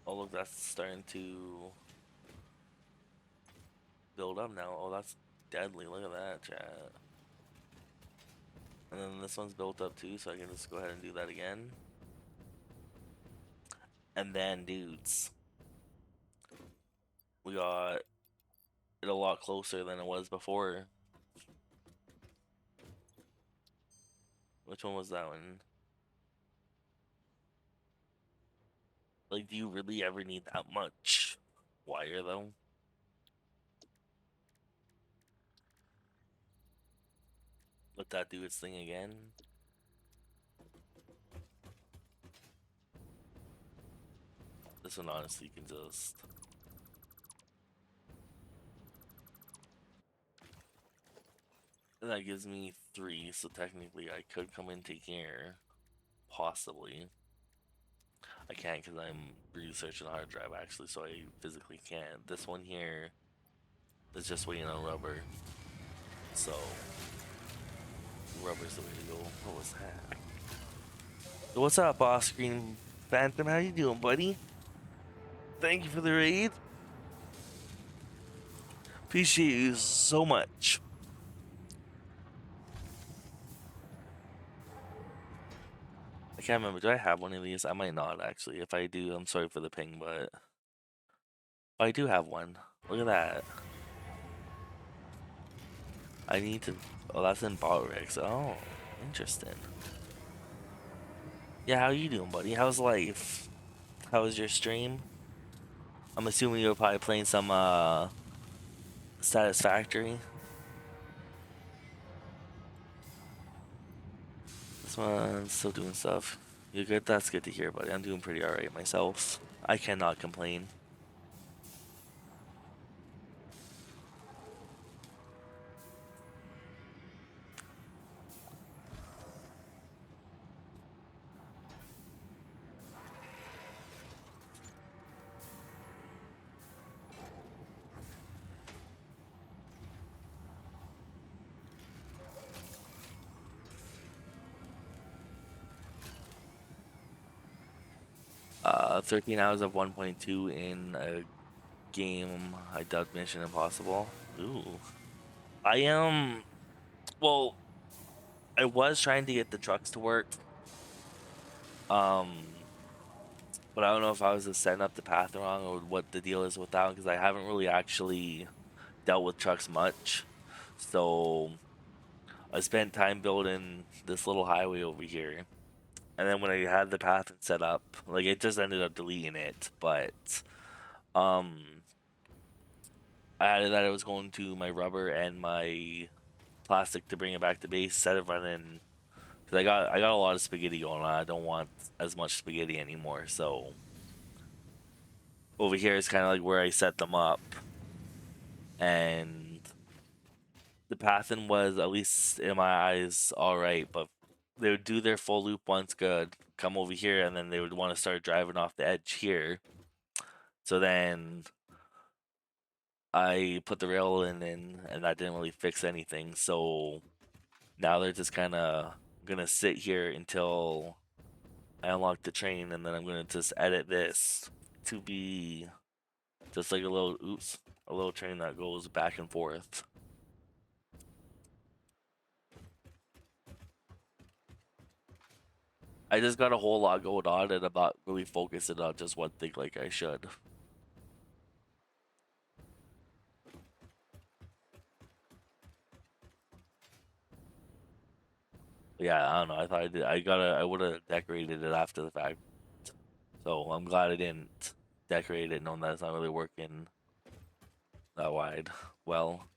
Oh look, that's starting to build up now. Oh, that's deadly. Look at that, chat. And then this one's built up too, so I can just go ahead and do that again. And then, dudes, we got it a lot closer than it was before. Which one was that one? Like, do you really ever need that much wire, though? Let that do its thing again. This one honestly can just... And that gives me 3, so technically I could come in take here. Possibly. I can't because I'm researching how to drive actually, so I physically can't. This one here is just waiting on rubber. So, rubber's the way to go. What was that? So what's up, Boss Green Phantom? How you doing, buddy? Thank you for the raid. Appreciate you so much. I can't remember. Do I have one of these? I might not actually. If I do, I'm sorry for the ping, but I do have one. Look at that. I need to. Oh, that's in bot rigs. Oh, interesting. Yeah, how you doing, buddy? How's life? How was your stream? I'm assuming you were probably playing some Satisfactory. This one's still doing stuff. You're good? That's good to hear, buddy. I'm doing pretty alright myself. I cannot complain. 13 hours of 1.2 in a game I dubbed Mission Impossible. Ooh. I am... Well, I was trying to get the trucks to work. But I don't know if I was just setting up the path wrong or what the deal is with that one, because I haven't really actually dealt with trucks much. So I spent time building this little highway over here. And then when I had the path set up, like it just ended up deleting it, but I added that I was going to my rubber and my plastic to bring it back to base instead of running, because I got a lot of spaghetti going on. I don't want as much spaghetti anymore, so over here is kind of like where I set them up, and the pathing was, at least in my eyes, all right, but they would do their full loop once good, come over here, and then they would want to start driving off the edge here. So then I put the rail in, and that didn't really fix anything. So Now they're just kind of gonna sit here until I unlock the train, and then I'm gonna just edit this to be just like a little train that goes back and forth. I just got a whole lot going on, and I'm not really focusing on just one thing like I should. Yeah, I don't know. I thought I would have decorated it after the fact. So I'm glad I didn't decorate it, knowing that it's not really working that wide. Well,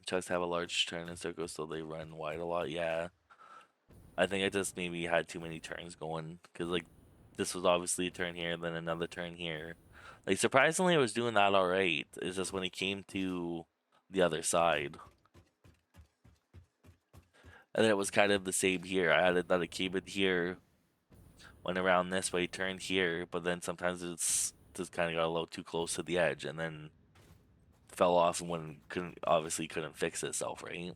trucks have a large turn in circle, so they run wide a lot. Yeah, I think I just maybe had too many turns going, because like this was obviously a turn here, then another turn here. Like surprisingly, I was doing that all right. It's just when it came to the other side, and then it was kind of the same here. I had it that it came in here, went around this way, turned here, but then sometimes it's just kind of got a little too close to the edge, and then fell off and when couldn't fix itself, right?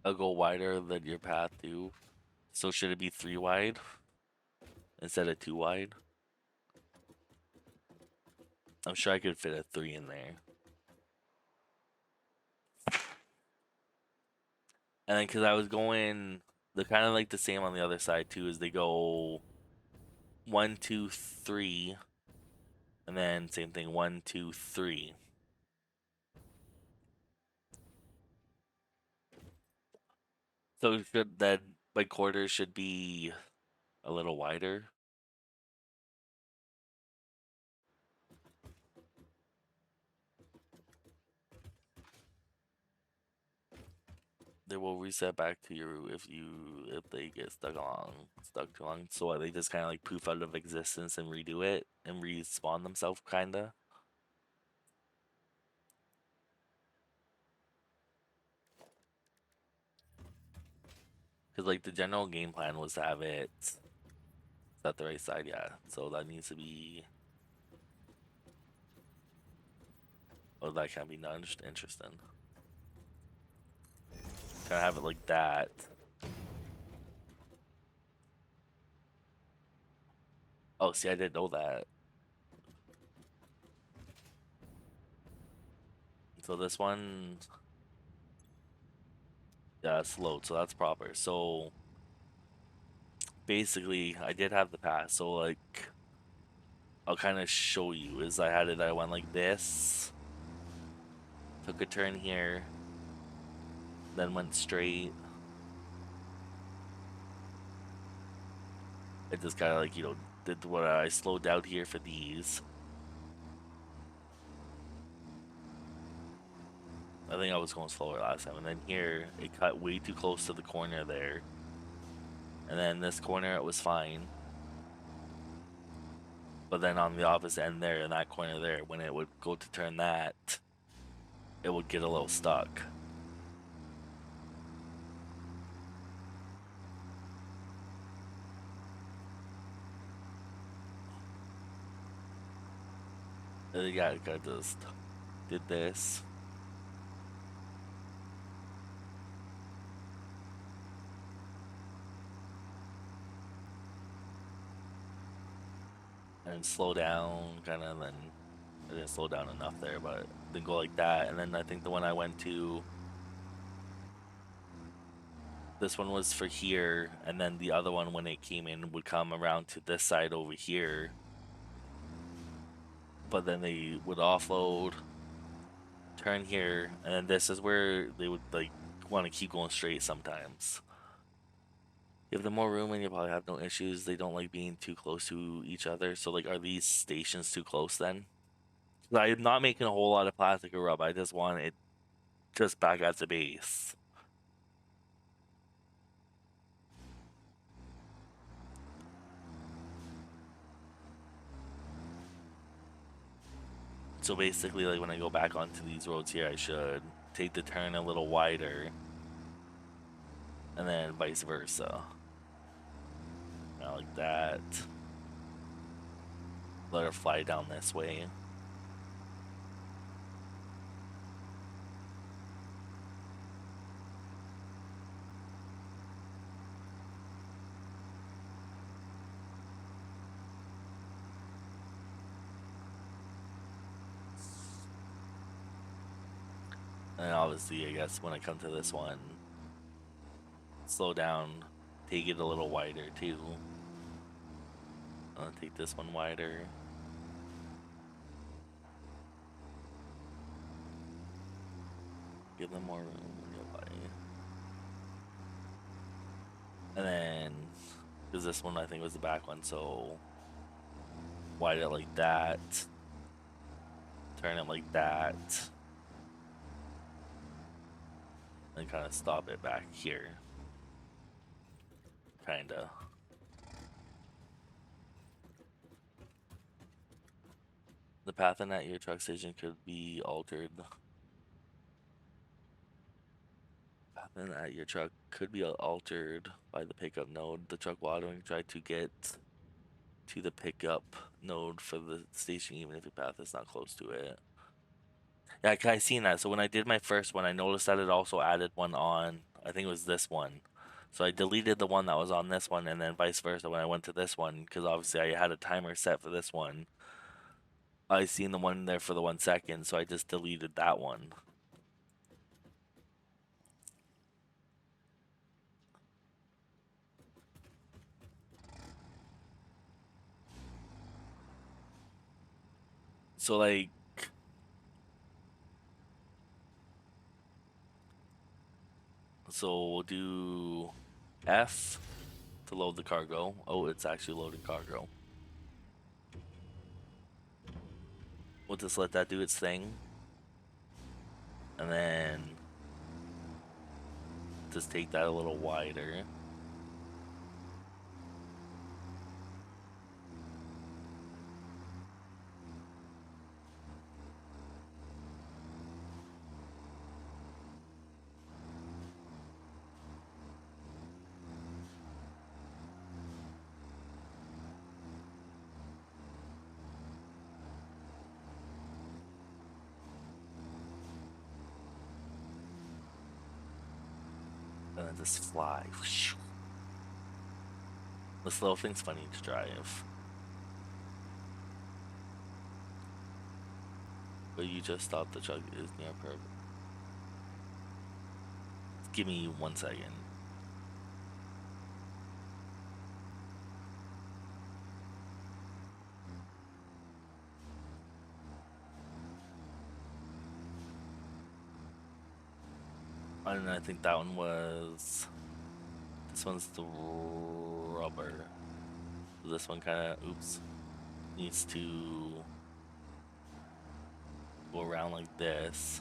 I'll go wider than your path too. So should it be 3 wide instead of 2 wide? I'm sure I could fit a 3 in there. And then because I was going, they're kind of like the same on the other side too, is they go 1, 2, 3, and then same thing 1, 2, 3. So should that my quarters should be a little wider? They will reset back to your if they get stuck too long. So what, they just kind of like poof out of existence and redo it and respawn themselves, kinda. Because like the general game plan was to have it set the right side, yeah. So that needs to be. Oh, that can't be nudged. Interesting. Kind of have it like that. Oh, see, I didn't know that. So this one, yeah, it's load, so that's proper. So basically, I did have the pass. So like, I'll kind of show you. Is I had it. I went like this, took a turn here, then went straight. It just kind of like did what I slowed down here for these. I think I was going slower last time, and then here it cut way too close to the corner there, and then this corner it was fine, but then on the opposite end there, in that corner there, when it would go to turn that, it would get a little stuck. Yeah, I just did this. And slow down, kind of, then I didn't slow down enough there, but didn't go like that. And then I think the one I went to, this one was for here, and then the other one when it came in would come around to this side over here, but then they would offload, turn here, and then this is where they would like want to keep going straight sometimes. Give them more room and you probably have no issues. They don't like being too close to each other. So like, are these stations too close then? I'm not making a whole lot of plastic or rub. I just want it just back at the base. So basically, like when I go back onto these roads here, I should take the turn a little wider, and then vice versa. Now like that. Let her fly down this way. And obviously, I guess when I come to this one, slow down, take it a little wider too. Take this one wider. Give them more room. And then, because this one I think was the back one, so widen it like that. Turn it like that. And kind of stop it back here. Kinda. The path in at your truck station could be altered. Path in at your truck could be altered by the pickup node. The truck watering try to get to the pickup node for the station even if your path is not close to it. Yeah, I seen that. So when I did my first one, I noticed that it also added one on, I think it was this one. So I deleted the one that was on this one, and then vice versa when I went to this one, because obviously I had a timer set for this one. I seen the one there for the 1 second, so I just deleted that one. So like, so we'll do F to load the cargo. Oh, it's actually loading cargo. We'll just let that do its thing. And then just take that a little wider. And then just fly. This little thing's funny to drive. But you just stopped the truck is near perfect. Give me 1 second. And I think that one was. This one's the rubber. This one kind of, oops, needs to go around like this.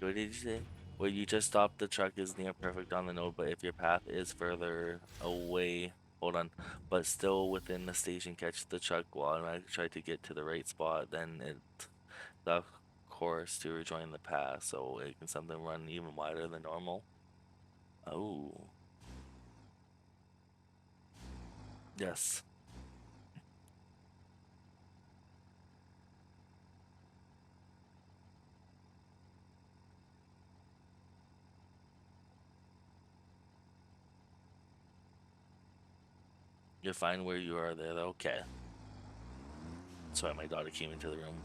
What did you say? Where you just stopped the truck is near perfect on the node, but if your path is further away, hold on, but still within the station, catch the truck will automatically try to get to the right spot, then it the course to rejoin the path, so it can sometimes run even wider than normal. Oh. Yes. You're fine where you are there, though? Okay. Sorry, my daughter came into the room.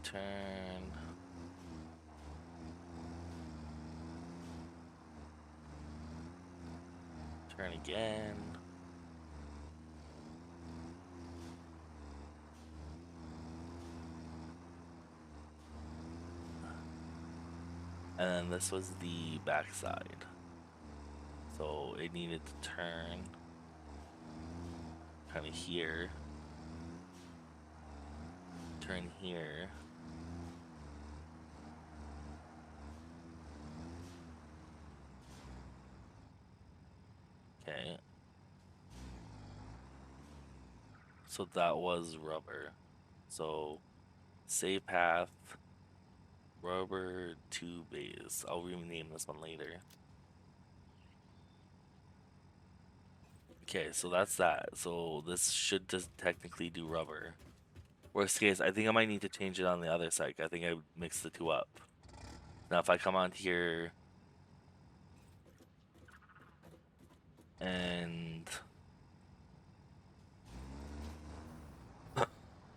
Turn. Turn again. And then this was the backside. So it needed to turn kind of here. Turn here. Okay. So that was rubber. So save path, rubber to base. I'll rename this one later. Okay, so that's that. So this should just technically do rubber. Worst case, I think I might need to change it on the other side. I think I mixed the two up. Now if I come on here and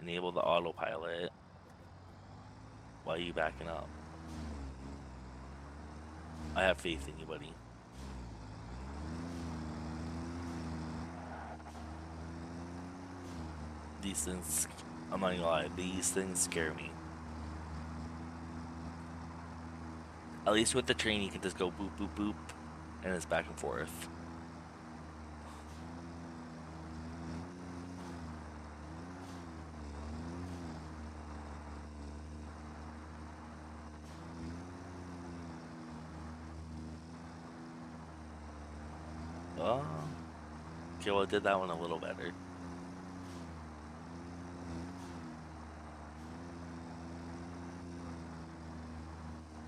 enable the autopilot, why are you backing up? I have faith in you, buddy. These things, I'm not gonna lie, these things scare me. At least with the train, you can just go boop, boop, boop, and it's back and forth. Oh, okay, well, I did that one a little better.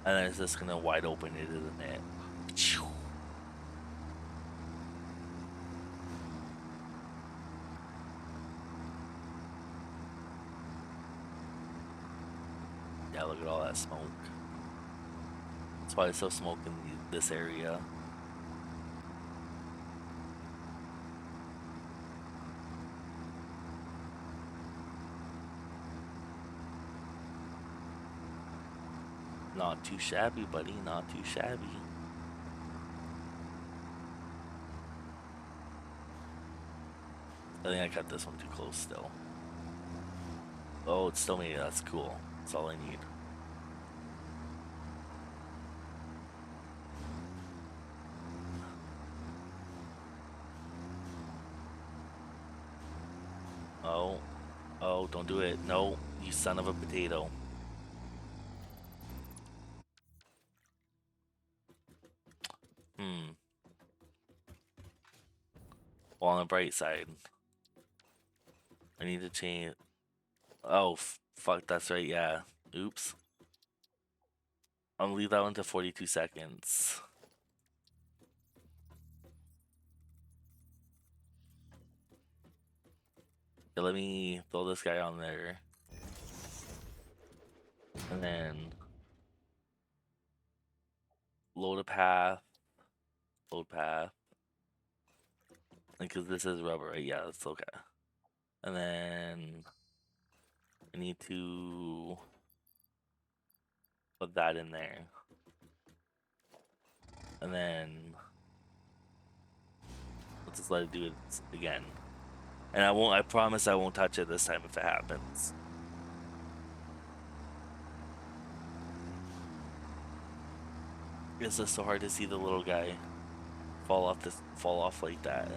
And then it's just gonna wide open it, isn't it? Yeah, look at all that smoke. That's why it's so smoke in this area. Not too shabby, buddy, not too shabby. I think I cut this one too close still. Oh, it's still me, that's cool. That's all I need. Oh, oh, don't do it. No, you son of a potato. Hmm. Well, on the bright side, I need to change. Oh, fuck, that's right, yeah. Oops. I'm gonna leave that one to 42 seconds. Okay, let me throw this guy on there. And then load a path. Load path. Because this is rubber, right? Yeah, that's okay. And then I need to put that in there. And then let's just let it do it again. And I promise I won't touch it this time if it happens. It's just so hard to see the little guy fall off like that.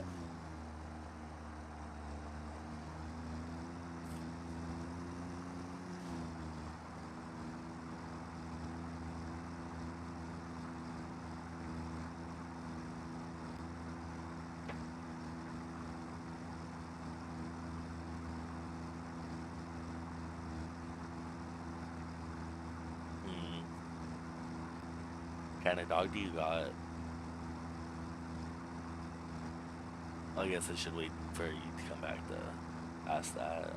Hmm. What kind of dog do you got? I guess I should wait for you to come back to ask that.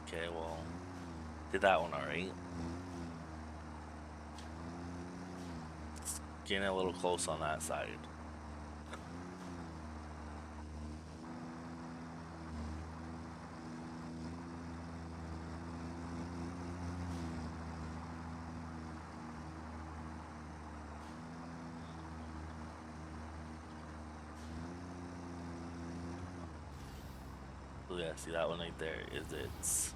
Okay, well, did that one alright. It's getting a little close on that side. So yeah, see that one right there is its.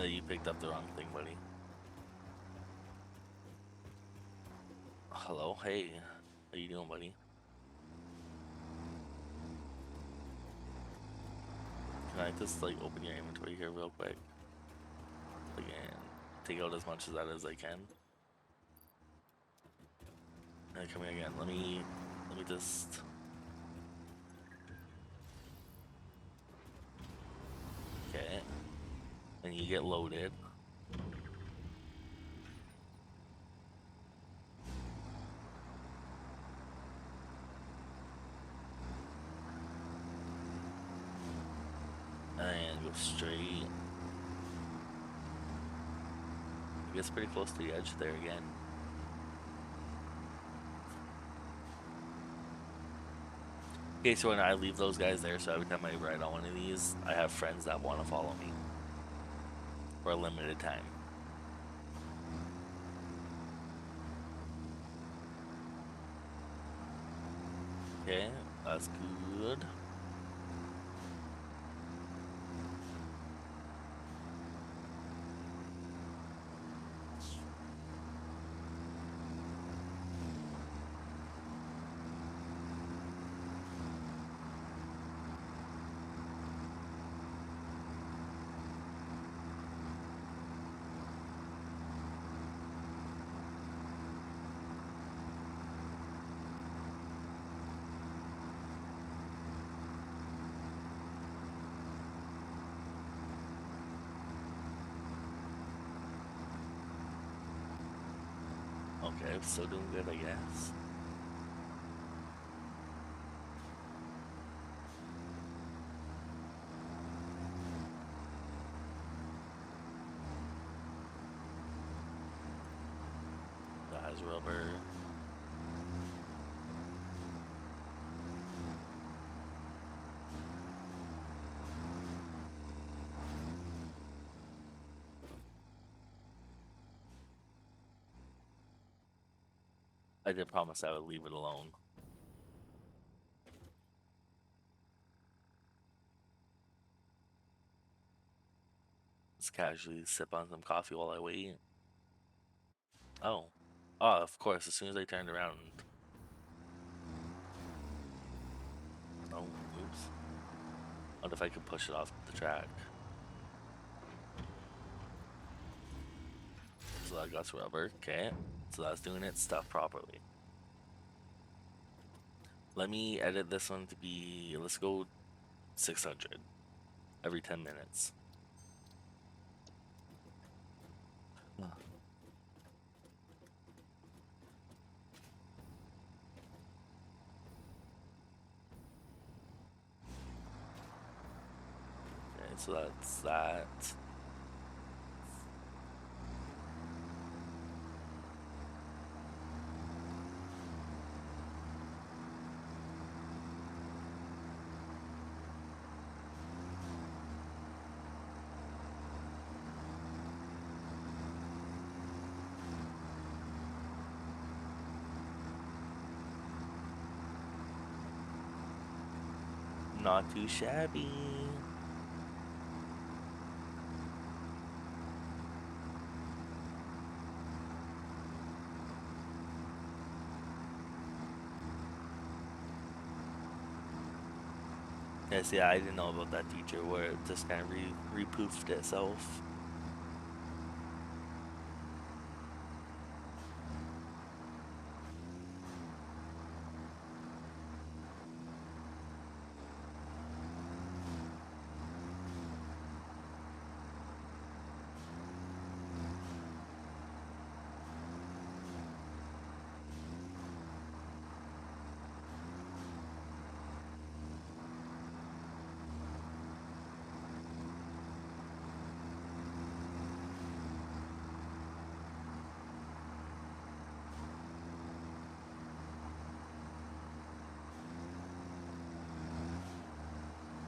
You picked up the wrong thing, buddy. Hello, hey, how you doing, buddy? Can I just like open your inventory here real quick? Again, take out as much of that as I can. Come here again. Let me just. Okay, and you get loaded. And go straight. It gets pretty close to the edge there again. Okay, so when I leave those guys there, so every time I ride on one of these, I have friends that want to follow me for a limited time. Okay, that's good. Okay, still doing good, I guess. That has rubber. I did promise I would leave it alone. Just casually sip on some coffee while I wait. Oh. Oh, of course, as soon as I turned around. Oh, oops. What if I could push it off the track? So that got rubber, okay. So that's doing its stuff properly. Let me edit this one to be, let's go 600 every 10 minutes. Okay, so that's that. Not too shabby. Yes, yeah, I didn't know about that feature where it just kind of repoofed itself.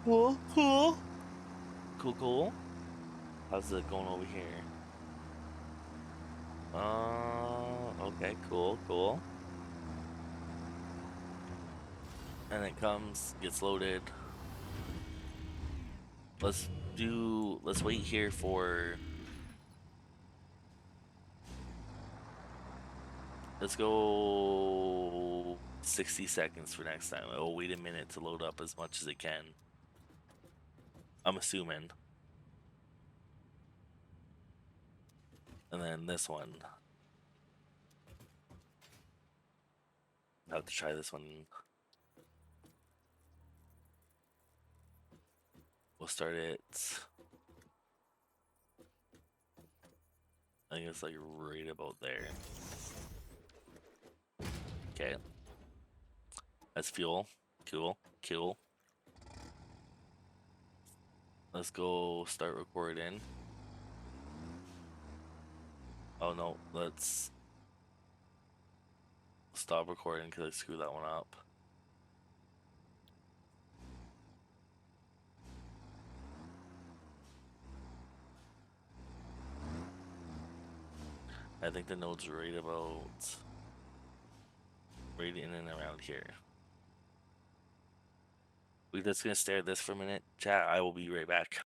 Cool, cool. Cool, cool. How's it going over here? Okay, cool, cool. And it comes, gets loaded. Let's wait here for Let's go 60 seconds for next time. It'll wait a minute to load up as much as it can. I'm assuming. And then this one. I have to try this one. We'll start it. I think it's like right about there. Okay. That's fuel. Cool. Cool. Let's go start recording. Oh no, let's stop recording because I screwed that one up. I think the node's right about right in and around here. We're just gonna stare at this for a minute. Chat, I will be right back.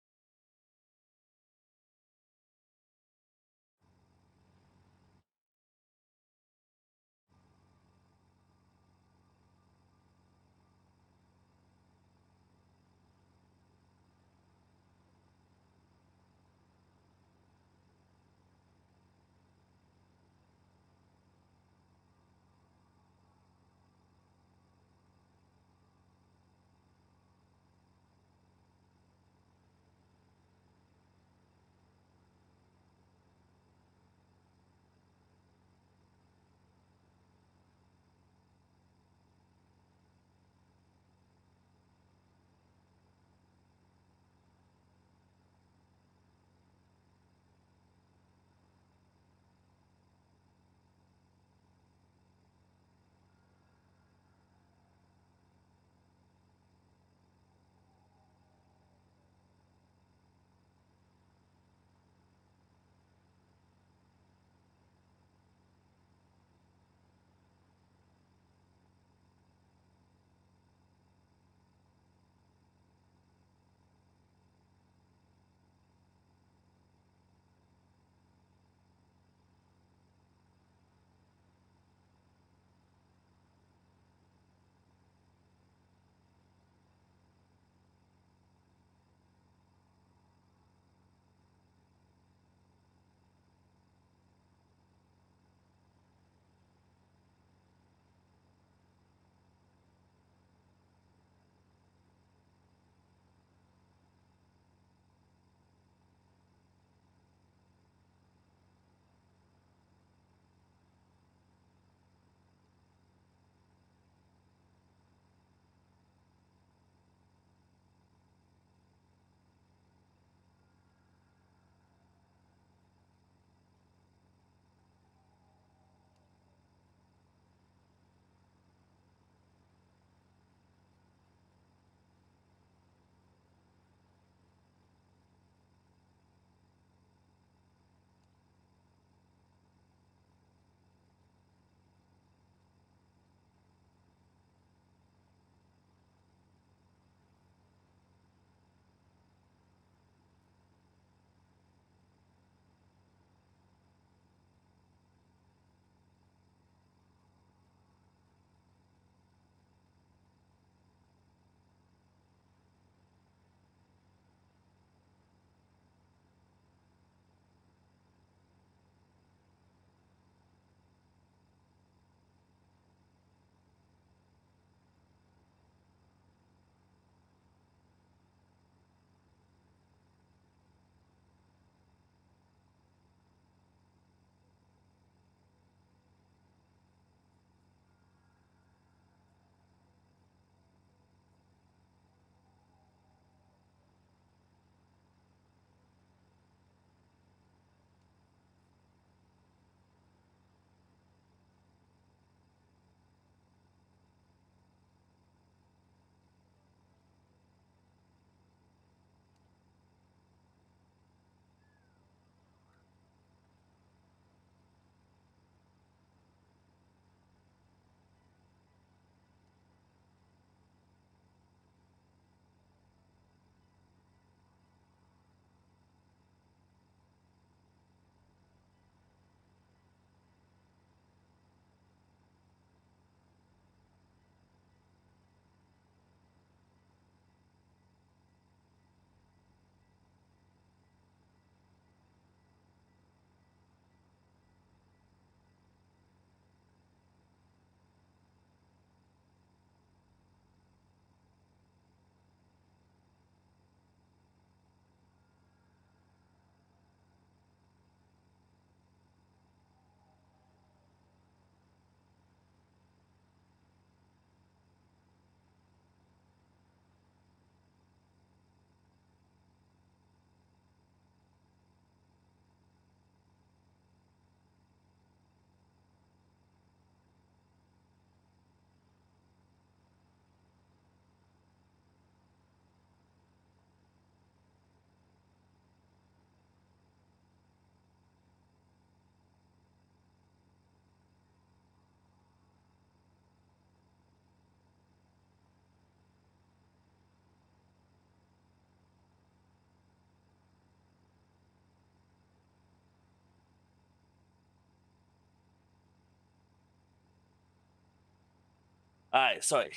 Alright, sorry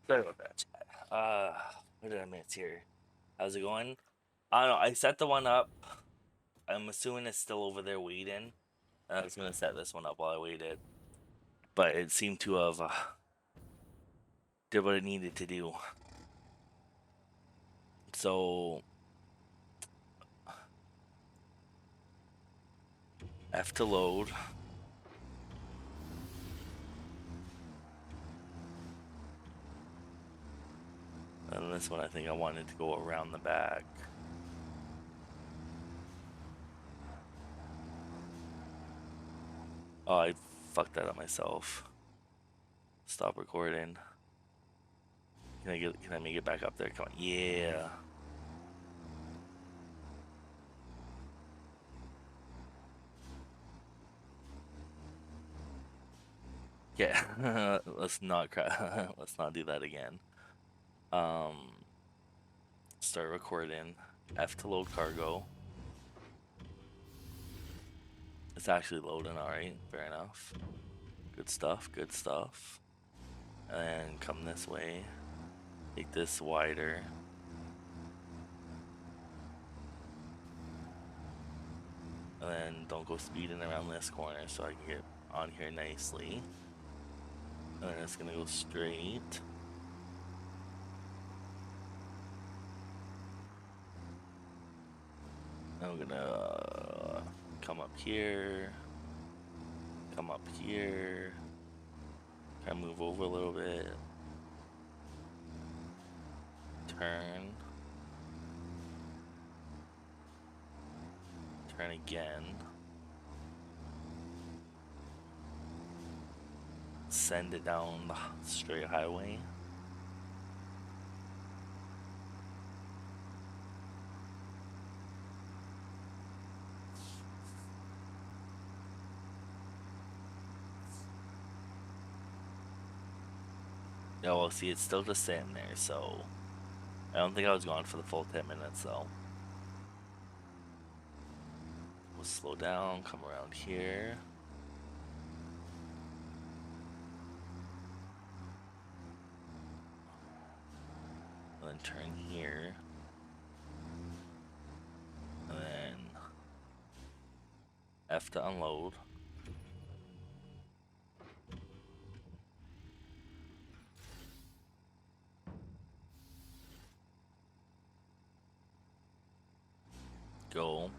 about that. What did I miss here? How's it going? I don't know. I set the one up. I'm assuming it's still over there waiting. I was gonna set this one up while I waited, but it seemed to have did what it needed to do. So F to load. And this one, I think I wanted to go around the back. Oh, I fucked that up myself. Stop recording. Can I make it back up there? Come on. Yeah. Yeah. Let's not let's not do that again. Start recording. F to load cargo. It's actually loading, alright. Fair enough. Good stuff, good stuff. And come this way. Make this wider. And then don't go speeding around this corner so I can get on here nicely. And then it's gonna go straight. I'm gonna come up here. Come up here. Kind of move over a little bit. Turn. Turn again. Send it down the straight highway. Yeah, well, see, it's still just sitting there, so I don't think I was gone for the full 10 minutes, though. We'll slow down, come around here. And then turn here. And then F to unload. Go.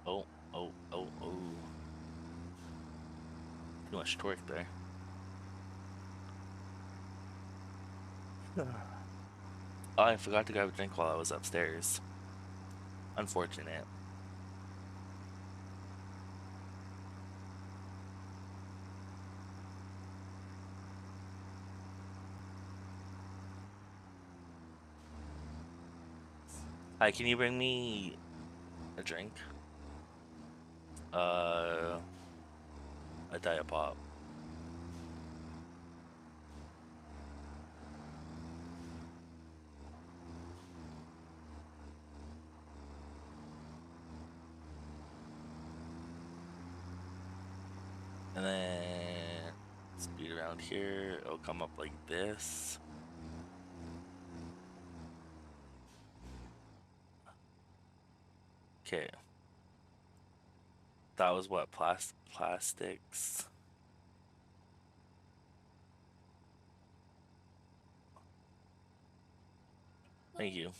Oh, oh, oh, oh. Too much torque there. Oh, I forgot to grab a drink while I was upstairs. Unfortunate. Hi, can you bring me a drink? A Diet Pop. And then speed around here. It'll come up like this. Okay. That was what? Plastics. Thank you.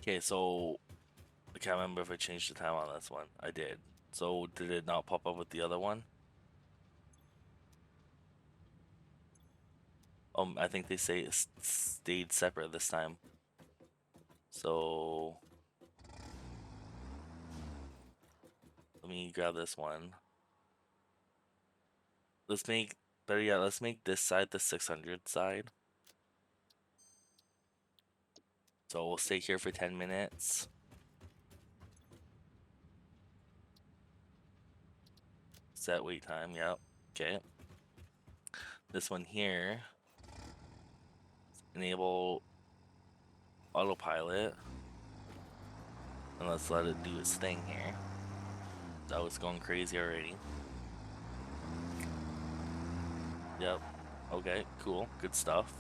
Okay, so I can't remember if I changed the time on this one. I did. So did it not pop up with the other one? I think they say it stayed separate this time. So let me grab this one. let's make, better yet, let's make this side the 600 side. So we'll stay here for 10 minutes. Set wait time, yep. Okay. This one here, enable autopilot. And let's let it do its thing here. That was going crazy already. Yep. Okay, cool. Good stuff.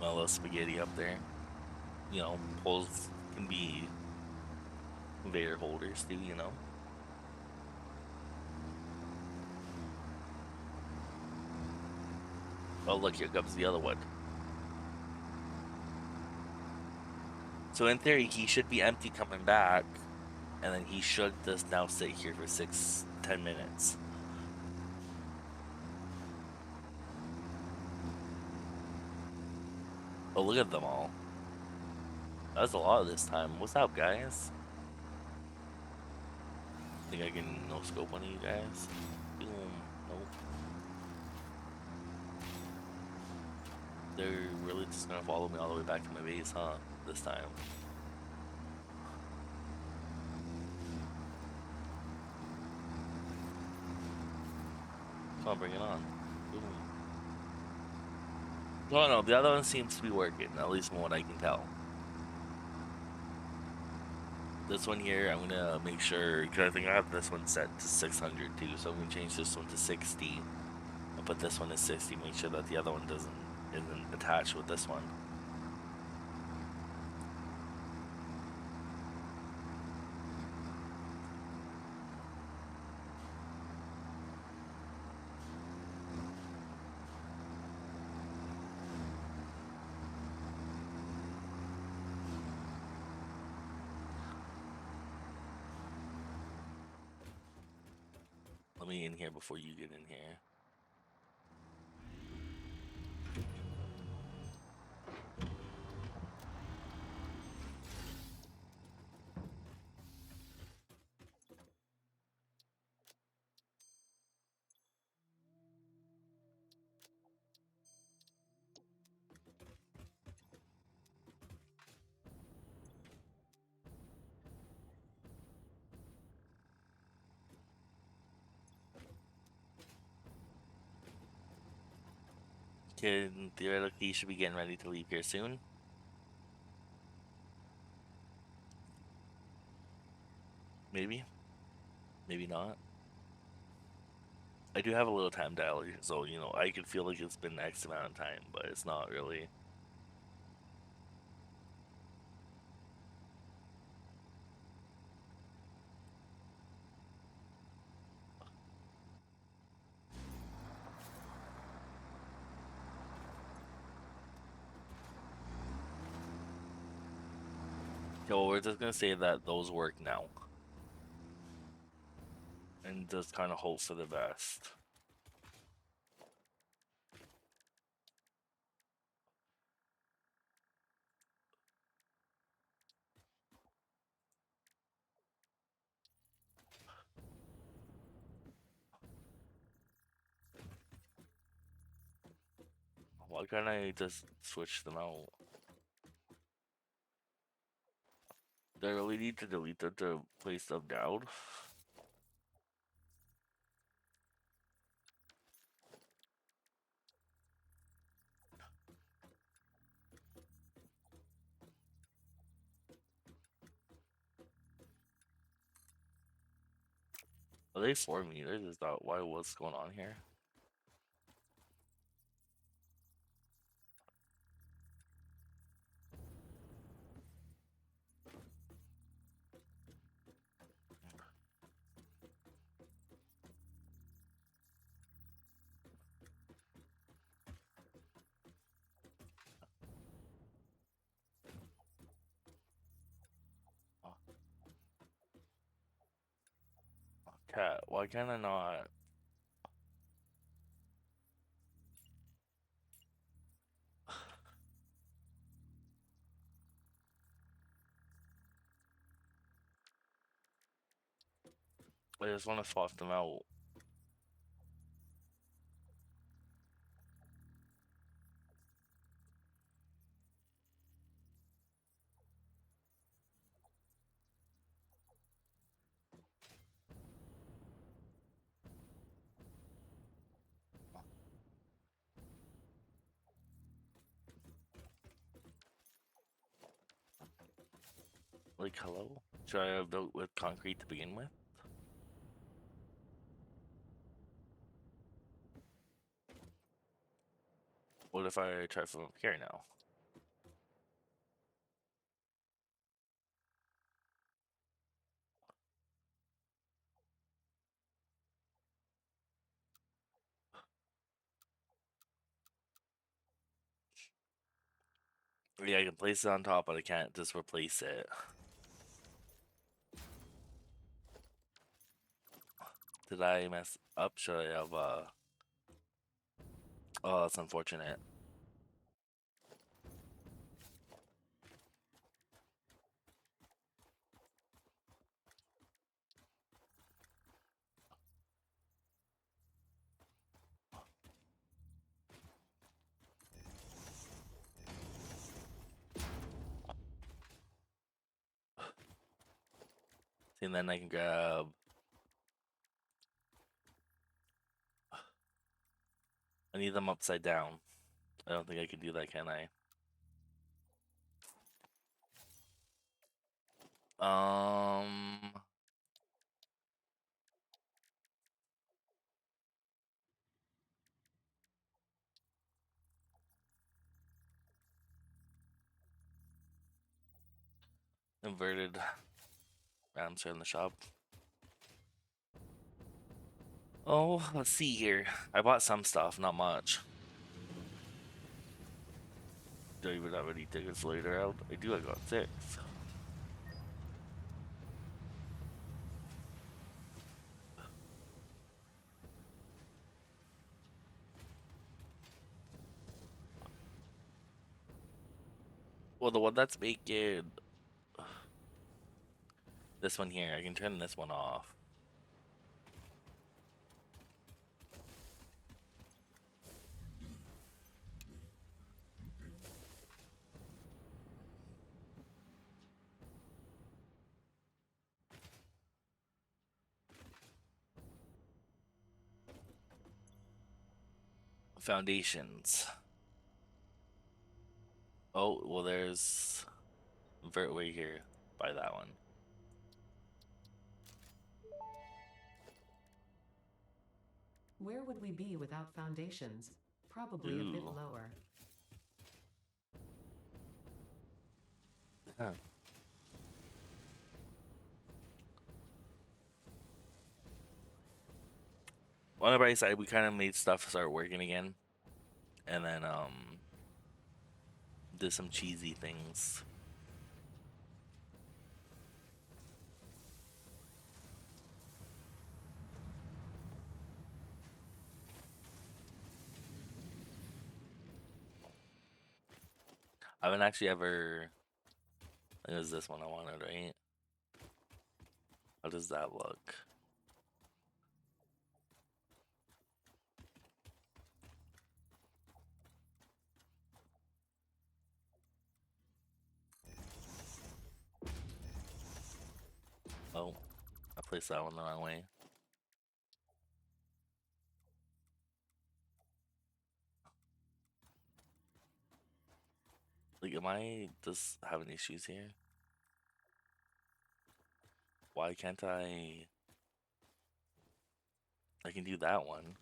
Well, a spaghetti up there. You know, poles can be conveyor holders too, you know. Oh, look, here comes the other one. So in theory, he should be empty coming back, and then he should just now sit here for 10 minutes. Oh, look at them all. That's a lot this time. What's up, guys? Think I can no scope one of you guys? Boom. Nope. They're really just gonna follow me all the way back to my base, huh? This time. Come on, bring it on. Boom. No, the other one seems to be working, at least from what I can tell. This one here, I'm gonna make sure, because I think I have this one set to 600 too, so I'm gonna change this one to 60. I'll put this one to 60, make sure that the other one isn't attached with this one. Let me in here before you get in here. Kid, theoretically, you should be getting ready to leave here soon. Maybe. Maybe not. I do have a little time dial, so, you know, I can feel like it's been X amount of time, but it's not really. Okay, well, we're just gonna say that those work now. And just kind of hope for the best. Why can't I just switch them out? Do I really need to delete them to place them down? Are they 4 meters? Is that why what's going on here? Oh, cat, why can I not? I just want to swap them out. Like, hello? Should I have built with concrete to begin with? What if I try from up here now? Yeah, I can place it on top, but I can't just replace it. Did I mess up? Should I have, Oh, that's unfortunate. See, and then I can grab... I need them upside down. I don't think I can do that, can I? Um... Inverted. I'm in the shop. Oh, let's see here. I bought some stuff, not much. Do I even have any tickets later out? I do, I got 6. Well, the one that's making... This one here, I can turn this one off. Foundations. Oh, well, there's Vert way here. Buy that one. Where would we be without foundations? Probably a bit Ooh. lower. Huh. On the bright side, we kind of made stuff start working again. And then, did some cheesy things. I haven't actually ever... I think it was this one I wanted, right? How does that look? Oh, I placed that one the wrong way. Like, am I just having issues here? Why can't I... I can do that one.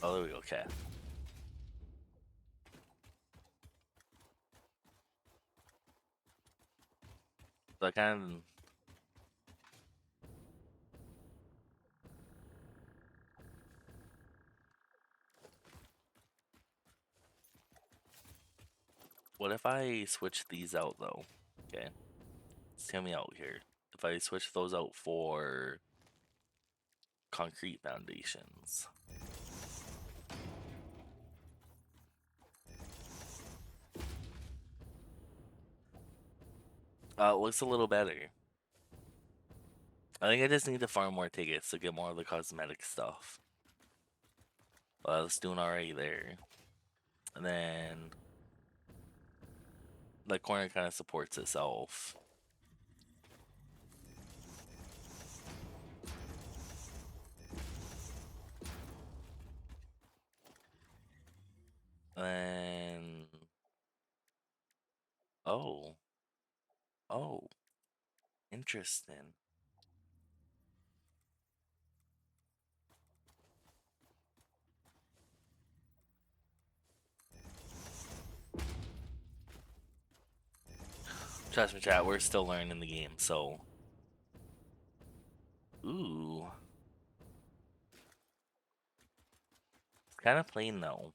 Oh, there we go, okay. So I kind of... What if I switch these out, though? Okay. Just hear me out here. If I switch those out for concrete foundations. It looks a little better. I think I just need to farm more tickets to get more of the cosmetic stuff. Well, it's doing alright there. And then the corner kind of supports itself. And oh, oh, interesting. Trust me, chat, we're still learning the game, so. Ooh. It's kind of plain though.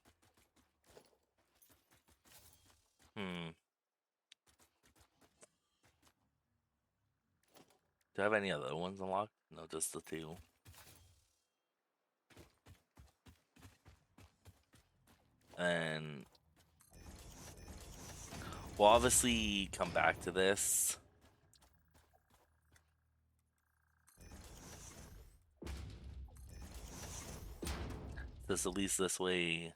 Hmm. Do I have any other ones unlocked? No, just the two. And we'll obviously come back to this. This at least this way.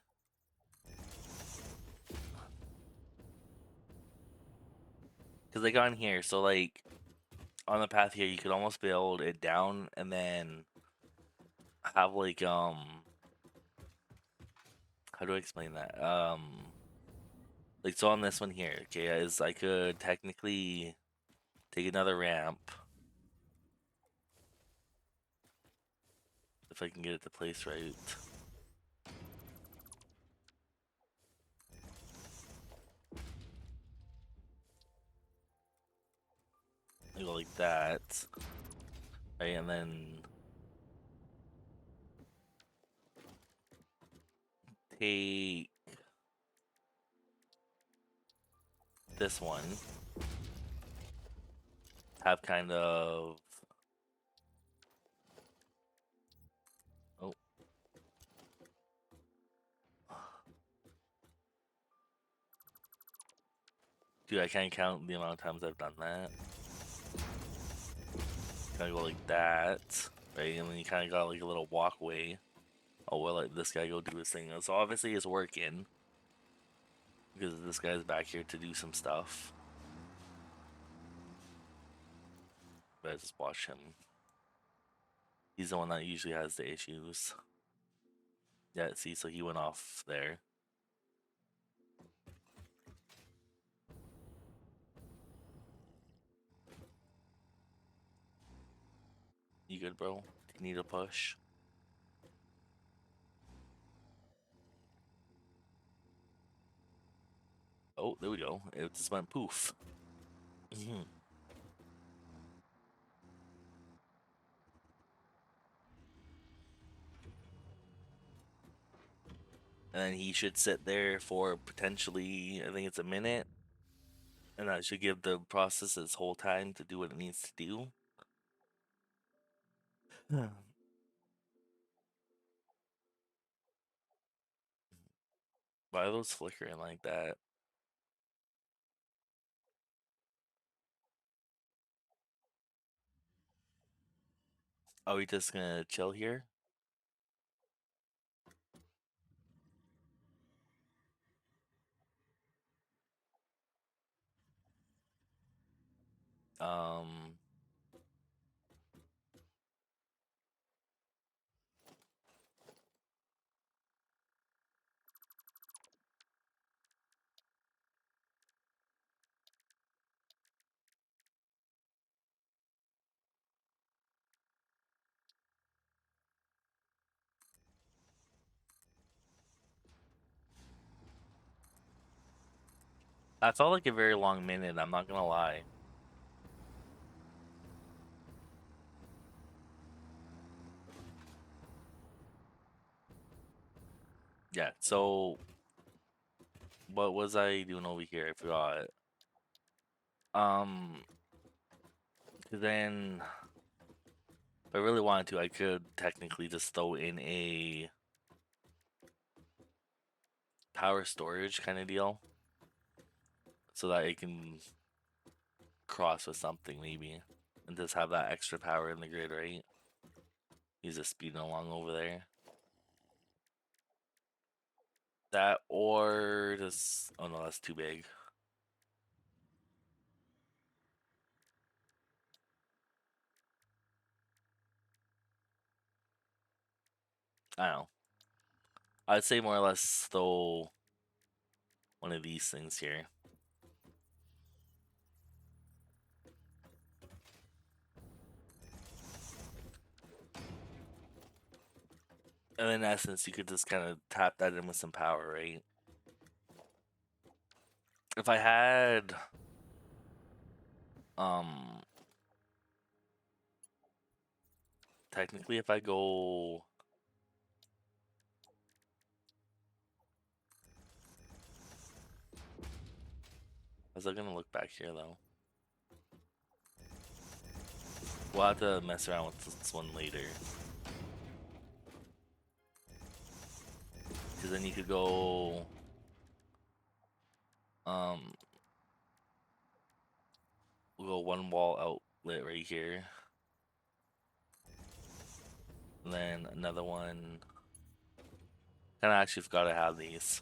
Because they got in here, so like on the path here, you could almost build it down and then have like how do I explain that? Like so on this one here, okay, is I could technically take another ramp if I can get it to place right. I go like that, right, and then take this one, have kind of oh dude, I can't count the amount of times I've done that. Kind of go like that, right, and then you kind of got like a little walkway. Oh, well, let this guy go do his thing. So obviously it's working because this guy's back here to do some stuff. But I just watch him. He's the one that usually has the issues. Yeah, see, so he went off there. You good, bro? Do you need a push? Oh, there we go. It just went poof. And then he should sit there for potentially, I think it's a minute. And that should give the process its whole time to do what it needs to do. Why are those flickering like that? Are we just gonna chill here? Um, that felt like a very long minute, I'm not gonna lie. Yeah, so what was I doing over here? I forgot. Um, 'Cause then if I really wanted to, I could technically just throw in a power storage kind of deal so that it can cross with something maybe, and just have that extra power in the grid, right? He's just speeding along over there. That or just, oh no, that's too big. I don't know. I'd say more or less throw one of these things here. And in essence, you could just kind of tap that in with some power, right? If I had, technically, if I go, how's that gonna look back here though? We'll have to mess around with this one later. Because then you could go, we'll go one wall outlet right here. And then another one. Kinda actually forgot I have these.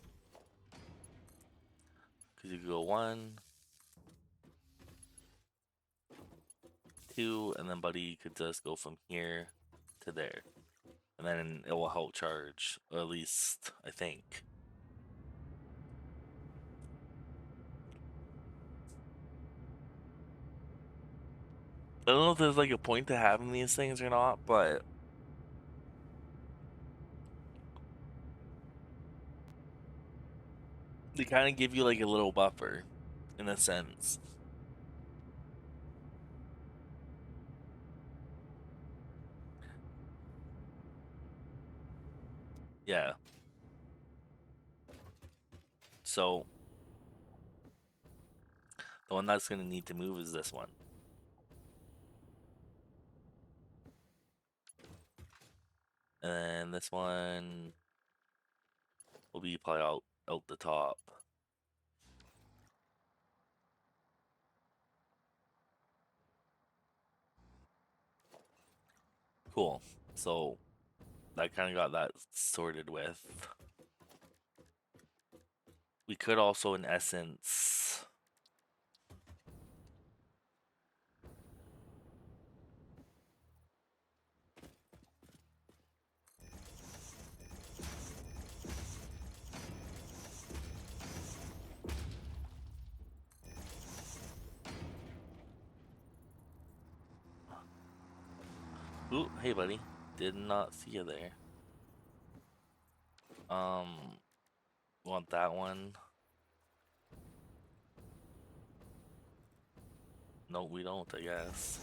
Because you could go 1, 2, and then buddy could just go from here to there. And then it will help charge, or at least I think. I don't know if there's like a point to having these things or not, but they kind of give you like a little buffer in a sense. Yeah. So the one that's going to need to move is this one. And then this one will be probably out the top. Cool. So that kind of got that sorted with. We could also, in essence, ooh, hey buddy. Did not see you there. Want that one? No, we don't, I guess.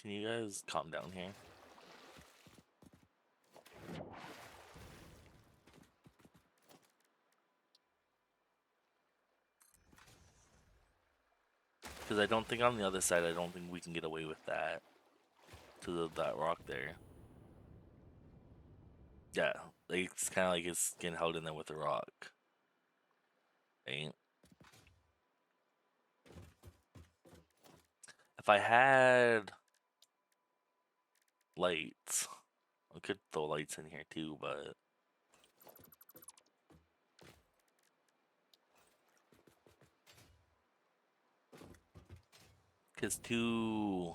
Can you guys calm down here? Because I don't think on the other side, I don't think we can get away with that. To that rock there. Yeah, like, it's kind of like it's getting held in there with a rock. Right? If I had lights, I could throw lights in here too, but because to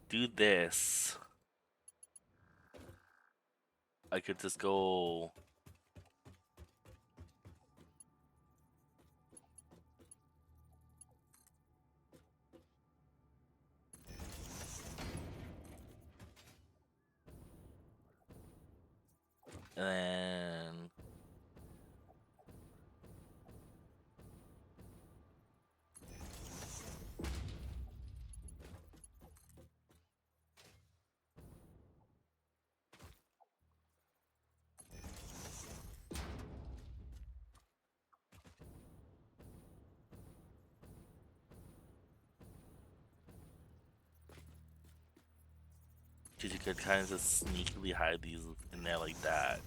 do this, I could just go and then Because you could kind of just sneakily hide these in there like that.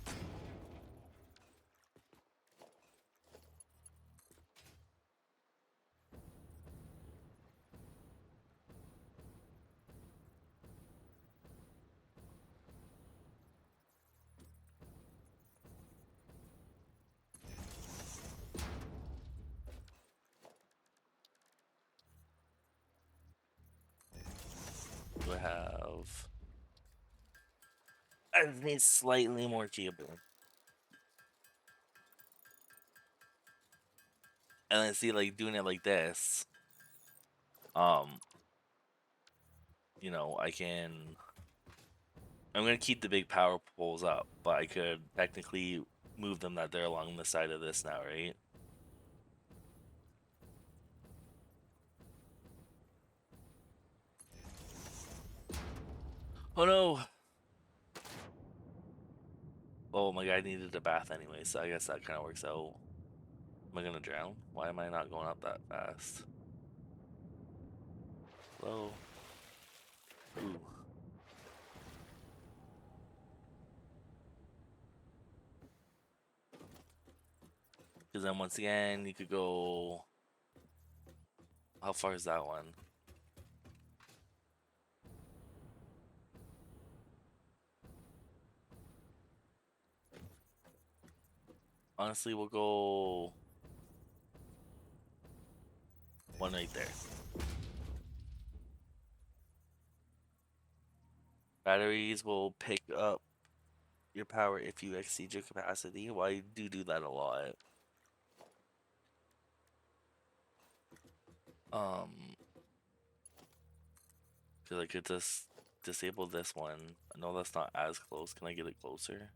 Do I have... I need slightly more cable. And then see, like, doing it like this, you know, I'm gonna keep the big power poles up, but I could technically move them that they're along the side of this now, right? Oh no! Oh, my guy needed a bath anyway, so I guess that kind of works out. Am I gonna drown? Why am I not going up that fast? Hello? Ooh. Because then once again, you could go... How far is that one? Honestly, we'll go... one right there. Batteries will pick up your power if you exceed your capacity. Well, I do that a lot. Because I could just disable this one. I know that's not as close. Can I get it closer?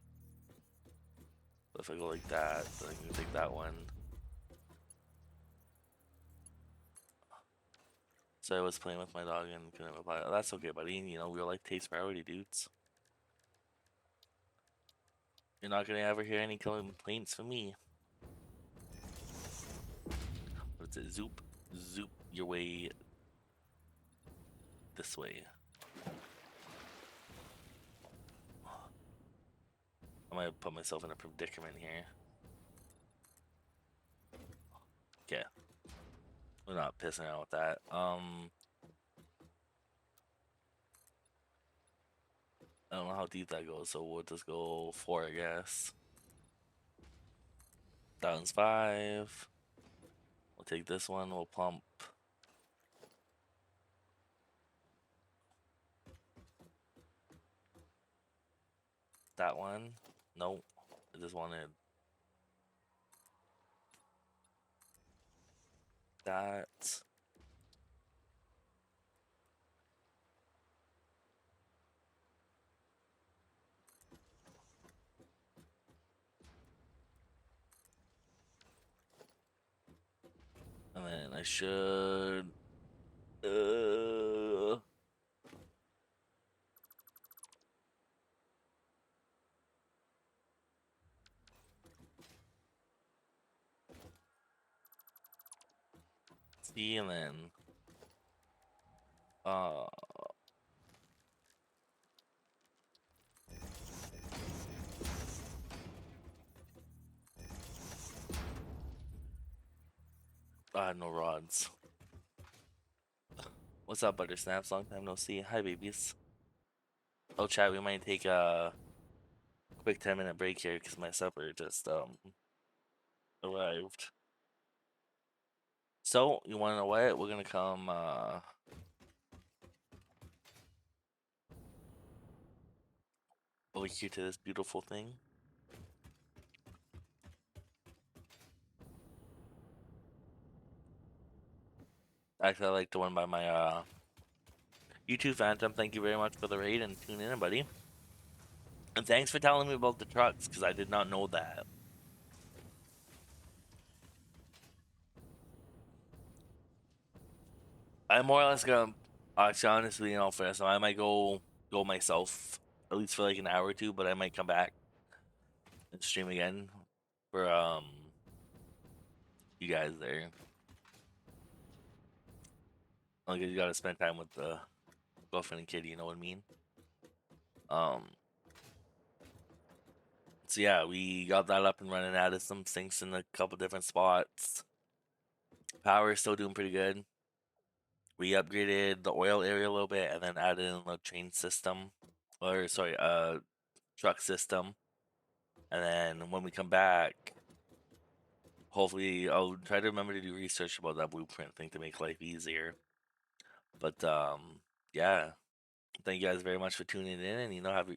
But if I go like that, then I can take that one. So I was playing with my dog and couldn't reply. That's okay, buddy. You know, real life takes priority, dudes. You're not gonna ever hear any complaints from me. What's it? Zoop, zoop your way this way. I might put myself in a predicament here. Okay. We're not pissing out with that. I don't know how deep that goes, so we'll just go 4, I guess. That one's 5. We'll take this one, we'll pump. That one. Nope. I just wanted that. And then I should... see, and then... I had no rods. What's up, Butter Snaps? Long time no see. Hi, babies. Oh, chat, we might take a quick 10-minute break here because my supper just arrived. So, you want to know what? We're gonna come over here to this beautiful thing. Actually, I like the one by my YouTube Phantom. Thank you very much for the raid and tune in, buddy. And thanks for telling me about the trucks, because I did not know that. I'm more or less gonna, actually, honestly, for this, I might go myself, at least for like an hour or two, but I might come back and stream again for you guys there. Like, you gotta spend time with the girlfriend and kid, you know what I mean? Um, so yeah, we got that up and running. Added some sinks in a couple different spots. Power is still doing pretty good. We upgraded the oil area a little bit, and then added in a train system, or sorry, truck system. And then when we come back, hopefully I'll try to remember to do research about that blueprint thing to make life easier. But yeah, thank you guys very much for tuning in, and have a